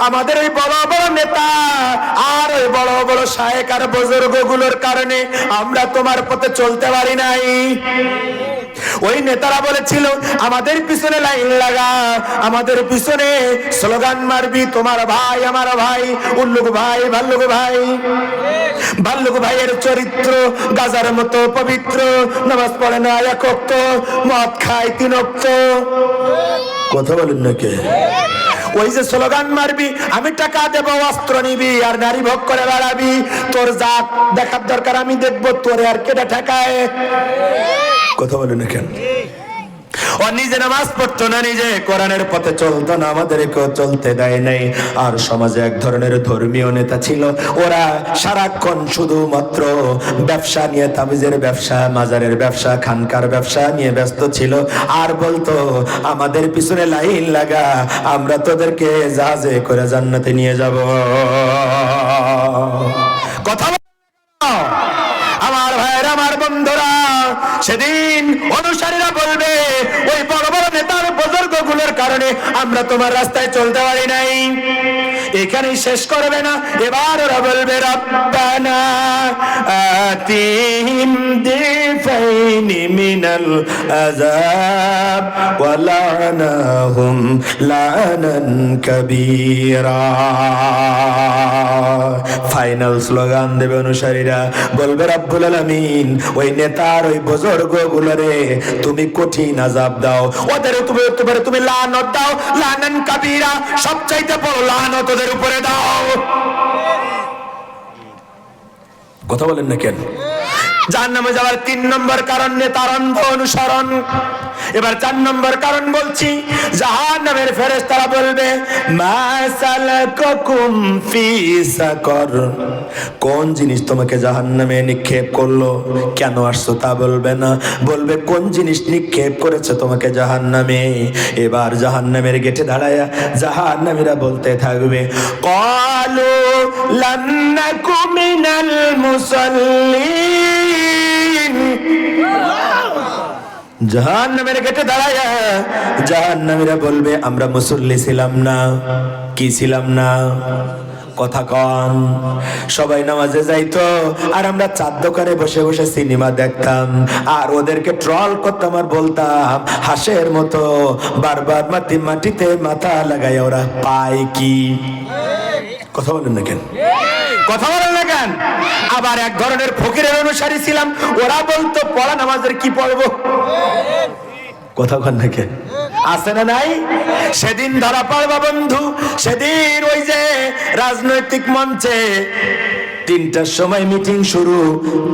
আমাদের ওই বড় বড় নেতা আর ওই বড় বড় শায়েখ আর বুজুর্গ গুলোর কারণে আমরা তোমার পথে চলতে পারি নাই। ওই নেতারা বলেছিল আমাদের পিছনে লাইন লাগা, আমাদের পিছনে স্লোগান মারবি, তোমার ভাই আমার ভাই, উল্লুক ভাই ভাল্লুক ভাই। ভাল্লুক ভাইয়ের চরিত্র গাজার মতো পবিত্র, নামাজ পড়ে না 1 ওয়াক্ত, মদ খায় 3 ওয়াক্ত। কথা বলেন না কে? ওই যে স্লোগান মারবি, আমি টাকা দেব, অস্ত্র নিবি আর নারী ভোগ করে বেড়াবি, তোর জাত দেখার দরকার আমি দেখবো, তোরে আর কেটে ঠেকায়। কথা বলে না কেন? ও নিজে নামাজ পড়তো না, নিজে কোরআনের পথে চলতো না, আমাদেরকেও চলতে দেয় নাই। আর সমাজে এক ধরনের ধর্মীয় নেতা ছিল, ওরা সারাক্ষণ শুধুমাত্র ব্যবসা নিয়ে, তাবিজের ব্যবসা, মাজারের ব্যবসা, খানকার ব্যবসা নিয়ে ব্যস্ত ছিল। আর বলতো আমাদের পিছনে লাইন লাগা, আমরা তোদেরকে জাহাজে করে জান্নাতে নিয়ে যাব। কথা আমার ভাইয়ের, আমার বন্ধুরা, সেদিন অনুসারীরা বলবে ওই বড় বড় নেতার বুজুর্গ গুলোর কারণে আমরা তোমার রাস্তায় চলতে পারি নাই। এখানেই শেষ করবে না, এবার ওরা বলবে রব্বানা আতিহিম দিফাইনি মিনাল আযাব ওয়া লা'নাহুম লা'নান কাবীরা। ফাইনাল স্লোগান দেবে অনুসারীরা, বলবে রব্বুল আলামিন ওই নেতার ওই বুজুর্গ গুলোরে তুমি কঠিন আযাব দাও, ওদের উপরে তুমি লানত দাও, লানান কাবীরা, সবচাইতে বড় লানত ওদের উপরে দাও। কথা বলেন না কেন? জাহান্নামে যাওয়ার 3 নম্বর কারণ নেতার অন্ধ অনুসরণ। এবার 4 নম্বর কারণ বলছি, জাহান্নামের ফেরেশতারা বলবে মা সালাকাকুম ফি সাকর, কোন জিনিস তোমাকে জাহান্নামে নিক্ষেপ করলো, কেন আসছো তা বলবে না, বলবে কোন জিনিস নিক্ষেপ করেছে তোমাকে জাহান্নামে। এবার জাহান্নামের গেটে দাঁড়ায়া জাহান্নামীরা বলতে থাকবে ক্বালু লাম নাকু মিনাল মুসাল্লিন, জাহান্নামের গেটে দাঁড়ায়া জাহান্নামীরা বলবে আমরা মুসল্লি ছিলাম না। কি ছিলাম না? কথা কন। সবাই নামাজে যাইতো আর আমরা চার দোকানে বসে বসে সিনেমা দেখতাম আর ওদেরকে ট্রল করতাম আর বলতাম হাঁসের মতো বারবার মাটিতে মাথা লাগাই ওরা পায় কি। কথা বলেন না কেন? কথা বলেন না কেন? আবার এক ধরনের ফকিরের অনুসারী ছিলাম, ওরা বলতো পড়া নামাজের কি পড়বো। কথা বলেন না কেন? আছে না নাই? সেদিন ধরা পড়বা বন্ধু, সেদিন ওই যে রাজনৈতিক মঞ্চে 3টার সময় মিটিং শুরু,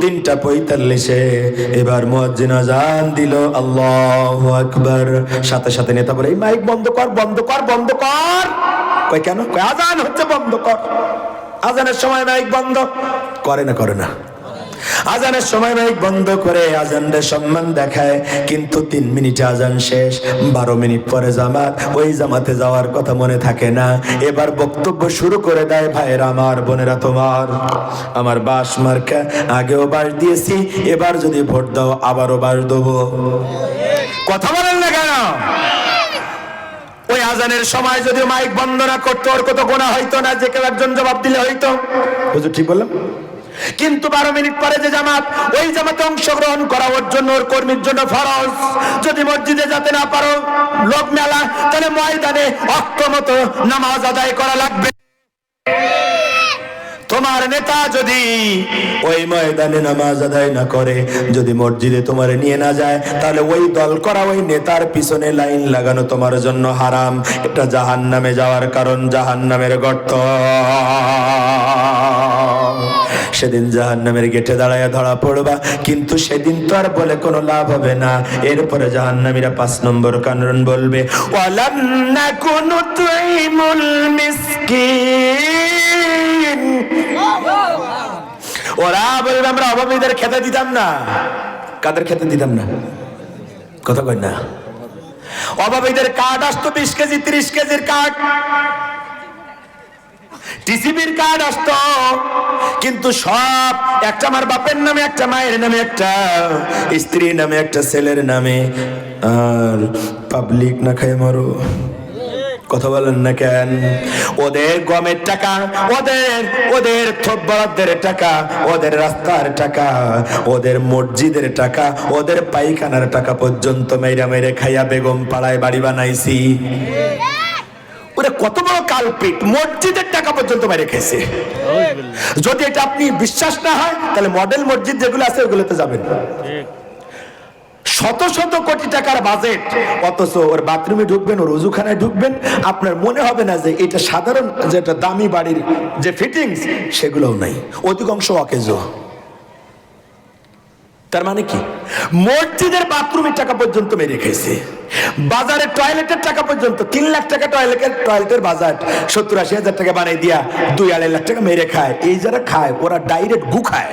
3:45-এ এবার মুয়াজ্জিন আযান দিল, আল্লাহু আকবার। সাথে সাথে নেতা বলে এই মাইক বন্ধ কর বন্ধ কর বন্ধ কর। কই কেন? কই আযান হচ্ছে বন্ধ কর। আযানের সময় মাইক বন্ধ করে না, করে না। আজানের সময় মাইক বন্ধ করে আজানের সম্মান দেখায়, কিন্তু 3 মিনিটে আজান শেষ, 12 মিনিট পরে জামাত, ওই জামাতে যাওয়ার কথা মনে থাকে না। এবার বক্তব্য শুরু করে দেয়, ভাইরা আমার, বোনেরা তোমার, আমার বাস মার্কা, আগেও বাস দিয়েছি, এবার যদি ভোট দাও আবারও বাস দেবো। কথা বলেন না কেন? ওই আজানের সময় যদি মাইক বন্ধ না করতো ওর কত গুনাহ হইতো না, যে কেউ একজন জবাব দিলে হইতো। হুজুর ঠিক বললাম? কিন্তু 12 মিনিট পরে যে জামাত, ওই জামাতে অংশগ্রহণ করা ওর জন্য, ওর কর্মীর জন্য ফরজ। যদি মসজিদে যেতে না পারো, লোক মেলা, তাহলে ময়দানে অক্ষমত নামাজ আদায় করা লাগবে। তোমার নেতা যদি ওই ময়দানে নামাজ আদায় না করে, যদি মসজিদে তোমার নিয়ে না যায়, তাহলে ওই দল করা ওই নেতার পিছনে লাইন লাগানো তোমার জন্য হারাম। এটা জাহান্নামে যাওয়ার কারণ, জাহান্নামের গর্ত। সেদিন জাহান্নামের গেটে দাঁড়ায় ধরা পড়বা, কিন্তু সেদিন তো আর বলে কোনো লাভ হবে না। এরপরে জাহান্নামীরা 5 নম্বর কারণ বলবে ওয়ালাম নাকুনু তুইমুল মিসকিন, ওরা বলবে আমরা অভাবীদের খেতে দিতাম না। কাদের খেতে দিতাম না? কথা কই না? অভাবীদের কার্ড আসতো 20 কেজি 30 কেজির কার্ড, টিসিবির কার্ড আসতো, কিন্তু সব একটা আমার বাপের নামে, একটা মায়ের নামে, একটা স্ত্রীর নামে, একটা ছেলের নামে, আর পাবলিক না খায় মারো। কথা বলেন না কেন? ওদের গমের টাকা, ওদের থোপ বরাদ্দের টাকা, ওদের রাস্তার টাকা, ওদের মসজিদের টাকা, ওদের পায়খানার টাকা পর্যন্ত মেরে মেরে খাইয়া বেগম পাড়ায় বাড়ি বানাইছি। ওরা কত বড় কালপিট, মসজিদের টাকা পর্যন্ত মেরে খেয়েছে। যদি এটা আপনি বিশ্বাস না হয়, তাহলে মডেল মসজিদ যেগুলো আছে ওগুলোতে যাবেন। শত শত কোটি টাকার বাজেট, অথচ ওর বাথরুমে ঢুকবেন, ওর ওযুখানায় ঢুকবেন, আপনার মনে হবে না যে এটা সাধারণ, যেটা দামি বাড়ির যে ফিটিংস সেগুলোও নাই, অধিকাংশ অকেজো। তার মানে কি? মসজিদের বাথরুমের টাকা পর্যন্ত মেরে খেয়েছে, বাজারের টয়লেটের টাকা পর্যন্ত। 3 লাখ টাকা টয়লেটের বাজার 70-80 হাজার টাকা বানাই দিয়া 2-2.5 লাখ টাকা মেরে খায়। এই যারা খায় ওরা ডাইরেক্ট গু খায়।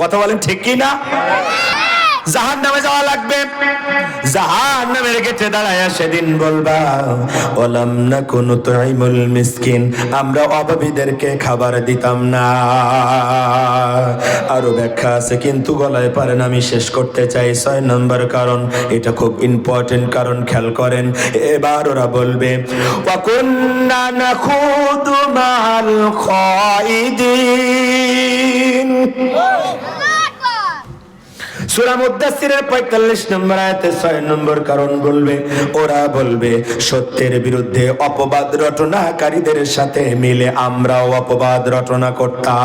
কথা বলেন ঠিক কি না? জাহান্নামে যাওয়া লাগবে। জাহান্নামের গেটে দাঁড়ায় সেদিন বলবা ওয়ালাম নাকুনু তুইমুল মিসকিন, আমরা অভাবীদেরকে খাবার দিতাম না। আরো ব্যাখ্যা আছে কিন্তু গলায় পারেন, আমি শেষ করতে চাই। 6 নম্বর কারণ, এটা খুব ইম্পর্টেন্ট কারণ, খেয়াল করেন। এবার ওরা বলবে ওয়া কুন্না নাখুদু মাল খাইদিন। সূরা মুদ্দাসসিরের 45 নম্বর আয়াতে 6 নম্বর কারণ বলবে, ওরা বলবে সত্যের বিরুদ্ধে অপবাদ রটনাকারীদের সাথে মিলে আমরাও অপবাদ রটনা করতাম।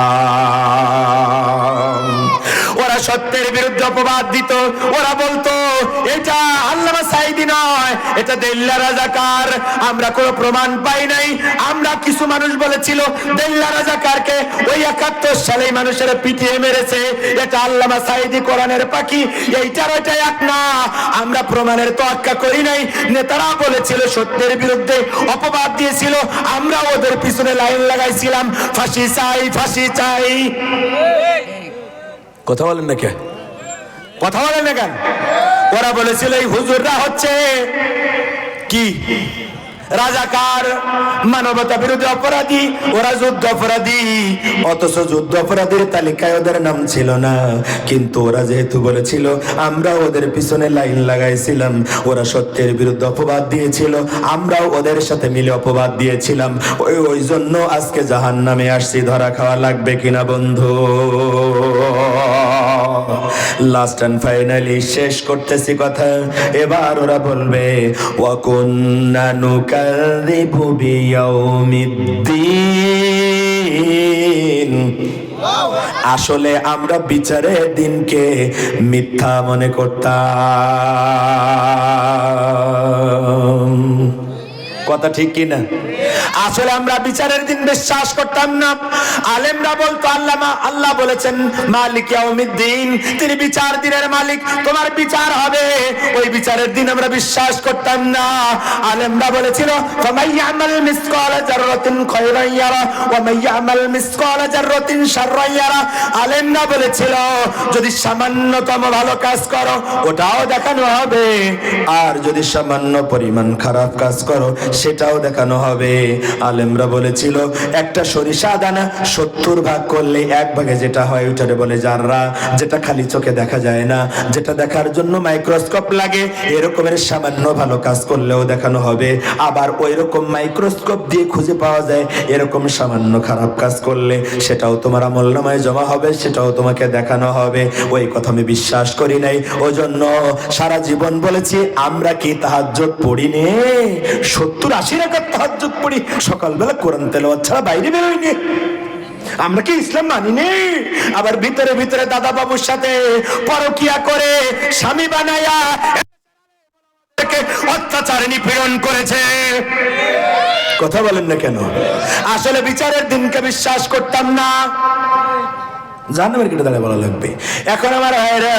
ওরা সত্যের বিরুদ্ধে অপবাদ দিত, ওরা বলতো এটা আল্লামা সাঈদী নয়, এটা দেল্লা রাজাকার। আমরা কোনো প্রমাণ পাই নাই। আমরা কিছু মানুষ বলেছিল দেল্লা রাজাকারকে ওই 71 সালে মানুষের পিটিয়ে মেরেছে, এটা আল্লামা সাঈদী কোরআনের পাখি, এইটার ওইটা এক না। আমরা প্রমাণের তোয়াক্কা করি নাই। নেতারা বলেছিল সত্যের বিরুদ্ধে অপবাদ দিয়েছিল, আমরা ওদের পিছনে লাইন লাগাইছিলাম, ফাঁসি চাই ফাঁসি চাই। কথা বলেন না কেন? কথা বলেন না কেন? ওরা বলেছিল এই হুজুররা হচ্ছে কি রাজাকার, মানবতা বিরোধী অপরাধী, ওরা যুদ্ধ অপরাধী। অথচ যুদ্ধ অপরাধীর তালিকায় ওদের নাম ছিল না, কিন্তু ওরা যেহেতু বলেছিল আমরা ওদের পিছনে লাইন লাগাইছিলাম, ওরা সত্যের বিরুদ্ধে অপবাদ দিয়েছিল, আমরাও ওদের সাথে মিলে অপবাদ দিয়েছিলাম। ওই জন্য আজকে জাহান্নামে আসছি। ধরা খাওয়া লাগবে কিনা বন্ধু? লাস্ট এন্ড ফাইনালি শেষ করতেছি কথা। এবার ওরা বলবে ওয়াকুন্না নুকাযযিবু বিয়াউমিদ্দিন, আসলে আমরা বিচারের দিনকে মিথ্যা মনে করতাম। কথা ঠিক কিনা? আসলে আমরা বিচারের দিন বিশ্বাস করতাম না। আলেমরা বলতো আল্লাহ বলেছেন মালিক ইয়াউমিদ্দিন, তিনি বিচার দিনের মালিক, তোমার বিচার হবে। ওই বিচারের দিন আমরা বিশ্বাস করতাম না। আলেমরা বলেছিল ফামাইয়ামাল মিসকালা যাররাতিন খায়রান ইয়ারা ওয়া মাইয়ামাল মিসকালা যাররাতিন শাররান ইয়ারা। আলেমরা বলেছিল যদি সামান্যতম ভালো কাজ করো ওটাও দেখানো হবে, আর যদি সামান্য পরিমাণ খারাপ কাজ করো সেটাও দেখানো হবে। আলেমরা বলেছিল একটা সরিষা দানা 70 ভাগ করলে 1 ভাগে যেটা হয় ওটারে বলে জাররা, যেটা খালি চোখে দেখা যায় না, যেটা দেখার জন্য মাইক্রোস্কোপ লাগে। এরকমের সামান্য ভালো কাজ করলেও দেখানো হবে, আবার ওই রকম মাইক্রোস্কোপ দিয়ে খুঁজে পাওয়া যায় এরকম সামান্য খারাপ কাজ করলে সেটাও তোমার আমলনামায় জমা হবে, সেটাও তোমাকে দেখানো হবে। ওই কথা আমি বিশ্বাস করি নাই, ওজন্য সারা জীবন বলেছি আমরা কি তাহাজ্জুদ পড়ি নে? 70-80 রাকাত তাহাজ্জুদ পড়ি, সকালবেলা কোরআন তেলাওয়াত ছাড়া বাইরে বেরোইনি। আমরা কি ইসলাম মানি নে? আবার ভিতরে ভিতরে দাদা বাবুর সাথে পরকিয়া করে স্বামী বানায়া অত্যাচার নিপীড়ন করেছে। কথা বলেন না কেন? আসলে বিচারের দিনকে বিশ্বাস করতাম না। জাহান্নামের কেটে দাঁড়ায় বলা লাগবে। এখন আমার ভাইরা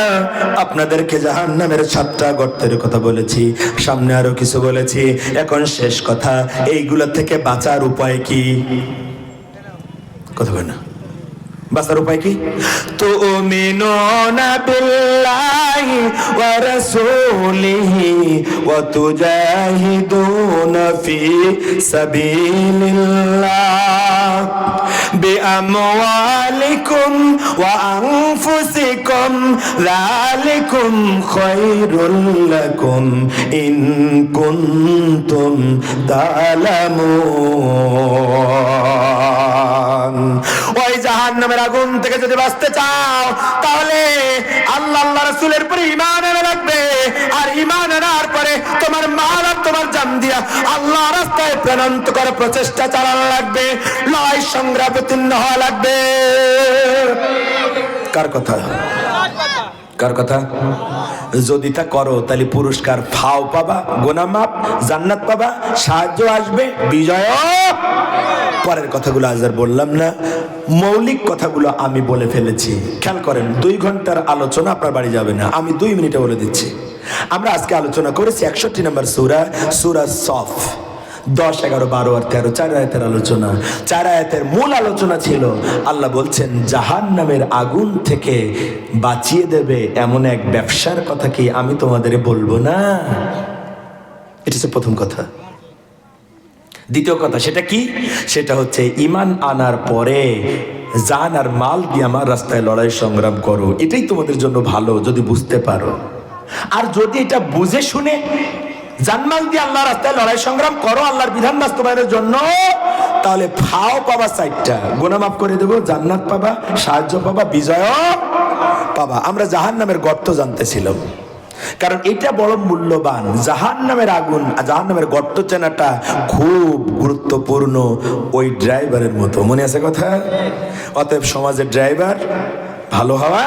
আপনাদেরকে জাহান্নামের 7টা গর্তের কথা বলেছি, সামনে আরো কিছু বলেছি। এখন শেষ কথা, এইগুলা থেকে বাঁচার উপায় কি? কথা বলেন না, বাঁচার উপায় কি? তুমিনুনা বিল্লাহি ওয়া রাসূলিহি ওয়া তুজাহিদুনা ফি সাবিলিল্লাহ বিআমওয়ালিকুম ওয়া আনফুসিকুম যালিকুম খায়রুল লাকুম ইন কুনতুম তা'লামুন। ওই জাহান্নামের আগুন থেকে যদি বাঁচতে চাও তাহলে আল্লাহ রাসূলের উপরে ঈমান আনা লাগবে, আর ঈমান আনার পরে তোমার মাল আর তোমার জান দিয়া আল্লাহ রাস্তায় প্রাণান্ত করার প্রচেষ্টা চালানো লাগবে, লড়াই সংগ্রামে উত্তীর্ণ হওয়া লাগবে। কার কথা? কার কথা? যদি তা করো তাহলে পুরস্কার ফাও পাবা, গুনাহ মাফ, জান্নাত পাবা, সাহায্য আসবে, বিজয়। পরের কথাগুলো আজ আর বললাম না, মৌলিক কথাগুলো আমি বলে ফেলেছি। খেয়াল করেন, 2 ঘন্টার আলোচনা আপনার বাড়ি যাবে না, আমি 2 মিনিটে বলে দিচ্ছি। আমরা আজকে আলোচনা করেছি 61 নম্বর সূরা, সূরা সফ। 10, 11, 12 আর 13 4 আয়াতের আলোচনা। 4 আয়াতের মূল আলোচনা ছিল আল্লাহ বলছেন জাহান্নামের আগুন থেকে বাঁচিয়ে দেবে এমন এক ব্যবসার কথা কি আমি তোমাদের বলবো না? এটা হচ্ছে প্রথম কথা। দ্বিতীয় কথা সেটা কি? সেটা হচ্ছে ঈমান আনার পরে জান আর মাল দিয়ে আমার রাস্তায় লড়াই সংগ্রাম করো, এটাই তোমাদের জন্য ভালো যদি বুঝতে পারো। আর যদি এটা বুঝে শুনে জানমাল দিয়ে আল্লাহ রাস্তায় লড়াই সংগ্রাম করো আল্লাহর বিধান বাস্তবায়নের জন্য, তাহলে ফাও পাবা 4টা, গুনাহ মাফ করে দেবো, জান্নাত পাবা, সাহায্য পাবা, বিজয় পাবা। আমরা জাহান্নামের গর্ত জানতেছিলাম, কারণ এটা বড় মূল্যবান। জাহান্নামের আগুন, জাহান্নামের গর্ত চেনাটা খুব গুরুত্বপূর্ণ, ওই ড্রাইভারের মতো। মনে আছে কথা? অতএব সমাজের ড্রাইভার ভালো হওয়া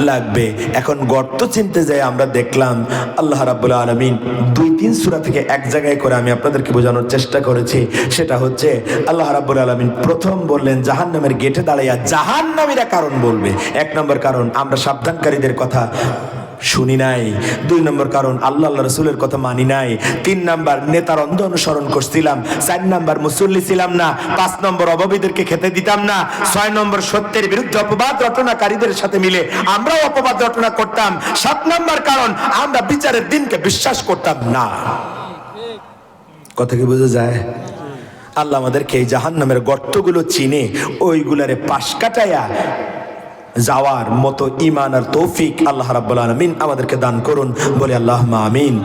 লাগবে। এখন গর্ত চিনতে যাই আমরা দেখলাম আল্লাহ রাব্বুল আলামিন 2-3 সূরা থেকে এক জায়গায় করে আমি আপনাদেরকে বোঝানোর চেষ্টা করেছি। সেটা হচ্ছে আল্লাহ রাব্বুল আলামিন প্রথম বললেন জাহান্নামের গেটে দাঁড়াইয়া জাহান্নামীরা কারণ বলবে। 1 নম্বর কারণ আমরা সাবধানকারীদের কথা শুনি নাই। 2 নম্বর কারণ আল্লাহ রাসূলের কথা মানি নাই। 3 নম্বর নেতার অন্ধ অনুসরণ করছিলাম। 4 নম্বর মুসল্লি ছিলাম না। 5 নম্বর অভাবীদেরকে খেতে দিতাম না। 6 নম্বর সত্যের বিরুদ্ধে অপবাদ রটনাকারীদের সাথে মিলে আমরাও অপবাদ রটনা করতাম। 7 নম্বর কারণ আমরা বিচারের দিনকে বিশ্বাস করতাম না। কথা কি বোঝা যায়? আল্লাহ আমাদেরকে এই জাহান্নামের গর্তগুলো চিনে ওইগুলারে পাশ কাটাইয়া যাওয়ার মতো ঈমান আর তৌফিক আল্লাহ রাব্বুল আলামিন আমাদেরকে দান করুন, বলে আল্লাহুম্মা আমিন।